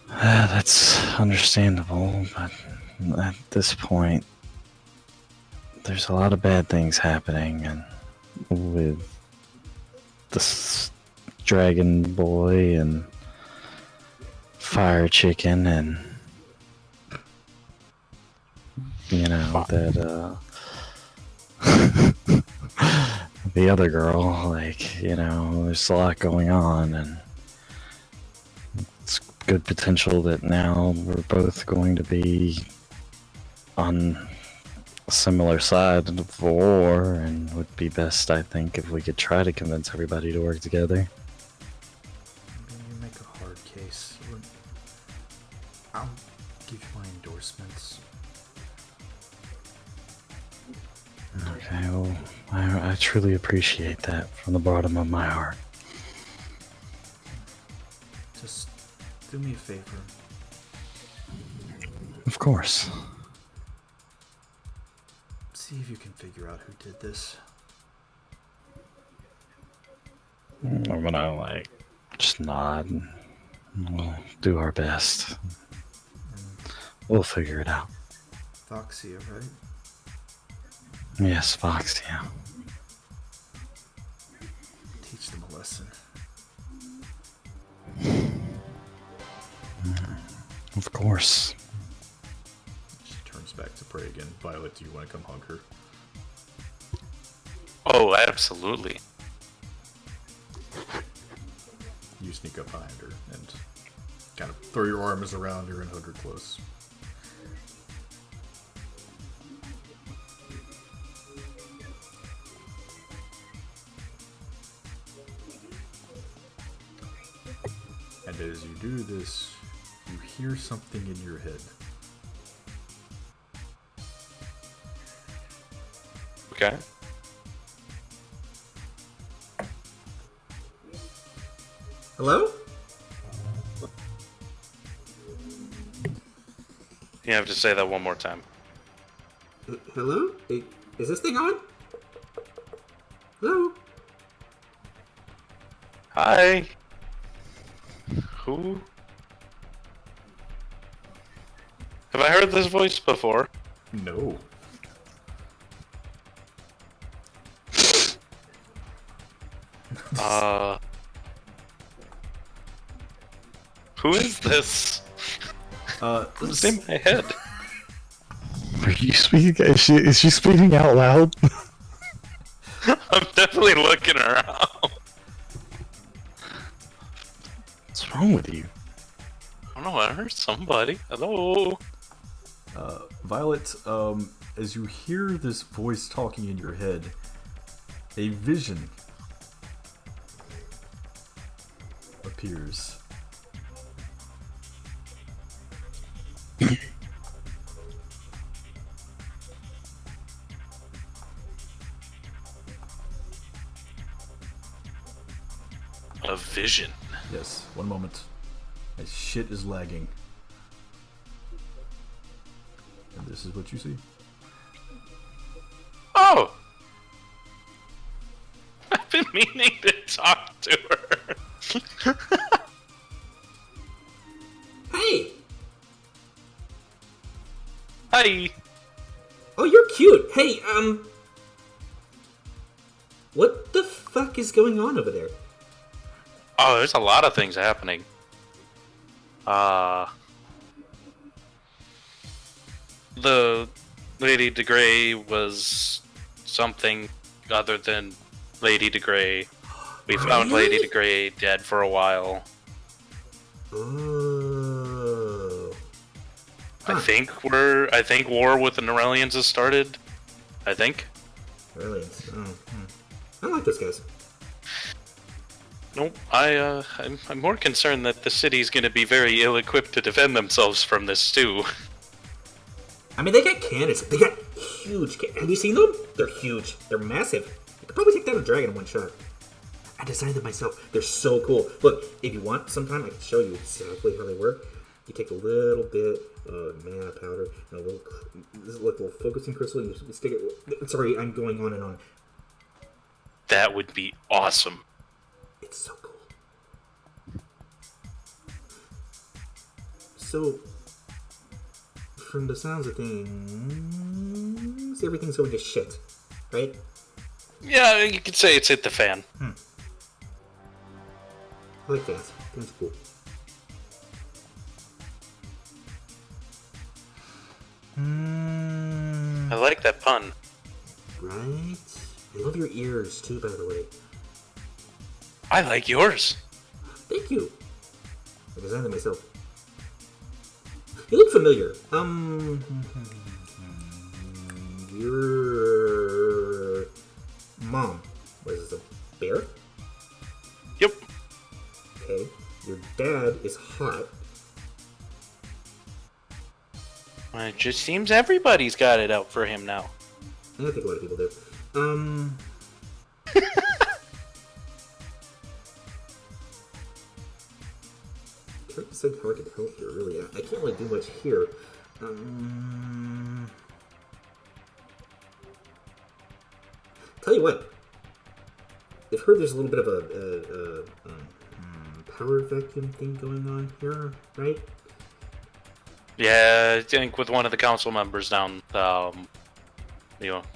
That's understandable, but at this point, there's a lot of bad things happening, and with this dragon boy and fire chicken and that the other girl, there's a lot going on, and it's good potential that now we're both going to be on a similar side of the war, and would be best, I think, if we could try to convince everybody to work together. You make a hard case. I'll give you my endorsements. Okay, well, I truly appreciate that from the bottom of my heart. Just do me a favor. Of course. See if you can figure out who did this. I'm gonna, just nod, and we'll do our best. We'll figure it out. Foxia, right? Yes, Fox, yeah. Teach them a lesson. Of course. She turns back to pray again. Violet, do you want to come hug her? Oh, absolutely. You sneak up behind her and kind of throw your arms around her and hug her close. And as you do this, you hear something in your head. Okay. Hello? You have to say that one more time. Hello? Is this thing on? Hello? Hi. Who? Have I heard this voice before? No. Who is this? It's in my head. Are you speaking? Is she speaking out loud? I'm definitely looking around. What's wrong with you? I don't know, I heard somebody. Hello? Violet, as you hear this voice talking in your head, a vision appears. A vision. Yes, one moment. My shit is lagging. And this is what you see. Oh! I've been meaning to talk to her. Hey! Hi! Oh, you're cute. Hey, what the fuck is going on over there? Oh, there's a lot of things happening. The Lady DeGrey was something other than Lady DeGrey. We found Lady DeGrey dead for a while. Oh. I think war with the Norellians has started. I think. Really? Oh, I like those guys. Nope. I'm more concerned that the city's gonna be very ill-equipped to defend themselves from this too. I mean, they got cannons. They got huge cannons. Have you seen them? They're huge. They're massive. You could probably take down a dragon in one shot. I designed them myself. They're so cool. Look, if you want, sometime I can show you exactly how they work. You take a little bit of mana powder and a little, this is like a little focusing crystal. And you stick it. Sorry, I'm going on and on. That would be awesome. It's so cool. So, from the sounds of things, everything's going to shit, right? Yeah, you could say it's hit the fan. I like that. That's cool. I like that pun. Right? I love your ears, too, by the way. I like yours. Thank you. I designed them myself. You look familiar. Your mom. What is this, a bear? Yep. Okay. Your dad is hot. It just seems everybody's got it out for him now. I think a lot of people do. Trying to decide how I can help here, really. I can't really do much here. Tell you what. I've heard there's a little bit of a power vacuum thing going on here, right? Yeah, I think with one of the council members down,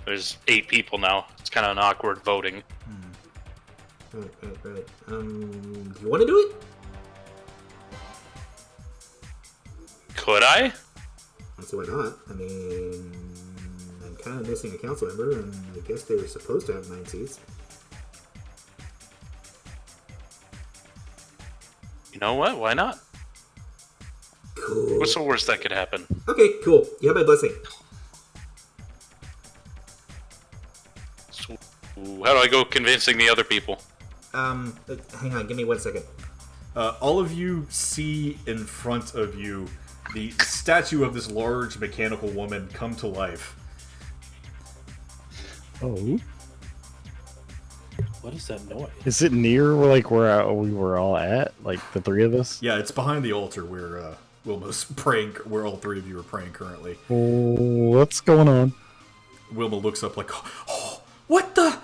there's 8 people now. It's kind of an awkward voting. Right. Do you want to do it? Could I? I don't see why not. I mean, I'm kind of missing a council member, and I guess they were supposed to have 9 seats. You know what? Why not? Cool. What's the worst that could happen? Okay, cool. You have my blessing. So, how do I go convincing the other people? Hang on, give me 1 second. All of you see in front of you the statue of this large mechanical woman come to life. Oh. What is that noise? Is it near where we were all at? Like the 3 of us? Yeah, it's behind the altar where Wilma's praying, where all 3 of you are praying currently. What's going on? Wilma looks up like, oh, what the?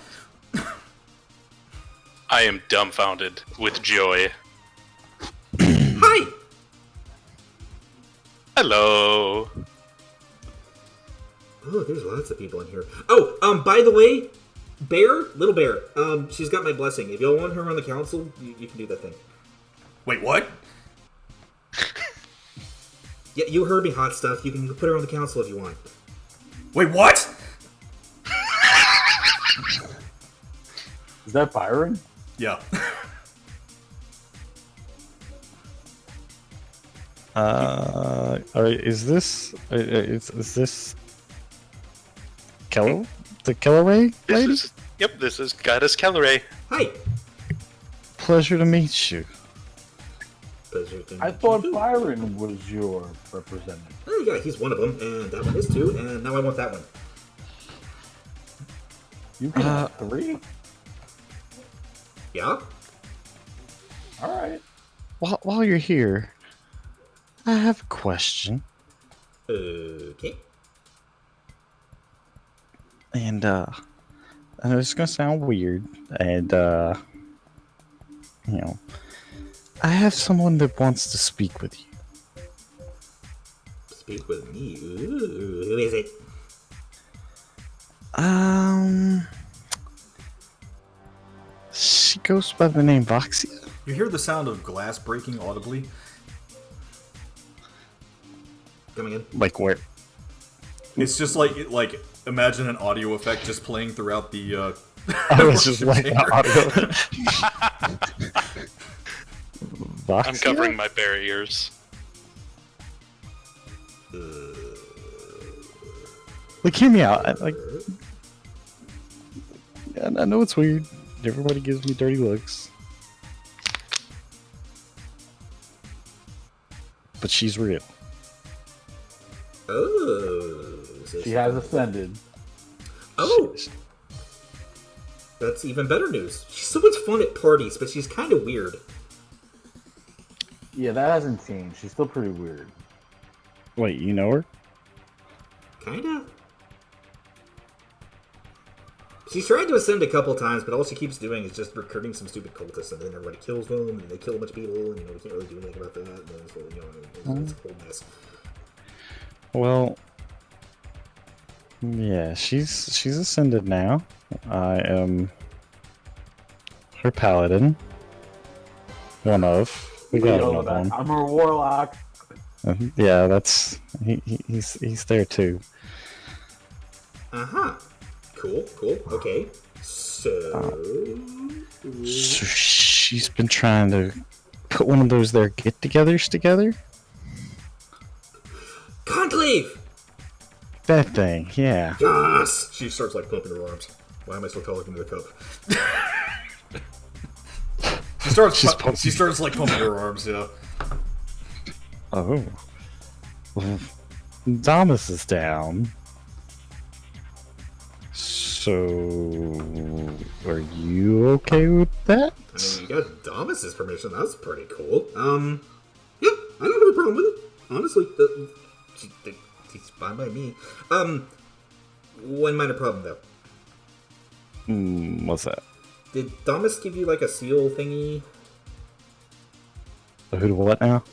I am dumbfounded with joy. Hi! Hello. Oh, there's lots of people in here. Oh, by the way, Little Bear, she's got my blessing. If y'all want her on the council, you can do that thing. Wait, what? Yeah, you heard me, hot stuff. You can put her on the council if you want. Wait, what? Is that Byron? Yeah. Is this Keller? The Kelleray lady? This is Goddess Kelleray. Hi. Pleasure to meet you. I thought Byron was your representative. Oh, yeah, he's one of them, and that one is too, and now I want that one. You can have 3? Yeah? Alright. While you're here, I have a question. Okay. And, I know it's gonna sound weird, and, I have someone that wants to speak with you. Speak with me? Ooh, who is it? She goes by the name Voxia. You hear the sound of glass breaking audibly. Coming in. Like where? It's just like imagine an audio effect just playing throughout the. I was just like audio. Voxia? I'm covering my bare ears. Like, hear me out. I know it's weird. Everybody gives me dirty looks. But she's real. Oh. She has ascended. Oh. That's even better news. She's so much fun at parties, but she's kind of weird. Yeah, that hasn't changed. She's still pretty weird. Wait, you know her? Kinda. She's tried to ascend a couple times, but all she keeps doing is just recruiting some stupid cultists, and then everybody kills them, and they kill a bunch of people, and we can't really do anything about that. And then it's a whole mess. Well, yeah, she's ascended now. I am her paladin. One of. We got another one. I'm a warlock. Yeah, that's he's there too. Uh-huh. Cool. Okay. So She's been trying to put one of those there get-togethers together. Conclave! That thing, yeah. Yes! She starts like pumping her arms. Why am I still talking to the cup? She starts like pumping her arms, yeah. Oh. Damas is down. So, are you okay with that? I mean, you got Damas's permission. That's pretty cool. Yeah, I don't have a problem with it. Honestly, she's fine by me. One minor problem though. What's that? Did Damas give you like a seal thingy? Who to what now?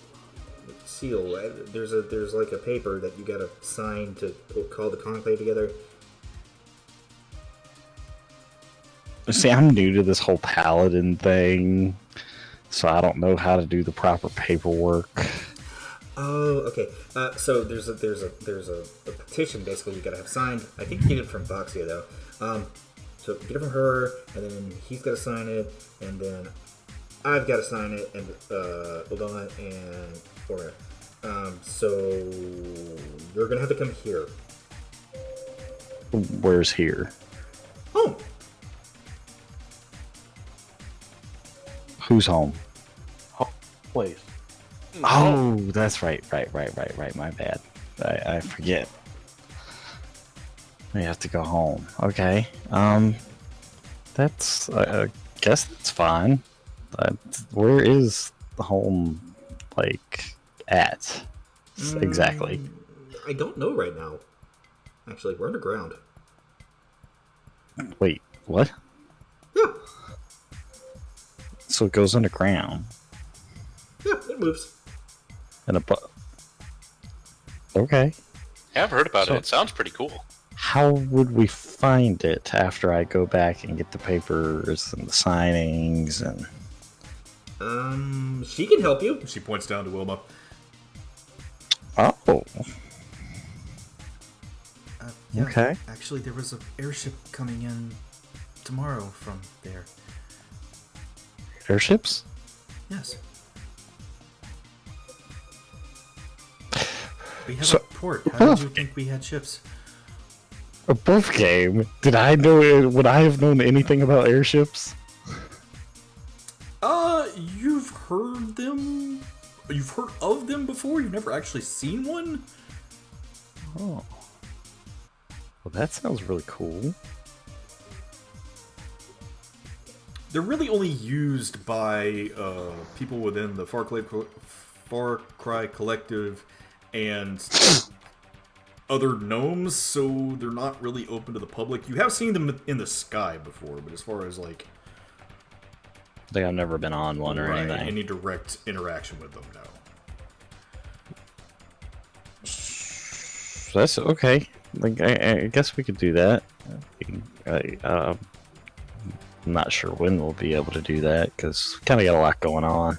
Seal. There's like a paper that you gotta sign to call the conclave together. See, I'm new to this whole paladin thing, so I don't know how to do the proper paperwork. Oh, okay. So there's a petition basically you gotta have signed. I think you get it from Boxia though. So get it from her, and then he's gotta sign it, and then I've gotta sign it, and Aldona and Flora. So you're gonna have to come here. Where's here? Home. Who's home? Place. Oh, that's right. My bad. I forget. We have to go home. Okay. That's. I guess that's fine. Where is the home, like, at? Exactly. I don't know right now. Actually, we're underground. Wait, what? Yeah. So it goes underground. Yeah, it moves. And okay. Yeah, I've heard about it. It sounds pretty cool. How would we find it after I go back and get the papers and the signings and... She can help you. She points down to Wilma. Oh. Yeah, Okay. Actually, there was an airship coming in tomorrow from there. Airships? Yes. We have So- a port. How did you think we had ships? A buff game? Did I know it? Would I have known anything about airships? You've heard them? You've heard of them before? You've never actually seen one? Oh. Well, that sounds really cool. They're really only used by people within the Far Cry Collective and other gnomes, so they're not really open to the public. You have seen them in the sky before, but as far as like I think I've never been on one or anything. any direct interaction with them, no. So that's okay. Like I guess we could do that. I'm not sure when we'll be able to do that because we kind of got a lot going on.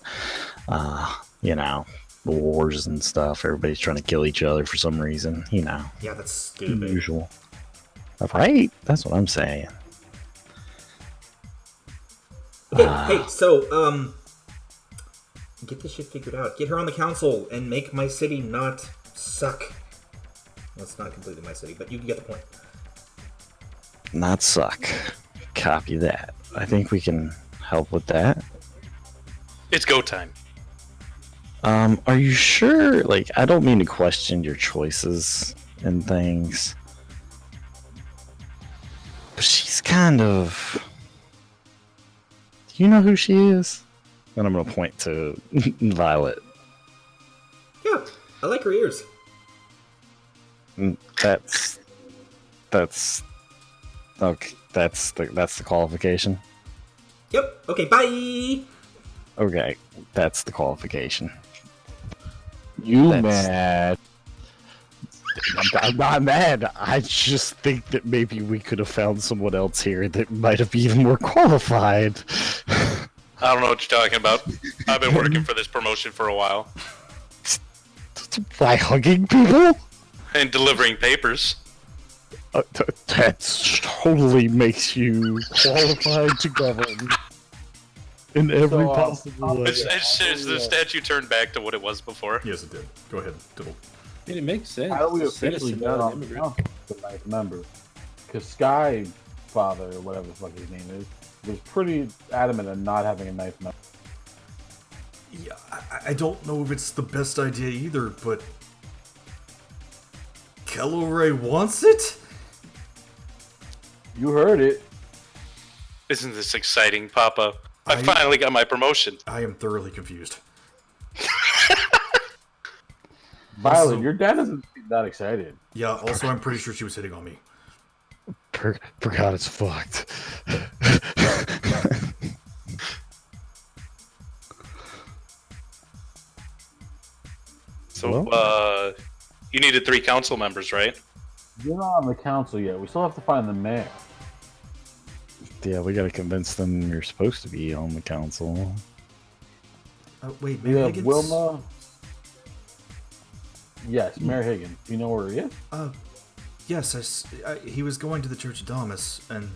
You know, the wars and stuff. Everybody's trying to kill each other for some reason. You know, Yeah, that's stupid. usual. Right? That's what I'm saying. Okay, hey, so, get this shit figured out. Get her on the council and make my city not suck. Well, it's not completely my city, but you get the point. Not suck. Copy that. I think we can help with that. It's go time. Are you sure? Like, I don't mean to question your choices and things. But she's kind of... Do you know who she is? And I'm gonna point to Violet. I like her ears. That's okay. That's the qualification. Yep. Okay, bye. Okay, that's the qualification. You mad? I'm not mad. I just think that maybe we could have found someone else here that might have been even more qualified. I don't know what you're talking about. I've been working for this promotion for a while. By hugging people? And delivering papers. That totally makes you qualified to govern in every possible way. Is the statue turned back to what it was before? Yes, it did. Go ahead, Dibble. It makes sense. How do we A officially citizen, get not an on immigrant. the ninth member? Because Sky Father, or whatever the fuck his name is, was pretty adamant on not having a ninth member. Yeah, I don't know if it's the best idea either, but Kelloray wants it? You heard it. Isn't this exciting, Papa? I finally got my promotion. I am thoroughly confused. Violet, Also- your dad doesn't seem that excited. Yeah, also I'm pretty sure she was hitting on me. Forgot it's fucked. So, you needed 3 council members, right? You're not on the council yet. We still have to find the mayor. Yeah, we gotta convince them you're supposed to be on the council. Wait, We Mayor have Higgins? Wilma. Yes, Mayor Higgins. Do you know where he is? Yes, he was going to the Church of Damas, and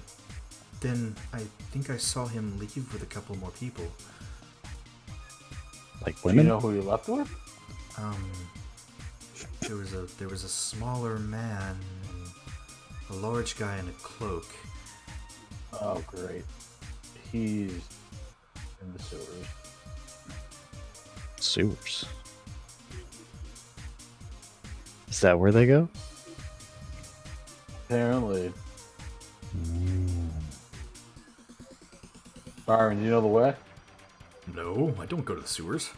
then I think I saw him leave with a couple more people. Like Do you women? know who he left with? There was a smaller man, and a large guy in a cloak. Oh, great. He's in the sewers. Sewers. Is that where they go? Apparently. Byron, do you know the way? No, I don't go to the sewers.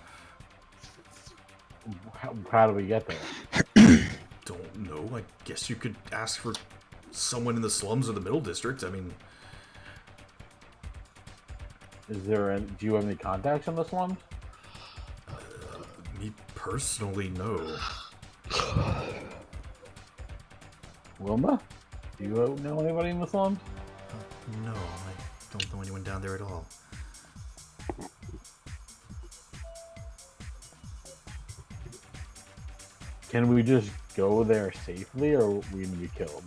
How do we get there? Don't know. I guess you could ask for someone in the slums of the Middle District. I mean, Do you have any contacts in the slums? me personally, no. Wilma? Do you know anybody in the slums? No, I don't know anyone down there at all. Can we just go there safely, or are we gonna be killed?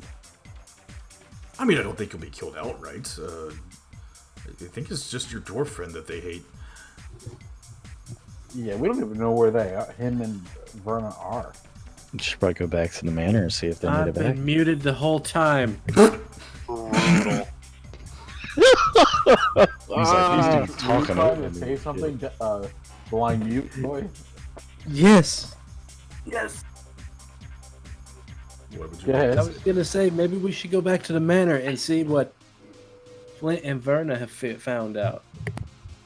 I mean, I don't think you'll be killed outright. I think it's just your dwarf friend that they hate. Yeah, we don't even know where they are. Him and Verna are. We should probably go back to the manor and see if they made I've it been back. muted the whole time. Brutal. He's like, these dudes Were talking you over trying to me. say something, blind mute boy? Yes. Yes. What would you Go ahead. I was gonna say maybe we should go back to the manor and see what Flint and Verna have found out.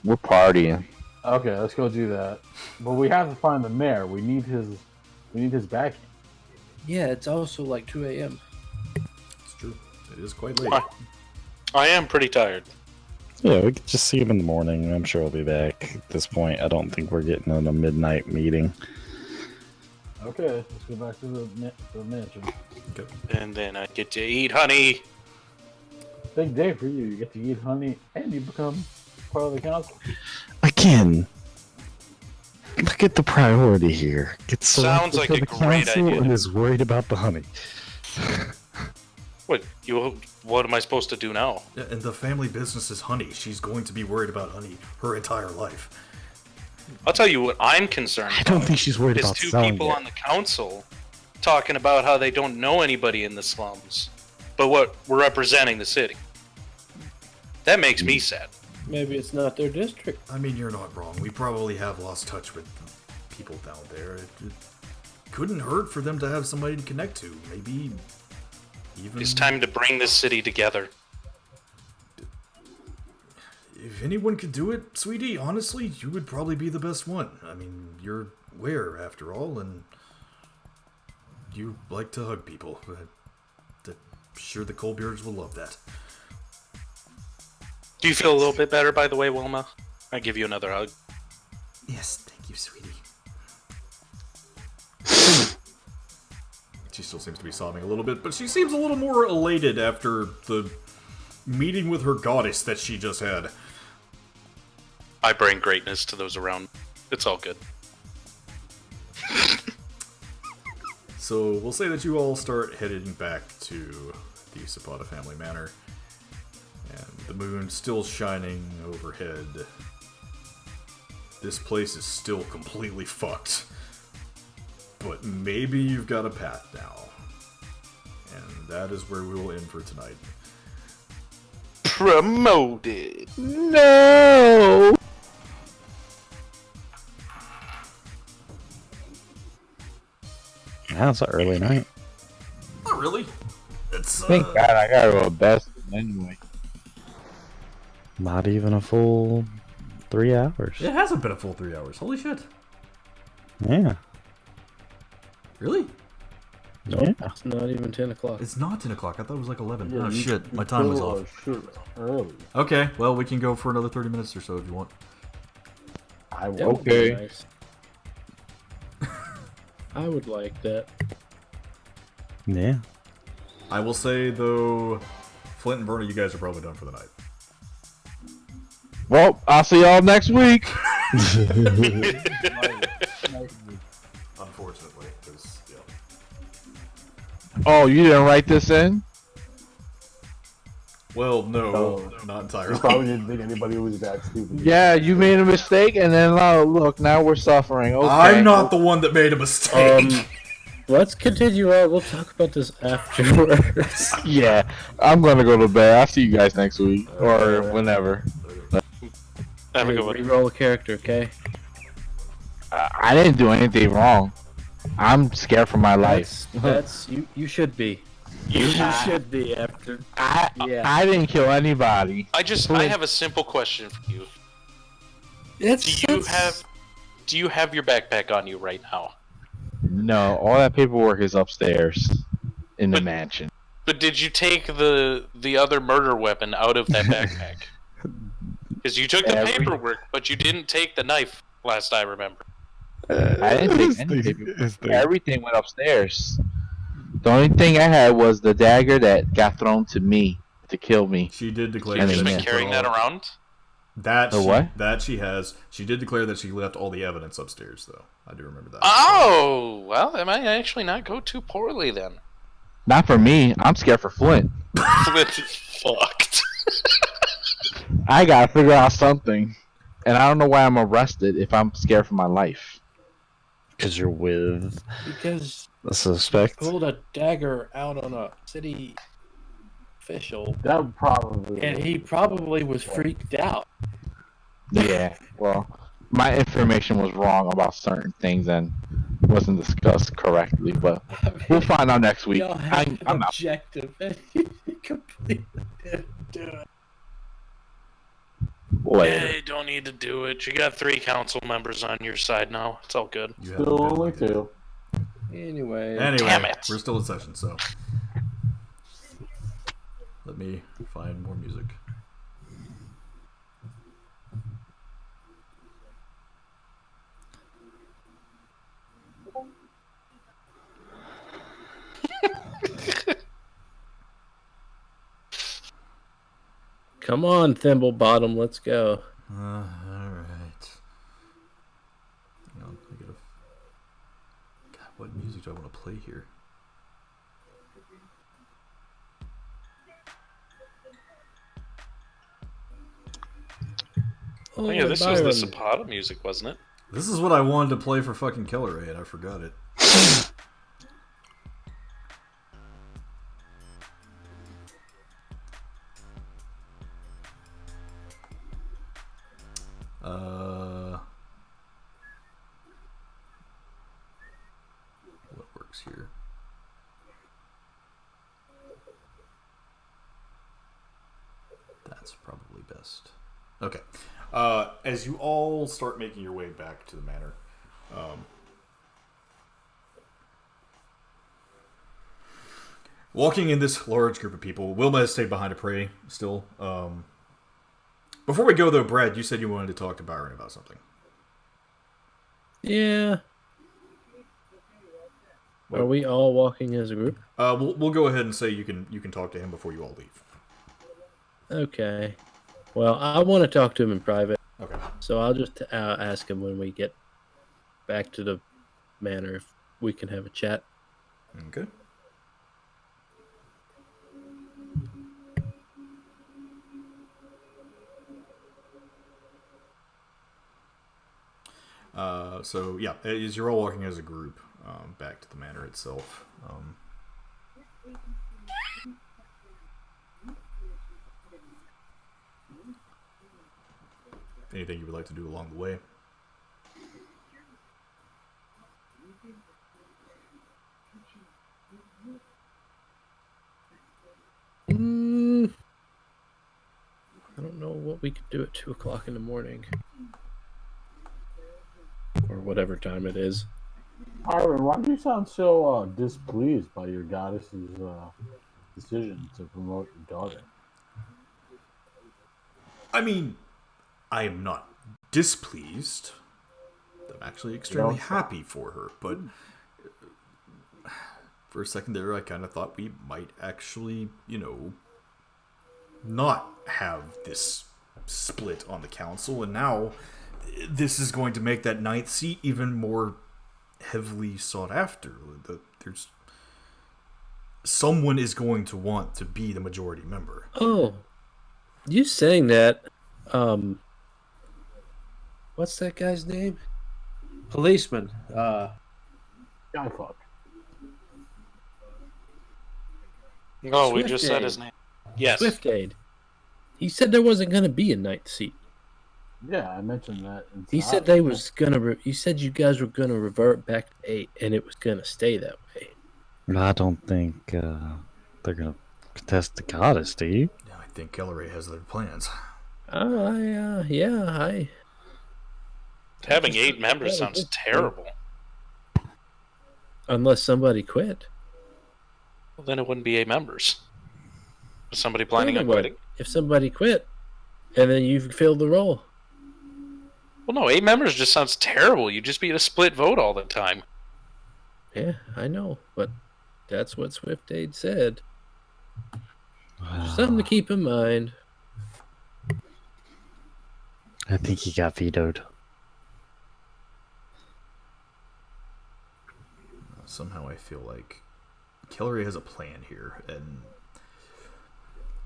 We're partying. Okay, let's go do that. But we have to find the mayor. We need his backing. Yeah, it's also like 2 a.m. It's true. It is quite late. I am pretty tired. Yeah, we could just see him in the morning. I'm sure he'll be back. At this point, I don't think we're getting on a midnight meeting. Okay, let's go back to the mansion. Okay. And then I get to eat honey. Big day for you. You get to eat honey and you become part of the council. Again, look at the priority here. Gets Sounds selected like for a the great council idea. and is worried about the honey. What am I supposed to do now? Yeah, and the family business is honey. She's going to be worried about honey her entire life. I'll tell you what I'm concerned I about. don't think she's worried Is about 2 selling people it. on the council talking about how they don't know anybody in the slums, but what we're representing the city. That makes me sad. Maybe it's not their district. I mean, you're not wrong. We probably have lost touch with people down there. It couldn't hurt for them to have somebody to connect to. Maybe even... It's time to bring this city together. If anyone could do it, sweetie, honestly, you would probably be the best one. I mean, you're where, after all, and... you like to hug people. I'm sure the Coldbeards will love that. Do you feel a little bit better, by the way, Wilma? I give you another hug. Yes, thank you, sweetie. She still seems to be sobbing a little bit, but she seems a little more elated after the meeting with her goddess that she just had. I bring greatness to those around. It's all good. So we'll say that you all start heading back to the Zapata family manor. And the moon still shining overhead. This place is still completely fucked. But maybe you've got a path now. And that is where we will end for tonight. Promoted. No. Yeah, it's an early night. Not really. It's Thank God I gotta go to bed anyway. Not even a full 3 hours. It hasn't been a full 3 hours. Holy shit. Yeah. Really? Nope, Yeah. it's not even 10 o'clock. It's not 10 o'clock. I thought it was like 11. Yeah, Oh you- shit, my you time was still off. are shit early. Okay, well we can go for another 30 minutes or so if you want. I That will. would be Okay. nice. I would like that. Yeah. I will say though, Flint and Verna, you guys are probably done for the night. Well, I'll see y'all next week. Unfortunately, because yeah. Oh, you didn't write this in? Well, no, Oh. not You entirely. probably didn't think anybody was that stupid. Yeah, you made a mistake, and then look, now we're suffering. Okay. I'm not the one that made a mistake. Let's continue on. We'll talk about this afterwards. Yeah, I'm gonna go to bed. I'll see you guys next week or whenever. Have a good one. Reroll a character, okay? I didn't do anything wrong. I'm scared for my life. That's you should be. You should be after. Yeah. I didn't kill anybody. I have a simple question for you. It's, Do you have your backpack on you right now? No, all that paperwork is upstairs in the mansion. But did you take the other murder weapon out of that backpack? Because you took the paperwork, but you didn't take the knife. Last I remember. I didn't take any paperwork. Everything went upstairs. The only thing I had was the dagger that got thrown to me to kill me. She did declare You've And just then, been yeah. carrying that around. That The she, what? That she has. She did declare that she left all the evidence upstairs, though. I do remember that. Oh, well, that might actually not go too poorly then. Not for me. I'm scared for Flint. Flint is fucked. I gotta figure out something. And I don't know why I'm arrested if I'm scared for my life. Because you're with because the suspect. pulled a dagger out on a city official, That would probably. and he probably was freaked out. Yeah, well, my information was wrong about certain things and wasn't discussed correctly, but we'll find out next week. Y'all have an I'm out. objective, and he completely didn't do it. Later. Hey, don't need to do it. You got 3 council members on your side now. It's all good. You haven't Still been only like it. 2. Anyway, Damn it. We're still in session, so let me find more music. come on, Thimble Bottom, let's go. All right. Hang on, I gotta. God, what music do I want to play here? Oh, Yeah, this was the Byron. Zapata music, wasn't it? This is what I wanted to play for fucking Killer Ray, and I forgot it. What works here? That's probably best. Okay. As you all start making your way back to the manor, Walking in this large group of people, Wilma has stayed behind to pray still. Before we go, though, Brad, you said you wanted to talk to Byron about something. Yeah. Are we all walking as a group? We'll go ahead and say you can talk to him before you all leave. Okay. Well, I want to talk to him in private. Okay. So I'll just ask him when we get back to the manor if we can have a chat. Okay. So yeah, as you're all walking as a group back to the manor itself. Anything you would like to do along the way? I don't know what we could do at 2 o'clock in the morning. Or whatever time it is. Byron, why do you sound so displeased by your goddess's decision to promote your daughter? I mean, I am not displeased. I'm actually extremely happy for her, but for a second there, I kind of thought we might actually, not have this split on the council, and now this is going to make that 9th seat even more heavily sought after. There's someone is going to want to be the majority member. Oh, you saying that? What's that guy's name? Policeman. Guy fuck. Oh, we just said his name. Yes. Swiftade. He said there wasn't going to be a 9th seat. Yeah, I mentioned that. He said they was gonna. You said you guys were gonna revert back to 8, and it was gonna stay that way. I don't think they're gonna contest the goddess, do you? Yeah, I think Ellery has their plans. Having 8 members sounds terrible. Unless somebody quit. Well, then it wouldn't be 8 members. Was somebody planning on quitting? If somebody quit, and then you filled the role. Well, no, 8 members just sounds terrible. You just be a split vote all the time. Yeah, I know, but that's what Swiftade said. Something to keep in mind. I think he got vetoed. Somehow I feel like Hillary has a plan here, and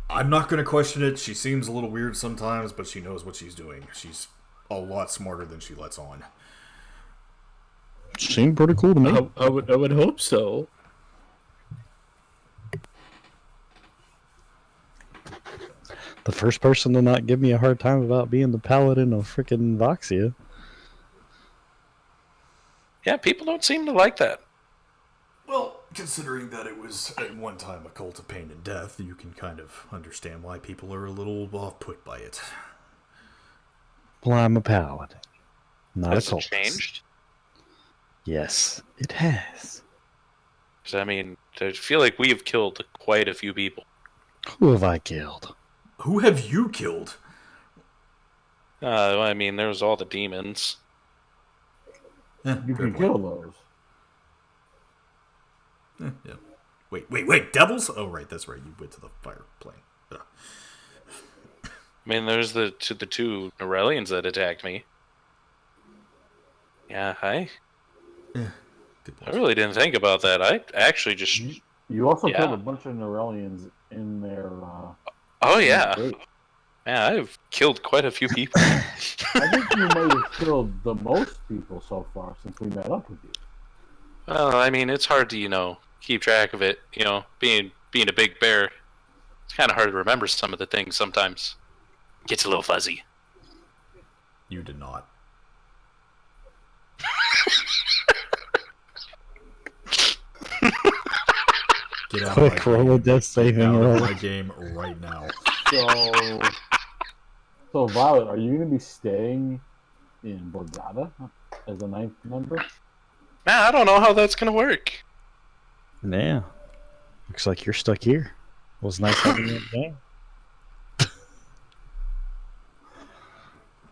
I'm not going to question it. She seems a little weird sometimes, but she knows what she's doing. She's a lot smarter than she lets on. Seemed pretty cool to me. I would hope so. The first person to not give me a hard time about being the paladin of frickin' Voxia. Yeah, people don't seem to like that. Well, considering that it was at one time a cult of pain and death, you can kind of understand why people are a little off-put by it. Well, I'm a paladin, not Has a cult. it changed? Yes, it has. 'Cause, I mean, I feel like we have killed quite a few people. Who have I killed? Who have you killed? I mean, there was all the demons. You can kill those. Yeah. Wait, devils? Oh, right, that's right. You went to the fire plane. Ugh. I mean, there's the two Norellians that attacked me. Yeah, I really didn't think about that. I actually just... You also killed a bunch of Norellians in their... oh, yeah. Yeah, I've killed quite a few people. I think you might have killed the most people so far since we met up with you. Well, I mean, it's hard to, keep track of it. Being a big bear, it's kind of hard to remember some of the things sometimes. Gets a little fuzzy. You did not. Get out Quick, roll a death saving roll. My game right now. So Violet, are you going to be staying in Borgata as a 9th member? Man, I don't know how that's going to work. Yeah. Looks like you're stuck here. It was nice having you in the game.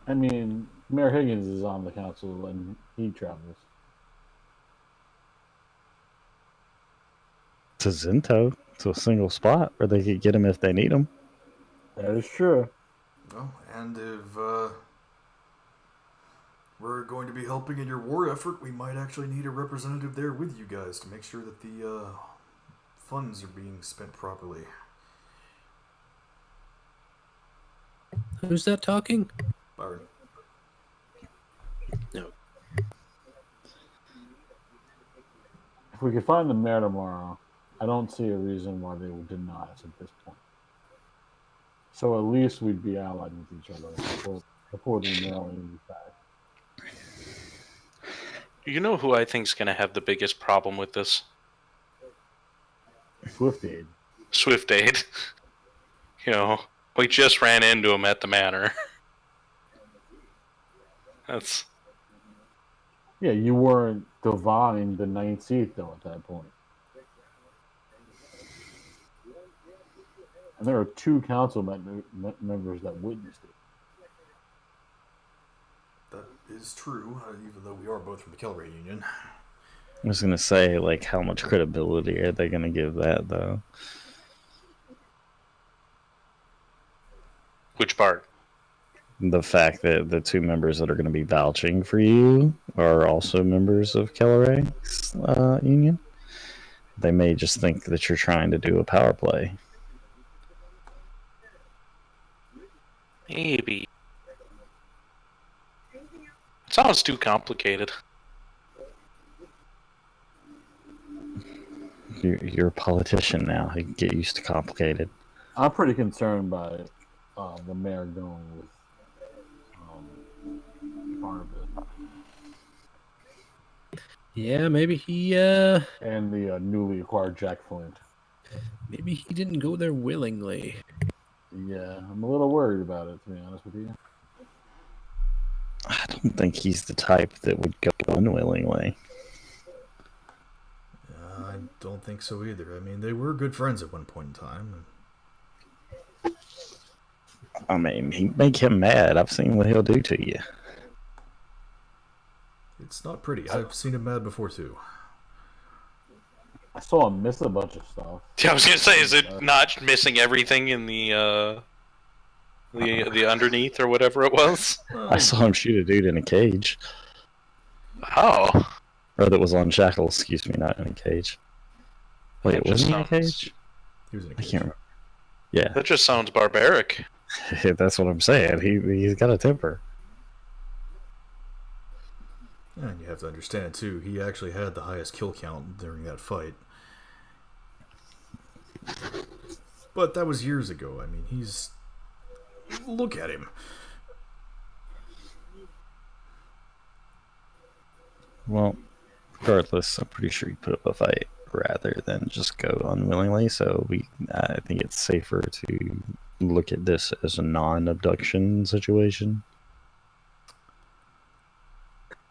I mean, Mayor Higgins is on the council and he travels. To Zinto, to a single spot where they could get him if they need him. That is true. Well, and if we're going to be helping in your war effort, we might actually need a representative there with you guys to make sure that the funds are being spent properly. Who's that talking? Byron. No. If we could find the mayor tomorrow, I don't see a reason why they would deny us at this point. So at least we'd be allied with each other before the mailing back. You know who I think's going to have the biggest problem with this? Swift Aid. Swift Aid. You know, we just ran into him at the manor. That's... Yeah, you weren't divine the ninth seat, though, at that point. And there are 2 council members that witnessed it. That is true, even though we are both from the Kelray Union. I was gonna say, like, how much credibility are they gonna give that, though? Which part? The fact that the 2 members that are gonna be vouching for you are also members of Kelray's union. They may just think that you're trying to do a power play. Maybe. It sounds too complicated. You're a politician now. You get used to complicated. I'm pretty concerned by the mayor going with Barnabas. Yeah, maybe he and the newly acquired Jack Flint. Maybe he didn't go there willingly. Yeah, I'm a little worried about it, to be honest with you. I don't think he's the type that would go unwillingly. I don't think so either. I mean, they were good friends at one point in time. I mean, he'd make him mad. I've seen what he'll do to you. It's not pretty. I've seen him mad before, too. I saw him miss a bunch of stuff. Yeah, I was gonna say, is it not missing everything in the underneath or whatever it was? I saw him shoot a dude in a cage. Oh. Or that was on shackles, excuse me, not in a cage. Wait, was he in a cage? He was in a I cage. can't remember. Yeah. That just sounds barbaric. That's what I'm saying. He's got a temper. And you have to understand, too, he actually had the highest kill count during that fight. But that was years ago. I mean, he's... Look at him. Well, regardless, I'm pretty sure he put up a fight rather than just go unwillingly. So I think it's safer to look at this as a non-abduction situation.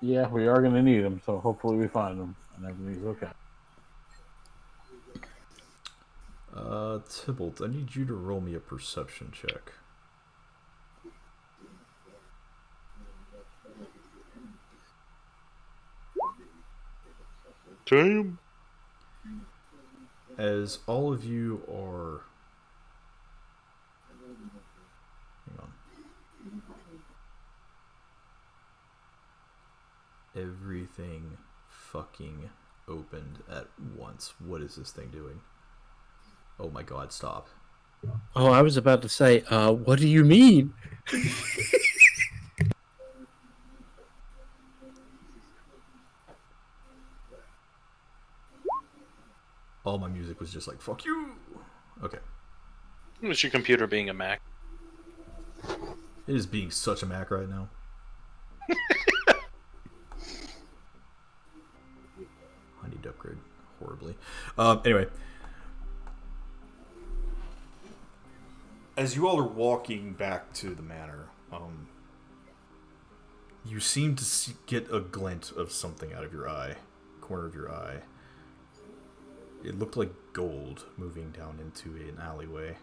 Yeah, we are going to need him, so hopefully we find him and everything's okay. Tybalt, I need you to roll me a perception check. Damn. As all of you are... Hang on. Everything fucking opened at once. What is this thing doing? Oh my god, stop. Oh, I was about to say, what do you mean? All my music was just like, fuck you! Okay. It was your computer being a Mac. It is being such a Mac right now. I need to upgrade horribly. Anyway. As you all are walking back to the manor, you seem to get a glint of something out of your eye, corner of your eye. It looked like gold moving down into an alleyway.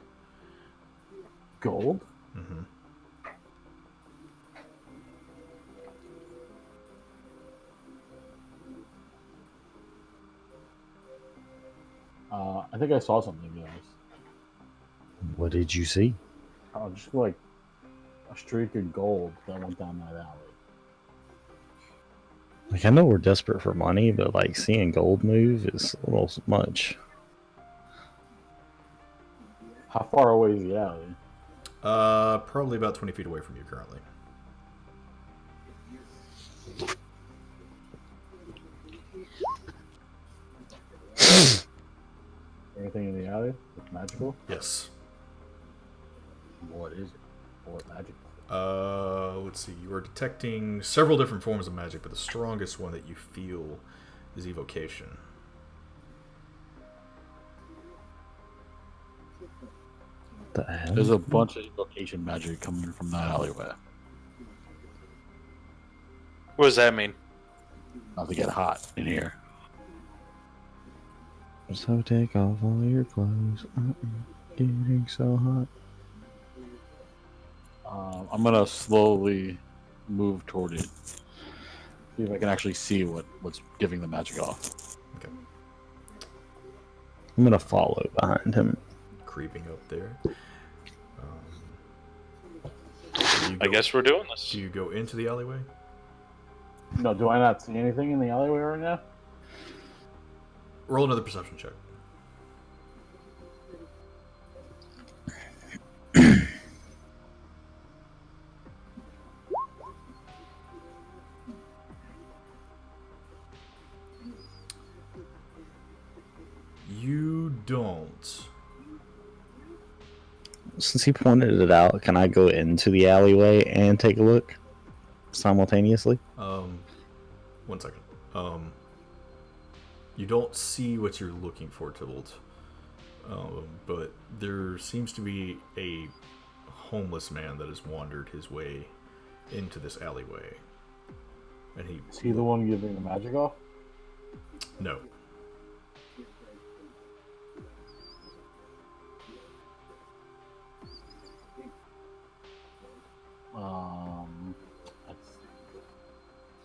Gold? Mm-hmm. I think I saw something, guys. What did you see? Just like a streak of gold that went down that alley. Like, I know we're desperate for money, but like seeing gold move is a little much. How far away is the alley? Probably about 20 feet away from you currently. Anything in the alley that's magical? Yes. What is it? What magic? Let's see. You are detecting several different forms of magic, but the strongest one that you feel is evocation. The hell? There's a bunch of evocation magic coming from that alleyway. What does that mean? Not to get hot in here. So take off all your clothes. Getting so hot. I'm gonna slowly move toward it. See if I can actually see what's giving the magic off. Okay. I'm gonna follow behind him. Creeping up there. I guess we're doing this. Do you go into the alleyway? No, do I not see anything in the alleyway right now? Roll another perception check. You don't. Since he pointed it out, can I go into the alleyway and take a look simultaneously? 1 second. You don't see what you're looking for, Tybalt. But there seems to be a homeless man that has wandered his way into this alleyway. And Is he the one giving the magic off? No.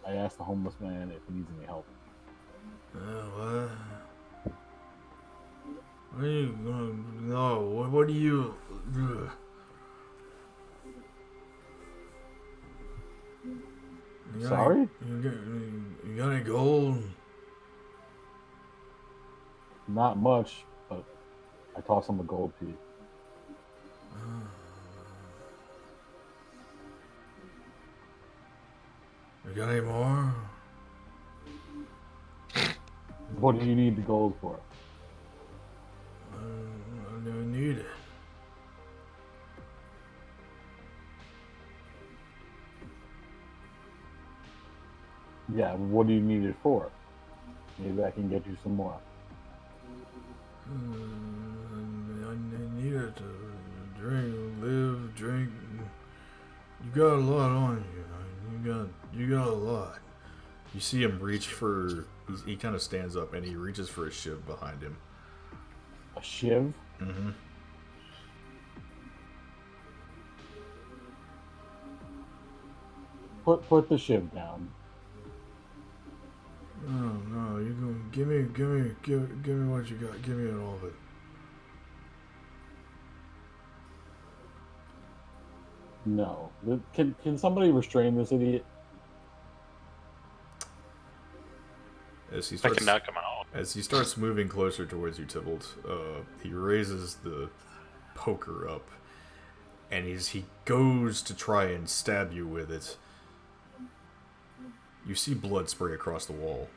I asked the homeless man if he needs any help. What? What are you going? No. What do you? Ugh. Sorry? You got any gold? Not much, but I tossed him a gold piece. You got any more? What do you need the gold for? I don't need it. Yeah, what do you need it for? Maybe I can get you some more. I need it to drink, live, drink. You got a lot on you. You got a lot. You see him reach for. He kind of stands up and he reaches for a shiv behind him. A shiv? Mm-hmm. Put the shiv down. No, you go. Give me what you got. Give me all of it. No. Can somebody restrain this idiot? As he I starts, can knock him out. As he starts moving closer towards you, Tybalt, he raises the poker up, and as he goes to try and stab you with it, you see blood spray across the wall.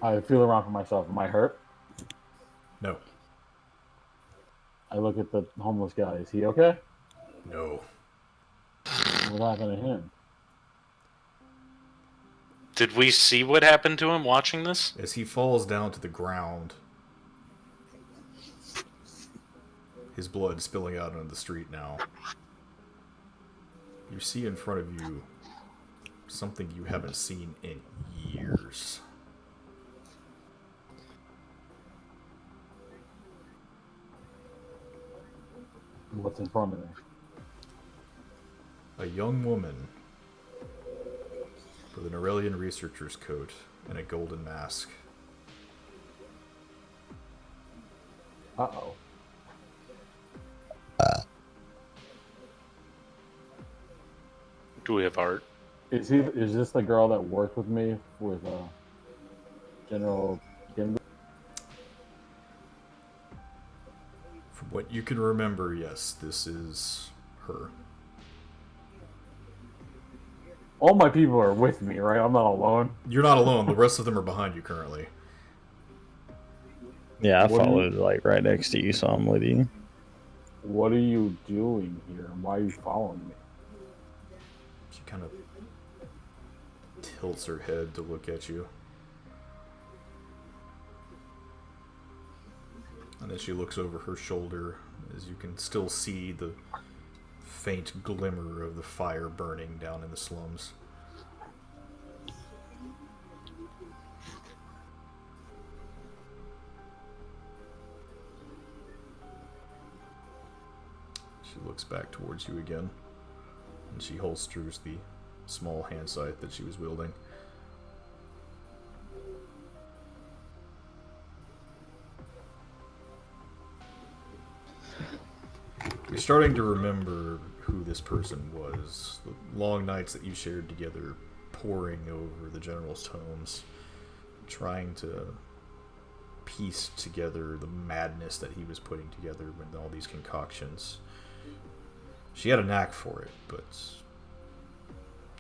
I feel around for myself. Am I hurt? No. I look at the homeless guy. Is he okay? No. What happened to him? Did we see what happened to him watching this? As he falls down to the ground, his blood spilling out onto the street now, you see in front of you something you haven't seen in years. What's in front of me? A young woman with an Aurelian researcher's coat and a golden mask. Uh-oh. Do we have art? Is this the girl that worked with me with General Gimby? From what you can remember, yes, this is her. All my people are with me, right? I'm not alone. You're not alone. The rest of them are behind you currently. Yeah, I What are followed like right next to you, so I'm with you. What are you doing here? And why are you following me? She kind of tilts her head to look at you. And then she looks over her shoulder, as you can still see the faint glimmer of the fire burning down in the slums. She looks back towards you again, and she holsters the small hand sight that she was wielding. You're starting to remember who this person was. The long nights that you shared together, poring over the general's tomes, trying to piece together the madness that he was putting together with all these concoctions. She had a knack for it, but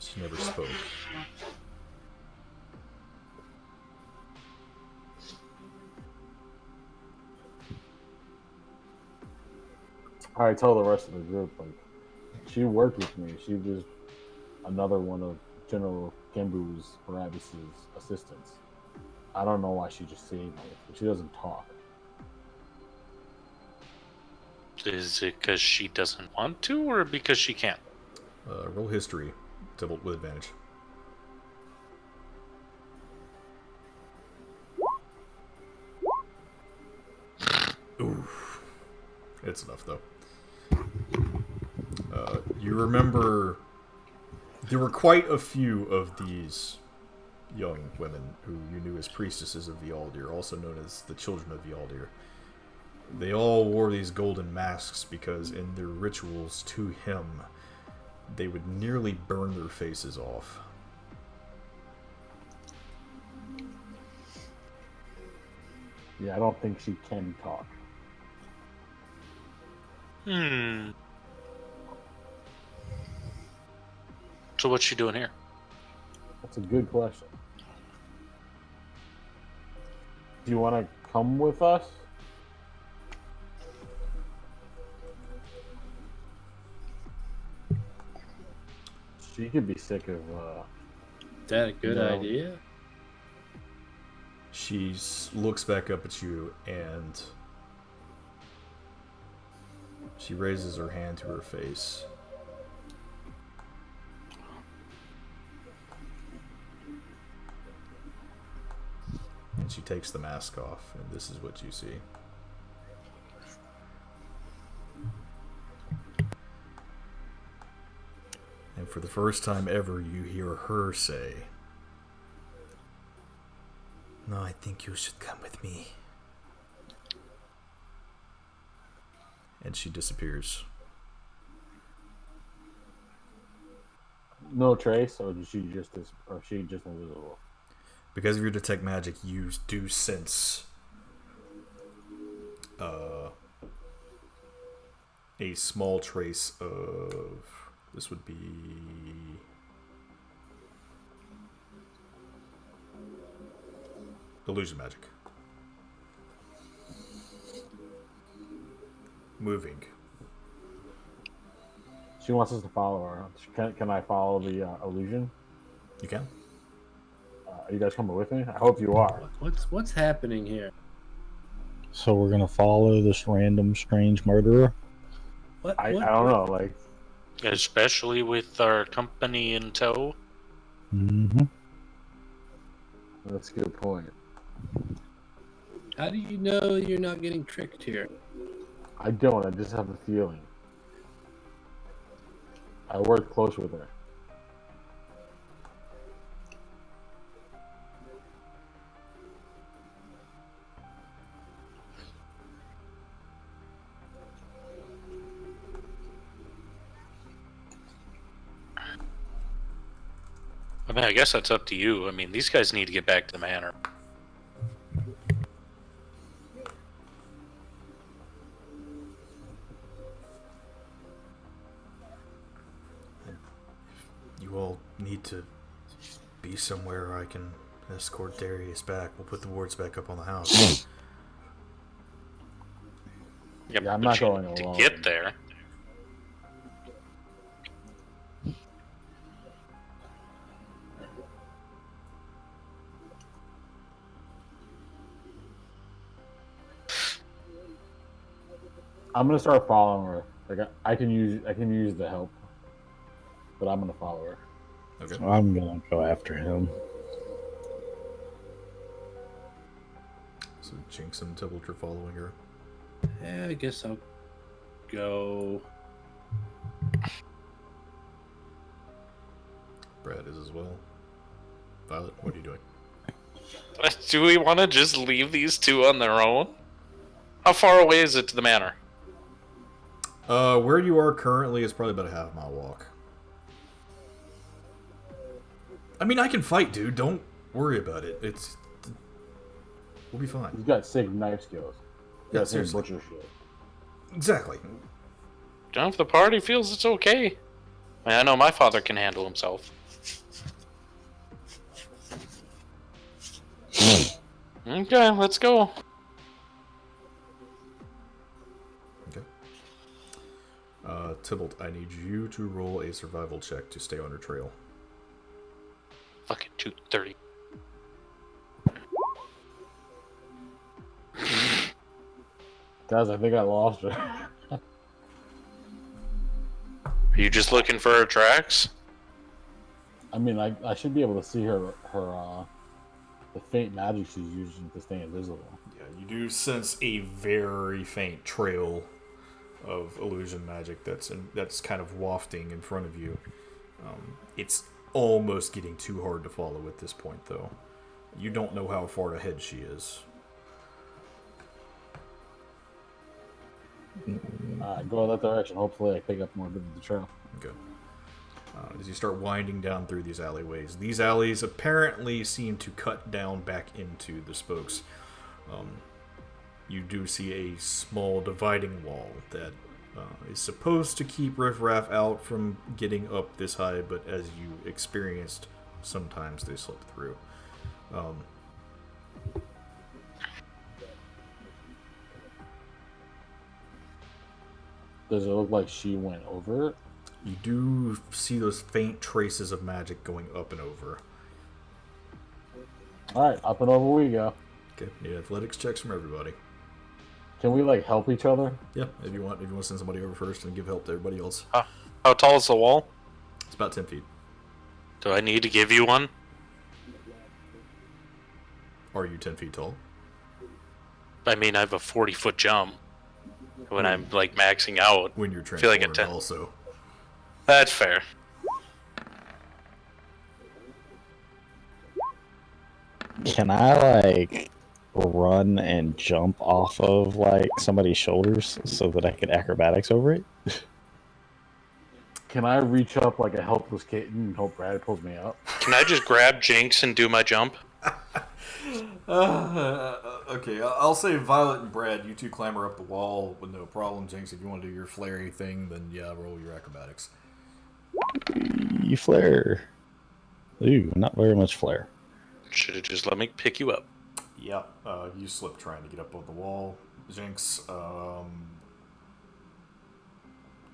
she never spoke. I tell the rest of the group, like, she worked with me. She was another one of General Gembu's Barabbas's assistants. I don't know why she just saved me, but she doesn't talk. Is it because she doesn't want to, or because she can't? Roll history, double with advantage. Oof. It's enough, though. You remember there were quite a few of these young women who you knew as priestesses of Vialdir, also known as the Children of Vialdir. They all wore these golden masks because in their rituals to him, they would nearly burn their faces off. Yeah, I don't think she can talk. So what's she doing here? That's a good question. Do you want to come with us? She could be sick of. Is that a good idea? She looks back up at you and she raises her hand to her face. And she takes the mask off, and this is what you see. And for the first time ever, you hear her say, "No, I think you should come with me." And she disappears. No trace, or did she just or she just invisible? Because of your detect magic, you do sense a small trace of, this would be illusion magic. Moving. She wants us to follow her. Can I follow the illusion? You can. Are you guys coming with me? I hope you are. What's happening here? So we're gonna follow this random strange murderer? I don't know, like, Especially with our company in tow. Mm-hmm. that's a good point. How do you know you're not getting tricked here? I don't. I just have a feeling. I worked close with her. I mean, I guess that's up to you. I mean, these guys need to get back to the manor. You all need to be somewhere I can escort Darius back. We'll put the wards back up on the house. Yeah, I'm not going to alone. get there. I'm gonna start following her. Like I can use the help, but I'm gonna follow her. Okay. I'm gonna go after him. So Jinx and Tybalt are following her. Yeah, I guess I'll go. Brad is as well. Violet, what are you doing? Do we want to just leave these two on their own? How far away is it to the manor? Where you are currently is probably about a half-mile walk. I mean, I can fight, dude. Don't worry about it. We'll be fine. He's got sick knife skills. He's got sick butcher shit. Exactly. If the party feels it's okay. I mean, I know my father can handle himself. Okay, let's go. Tybalt, I need you to roll a survival check to stay on your trail. Fucking 230. Guys, I think I lost her. Are you just looking for her tracks? I mean, I should be able to see her the faint magic she's using to stay invisible. Yeah, you do sense a very faint trail of illusion magic that's kind of wafting in front of you. It's almost getting too hard to follow at this point, though. You don't know how far ahead she is. Go in that direction. Hopefully I pick up more of the trail. Okay. As you start winding down through these alleyways, these alleys apparently seem to cut down back into the spokes. You do see a small dividing wall that is supposed to keep riffraff out from getting up this high, but as you experienced, sometimes they slip through. Does it look like she went over it? You do see those faint traces of magic going up and over. Alright, up and over we go. Okay, need athletics checks from everybody. Can we, like, help each other? Yeah, if you want to send somebody over first and give help to everybody else. How tall is the wall? It's about 10 feet. Do I need to give you one? Are you 10 feet tall? I mean, I have a 40-foot jump. When I'm, like, maxing out. When you're I feel like a transformed 10. also. That's fair. Can I, like, run and jump off of, like, somebody's shoulders so that I could acrobatics over it? Can I reach up like a helpless kitten and hope Brad pulls me up? Can I just grab Jinx and do my jump? Okay, I'll say Violet and Brad, you two clamber up the wall with no problem. Jinx, if you want to do your flary thing, then yeah, roll your acrobatics. You flare. Ooh, not very much flare. Should have just let me pick you up. Yeah, you slip trying to get up on the wall. Jinx,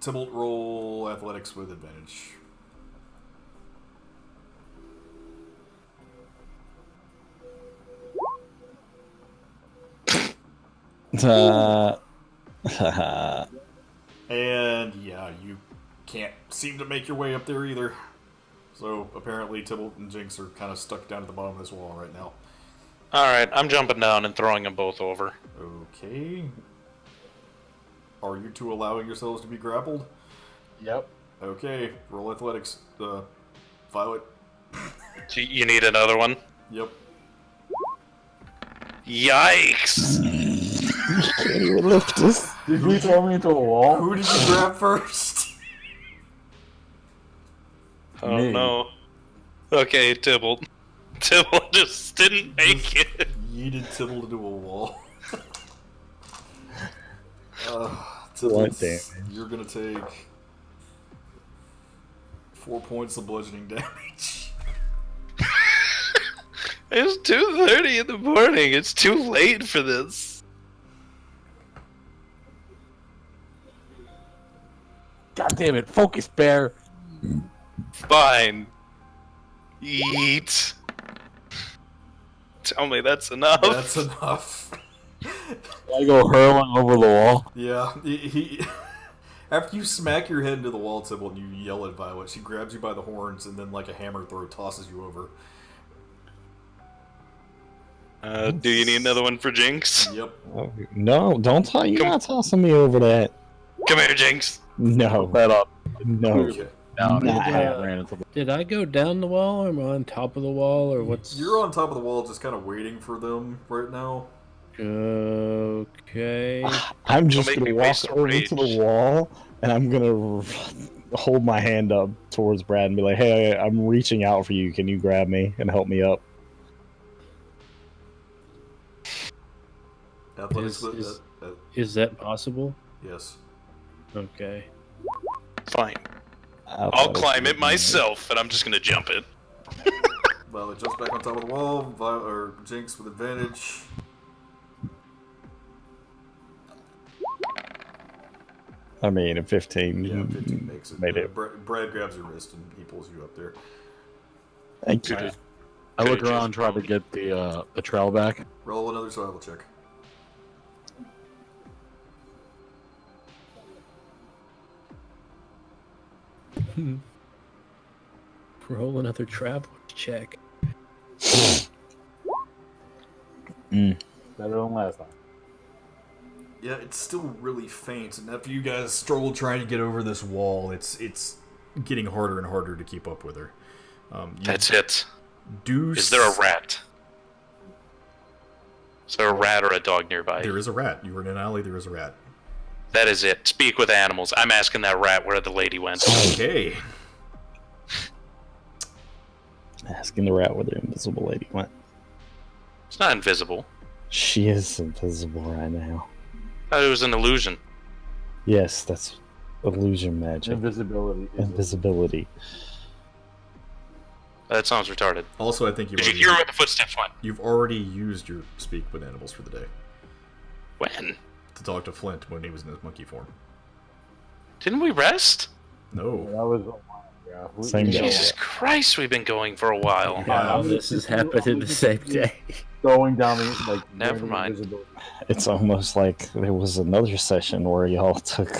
Tybalt, roll athletics with advantage. And yeah, you can't seem to make your way up there either. So apparently Tybalt and Jinx are kind of stuck down at the bottom of this wall right now. Alright, I'm jumping down and throwing them both over. Okay. Are you two allowing yourselves to be grappled? Yep. Okay, roll athletics, Violet. You need another one? Yep. Yikes! Can't even lift this. Did you throw me into a wall? Who did you grab first? Oh Me. no. Okay, Tybalt. Tybalt just didn't make it. Yeeted Tybalt into a wall. What Tybalt, damage? you're gonna take 4 points of bludgeoning damage. It's 2:30 in the morning. It's too late for this. God damn it! Focus, bear. Fine. Eat. Tell me that's enough. That's enough. I go hurling over the wall. Yeah, he after you smack your head into the wall, Tybalt, and you yell at Violet, she grabs you by the horns and then, like a hammer throw, tosses you over. Do you need another one for Jinx? Yep. Oh, no, don't toss. You're not tossing me over that. Come here, Jinx. No. That up. No. Okay. Down. Nah. Ran into the... Did I go down the wall, or am I on top of the wall, or what's... You're on top of the wall, just kind of waiting for them right now. Okay. I'm just Don't make gonna me walk waste a over rage. to the wall, and I'm gonna hold my hand up towards Brad and be like, "Hey, I'm reaching out for you. Can you grab me and help me up?" Athletics, Is that possible? yes. Okay. Fine. I'll climb it myself, and I'm just gonna jump it. Violet jumps back on top of the wall. Or Jinx with advantage. I mean, a 15. Yeah, 15 makes it. Made it. Brad grabs your wrist and he pulls you up there. Thank you. Alright. I look around, try to get the trail back. Roll another survival check. Roll another travel check. Better than last time. Yeah, it's still really faint, and after you guys struggle trying to get over this wall, it's getting harder and harder to keep up with her. That's it. Do Is there a rat? Is there a rat or a dog nearby? There is a rat. You were in an alley. There is a rat. That is it. Speak with animals. I'm asking that rat where the lady went. Okay. Asking the rat where the invisible lady went. It's not invisible. She is invisible right now. I thought it was an illusion. Yes, that's illusion magic. Invisibility. Is Invisibility. That sounds retarded. Also, I think Did you hear where the footsteps went? you've already used your speak with animals for the day When? to talk to Flint when he was in his monkey form. Didn't we rest? No. That was a while ago. Same day. Jesus Christ, we've been going for a while. Wow, this has happened in the same day. Going down the like. Never mind. invisibility. It's almost like there was another session where y'all took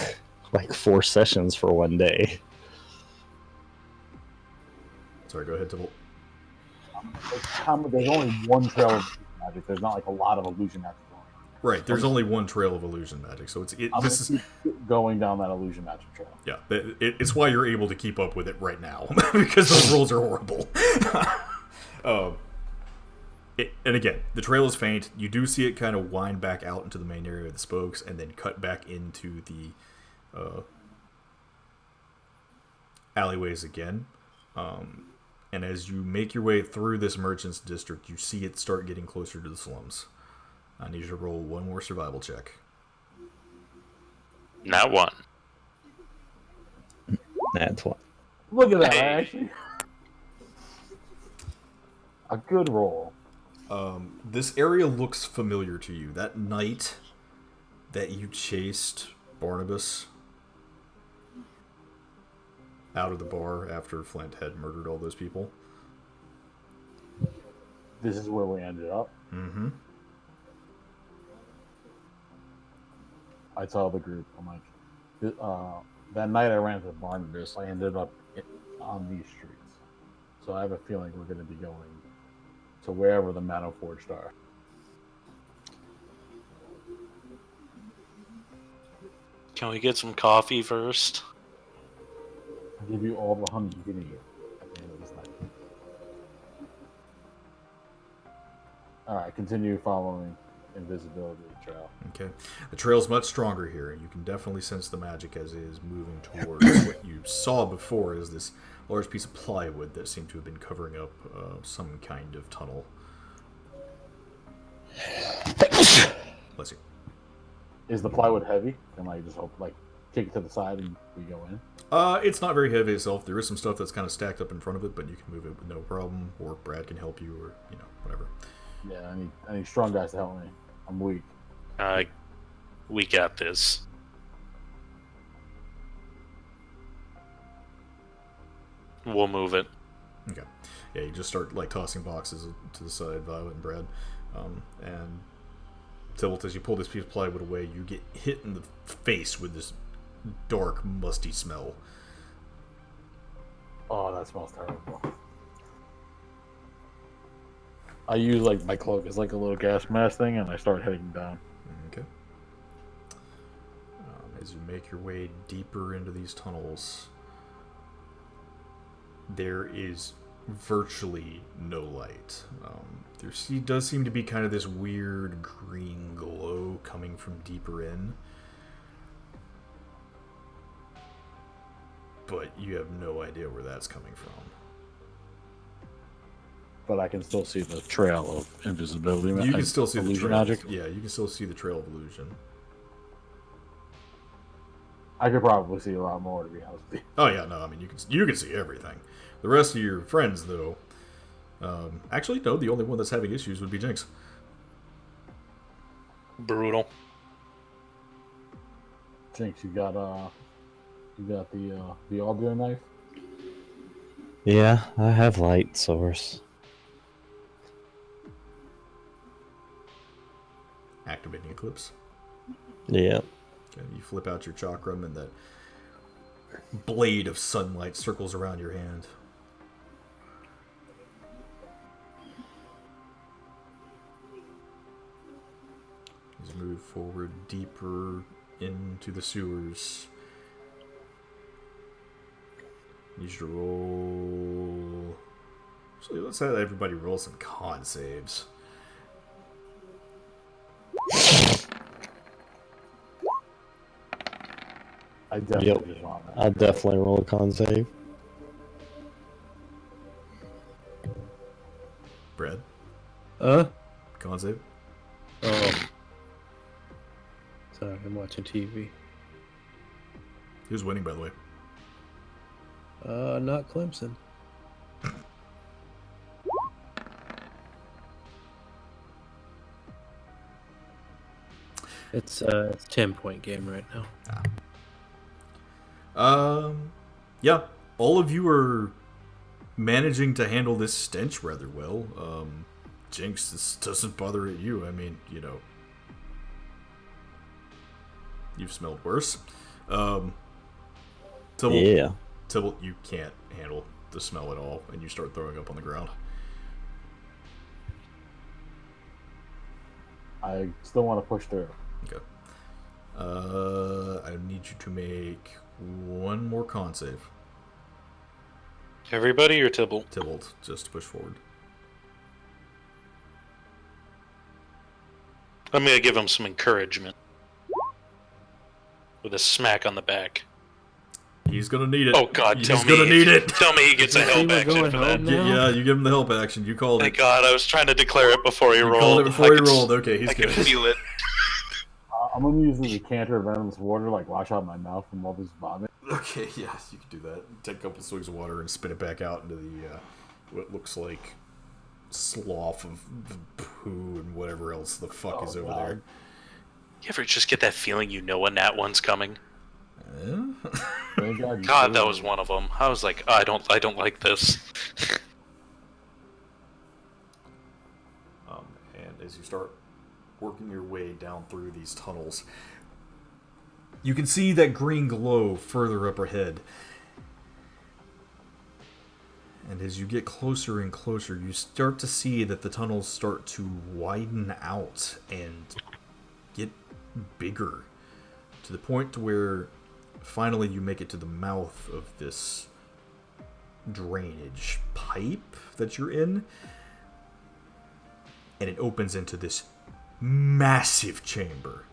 like 4 sessions for one day. Sorry, go ahead, Tybalt. There's only one trail of magic. There's not like a lot of illusion magic going on. Right, there's only one trail of illusion magic, so I'm this is gonna keep going down that illusion magic trail. yeah, it's why you're able to keep up with it right now because those rolls are horrible. And again, the trail is faint. You do see it kind of wind back out into the main area of the spokes, and then cut back into the alleyways again. And as you make your way through this merchant's district, you see it start getting closer to the slums. I need you to roll one more survival check. Not one. That's what. Look at that, Hey. actually. A good roll. This area looks familiar to you. That night that you chased Barnabas out of the bar after Flint had murdered all those people. This is where we ended up. Mm-hmm. I tell the group, I'm like, that night I ran into Barnabas, I ended up on these streets. So I have a feeling we're going to be going to wherever the Manor Forged are. Can we get some coffee first? give you all the honey you can eat at the end of this night. Alright, continue following invisibility trail. Okay. The trail's much stronger here. You can definitely sense the magic as it is moving towards what you saw before as this large piece of plywood that seemed to have been covering up some kind of tunnel. Bless you. Is the plywood heavy? Can I just take it to the side and we go in? It's not very heavy itself. There is some stuff that's kind of stacked up in front of it, but you can move it with no problem, or Brad can help you, or, whatever. Yeah, I need strong guys to help me. I'm weak. We got this. We'll move it. Okay. Yeah, you just start tossing boxes to the side, Violet and Brad, and Tybalt, as you pull this piece of plywood away, you get hit in the face with this dark, musty smell. Oh, that smells terrible. I use my cloak as a little gas mask thing, and I start heading down. Okay. As you make your way deeper into these tunnels, there is virtually no light. There does seem to be kind of this weird green glow coming from deeper in, but you have no idea where that's coming from. But I can still see the trail of invisibility. You can still see the trail. Magic. Yeah, you can still see the trail of illusion. I could probably see a lot more, to be honest with you. Oh yeah, no, I mean you can see everything. The rest of your friends, though, actually no, the only one that's having issues would be Jinx. Brutal. Jinx, you got the audio knife. Yeah, I have light source. Activating Eclipse. Yeah. Okay, you flip out your chakram, and that blade of sunlight circles around your hand. As you move forward deeper into the sewers, you should roll. So let's have everybody roll some con saves. I definitely just want that. I'll definitely roll a con save. Brad? Con save? Oh. Sorry, I'm watching TV. Who's winning, by the way? Not Clemson. It's a 10-point game right now. Yeah, all of you are managing to handle this stench rather well. Jinx, this doesn't bother you. I mean, you've smelled worse. Tybalt, Yeah. Tybalt, you can't handle the smell at all, and you start throwing up on the ground. I still want to push through. Okay. I need you to make one more con save. Everybody or Tybalt? Tybalt, just to push forward. I'm gonna give him some encouragement. With a smack on the back. He's gonna need it. Oh God! He's Tell gonna me, need it. Tell me he gets a help action for that. Yeah, you give him the help action. You called Thank it. God! I was trying to declare it before he You rolled. called it before he rolled. Okay, he's I good. can feel it. I'm gonna use the decanter of venomous water, wash out my mouth from all this vomit. Okay, yeah, you can do that. Take a couple swigs of water and spit it back out into the what looks like slough of poo and whatever else the fuck is over there. You ever just get that feeling you know when that one's coming? God, God, that was one of them. I was like, I don't like this. And as you start working your way down through these tunnels, you can see that green glow further up ahead. And as you get closer and closer, you start to see that the tunnels start to widen out and get bigger, to the point to where finally you make it to the mouth of this drainage pipe that you're in, and it opens into this massive chamber.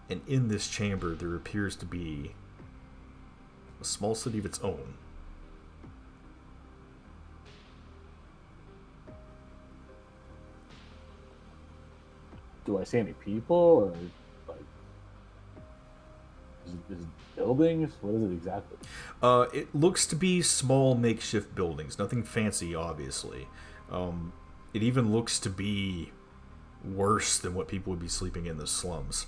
And in this chamber, there appears to be a small city of its own. Do I see any people, or like, is it buildings? What is it exactly? It looks to be small makeshift buildings. Nothing fancy, obviously. It even looks to be worse than what people would be sleeping in the slums.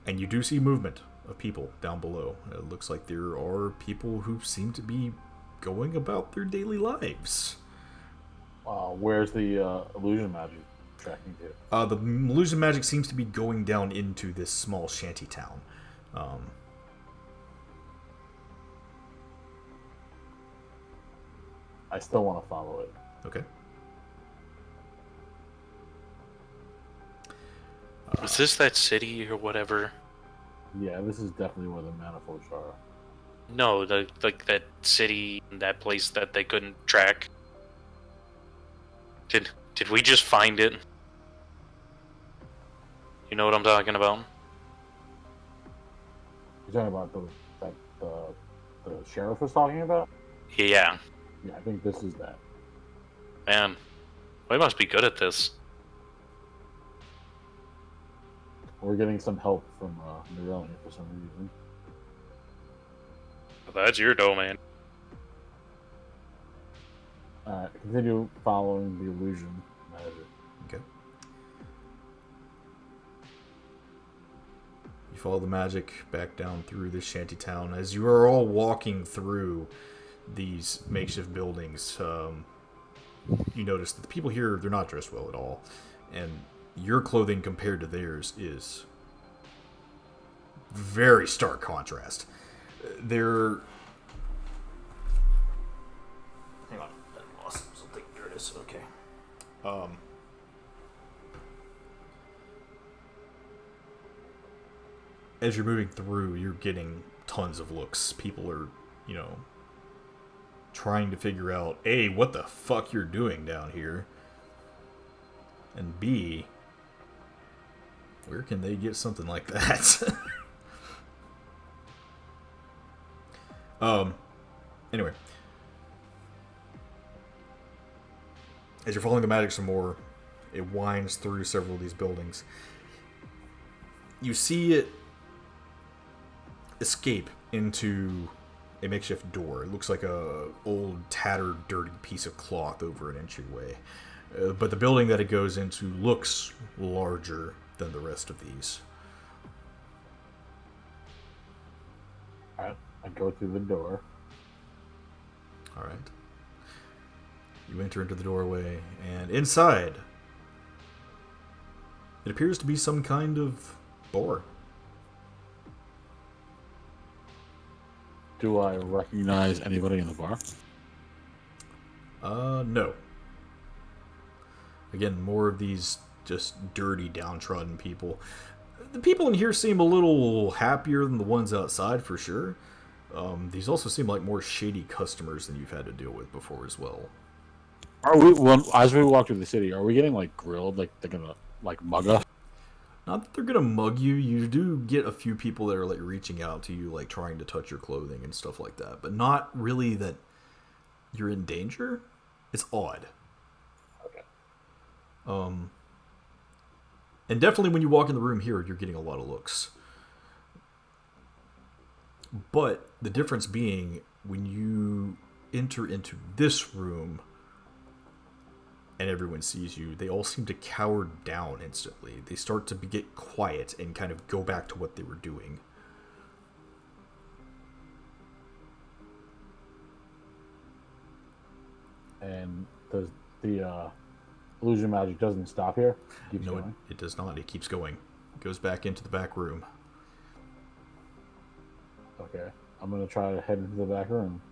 And you do see movement of people down below. It looks like there are people who seem to be going about their daily lives. Where's the illusion magic tracking to? The illusion magic seems to be going down into this small shanty town. I still want to follow it. Okay. Is this that city or whatever? Yeah, this is definitely where the manifolds are. No, like that city, that place that they couldn't track. Did we just find it? You know what I'm talking about? You're talking about the sheriff was talking about? Yeah. Yeah, I think this is that. Man, we must be good at this. We're getting some help from Mirelli for some reason. That's your domain. Alright, continue following the illusion magic. Okay. You follow the magic back down through this shanty town. As you are all walking through these makeshift buildings, you notice that the people here, they're not dressed well at all. And your clothing compared to theirs is very stark contrast. They're... Hang on, I lost something. There it is. Okay. As you're moving through, you're getting tons of looks. People are, trying to figure out, A, what the fuck you're doing down here, and B, where can they get something like that? Anyway. As you're following the magic some more, it winds through several of these buildings. You see it escape into a makeshift door. It looks like a old, tattered, dirty piece of cloth over an entryway. But the building that it goes into looks larger than the rest of these. Alright, I go through the door. Alright. You enter into the doorway, and inside, it appears to be some kind of bar. Do I recognize anybody in the bar? No. Again, more of these just dirty, downtrodden people. The people in here seem a little happier than the ones outside, for sure. These also seem like more shady customers than you've had to deal with before as well. Are we, as we walk through the city, are we getting, grilled? Like, they're gonna, mug us? Not that they're gonna mug you. You do get a few people that are, reaching out to you, trying to touch your clothing and stuff like that. But not really that you're in danger. It's odd. Okay. And definitely when you walk in the room here, you're getting a lot of looks. But the difference being, when you enter into this room and everyone sees you, they all seem to cower down instantly. They start to get quiet and kind of go back to what they were doing. And does the illusion magic doesn't stop here? Keeps No, going? it does not. It keeps going. It goes back into the back room. Okay. I'm gonna try to head into the back room.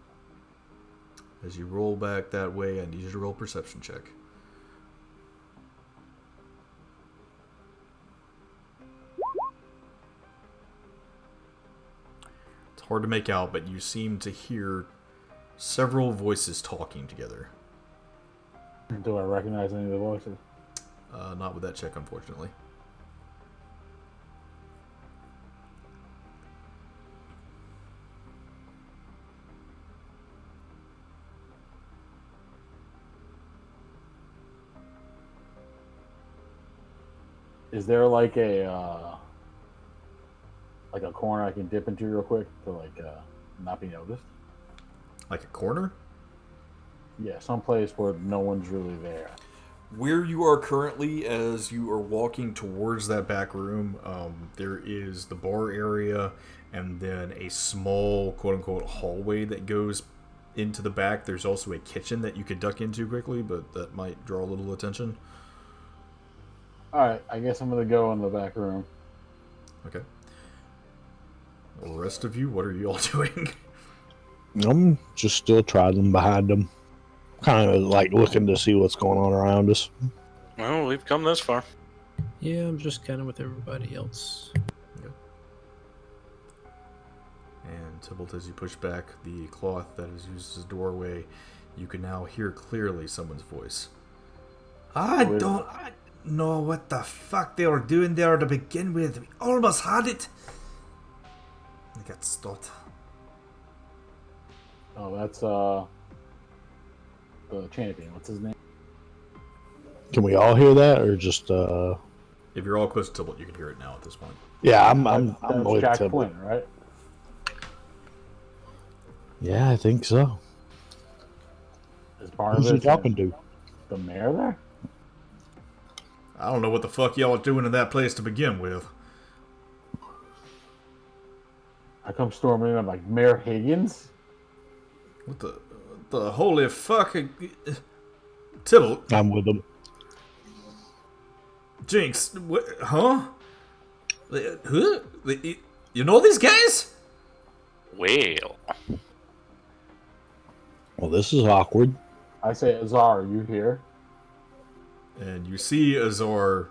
As you roll back that way, I need you to roll a perception check. It's hard to make out, but you seem to hear several voices talking together. Do I recognize any of the voices? Not with that check, unfortunately. Is there like a corner I can dip into real quick to not be noticed? Like a corner? Yeah, someplace where no one's really there. Where you are currently, as you are walking towards that back room, there is the bar area and then a small quote-unquote hallway that goes into the back. There's also a kitchen that you could duck into quickly, but that might draw a little attention. Alright, I guess I'm gonna go in the back room. Okay. The rest of you, what are you all doing? I'm just still trotting behind them. Kind of like looking to see what's going on around us. Well, we've come this far. Yeah, I'm just kind of with everybody else. Okay. And Tybalt, as you push back the cloth that is used as a doorway, you can now hear clearly someone's voice. I don't know what the fuck they were doing there to begin with. We almost had it. I got stopped. Oh, that's the champion. What's his name? Can we all hear that, or just? If you're all close to Tybalt, you can hear it now at this point. Yeah, I'm That's with Jack Tybalt. Flynn, right? Yeah, I think so. Is Who's Barnabas he talking to? the mayor there? I don't know what the fuck y'all are doing in that place to begin with. I come storming in. I'm like, Mayor Higgins? What the holy fuck? Tybalt, I'm with him. Jinx, what, huh? Who? You know these guys? Well, Well, this is awkward. I say, Azar, are you here? and you see Azar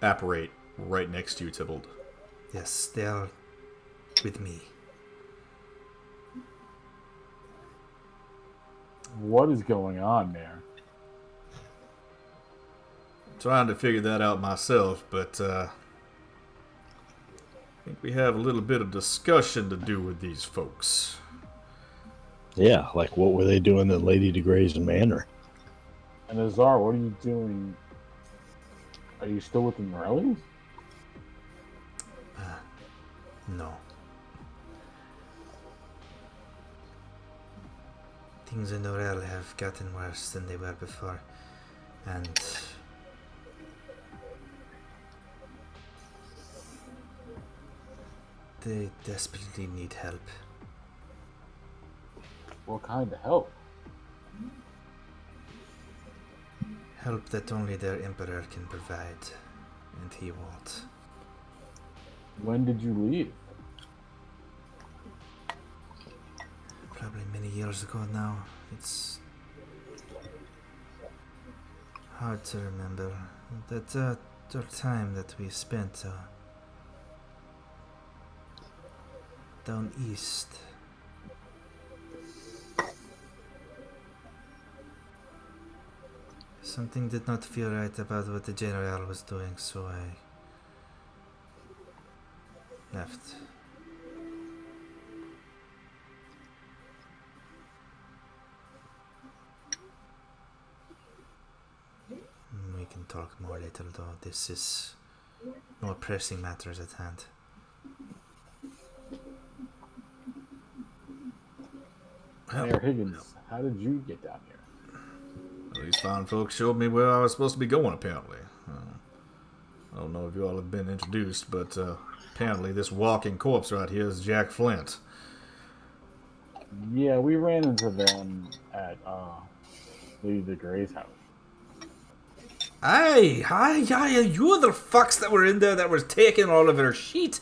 apparate right next to you, Tybalt. Yes, they are with me. What is going on, Mayor? Trying to figure that out myself, but I think we have a little bit of discussion to do with these folks. Yeah, like what were they doing at Lady de Grey's Manor? And Azar, what are you doing? Are you still with the Morellis? No. Things in Norel have gotten worse than they were before. And they desperately need help. What kind of help? Help that only their emperor can provide. And he won't. When did you leave? Probably many years ago now. It's hard to remember. That time that we spent down east. Something did not feel right about what the general was doing, so I left. We can talk more later, though. This is more pressing matters at hand. Mayor Higgins, how did you get down here? These fine folks showed me where I was supposed to be going, apparently. I don't know if you all have been introduced, but apparently this walking corpse right here is Jack Flint. Yeah, we ran into them at Lady de Grey's house. Aye, you other fucks that were in there that were taking all of her shit.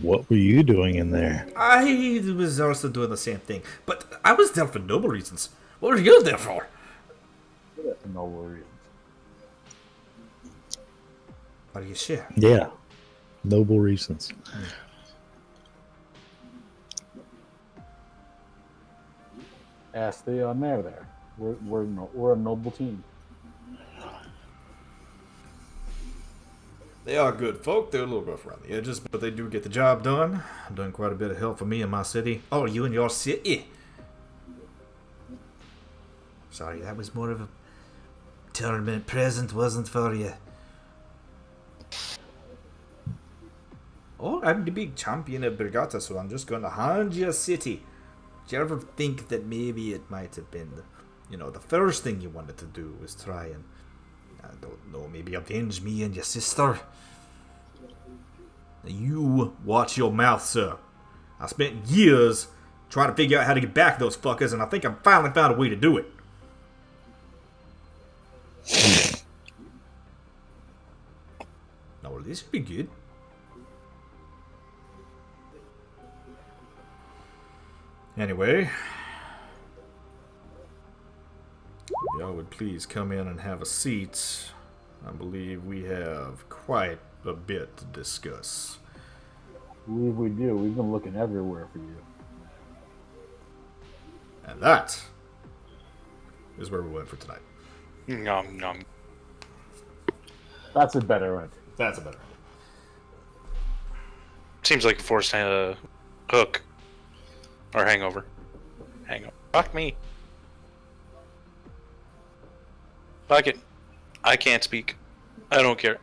What were you doing in there? I was also doing the same thing, but I was there for noble reasons. What were you there for? No worries. Are you sure? Yeah. Noble reasons. Ask the mayor there. We're a noble team. They are good folk. They're a little rough around the edges, but they do get the job done. Done quite a bit of help for me in my city. Oh, you in your city? Sorry, that was more of a tournament present, wasn't for you. Oh, I'm the big champion of Brigata, so I'm just going to hand you a city. Did you ever think that maybe it might have been, the first thing you wanted to do was try and, I don't know, maybe avenge me and your sister? Now you watch your mouth, sir. I spent years trying to figure out how to get back those fuckers, and I think I finally found a way to do it. Now, well, this should be good. Anyway, if y'all would please come in and have a seat. I believe we have quite a bit to discuss. I believe we do. We've been looking everywhere for you. And that is where we went for tonight. Nom nom. That's a better one. That's a better one. Seems like a forced hook. Or hangover. Hangover. Fuck me. Fuck it. I can't speak. I don't care.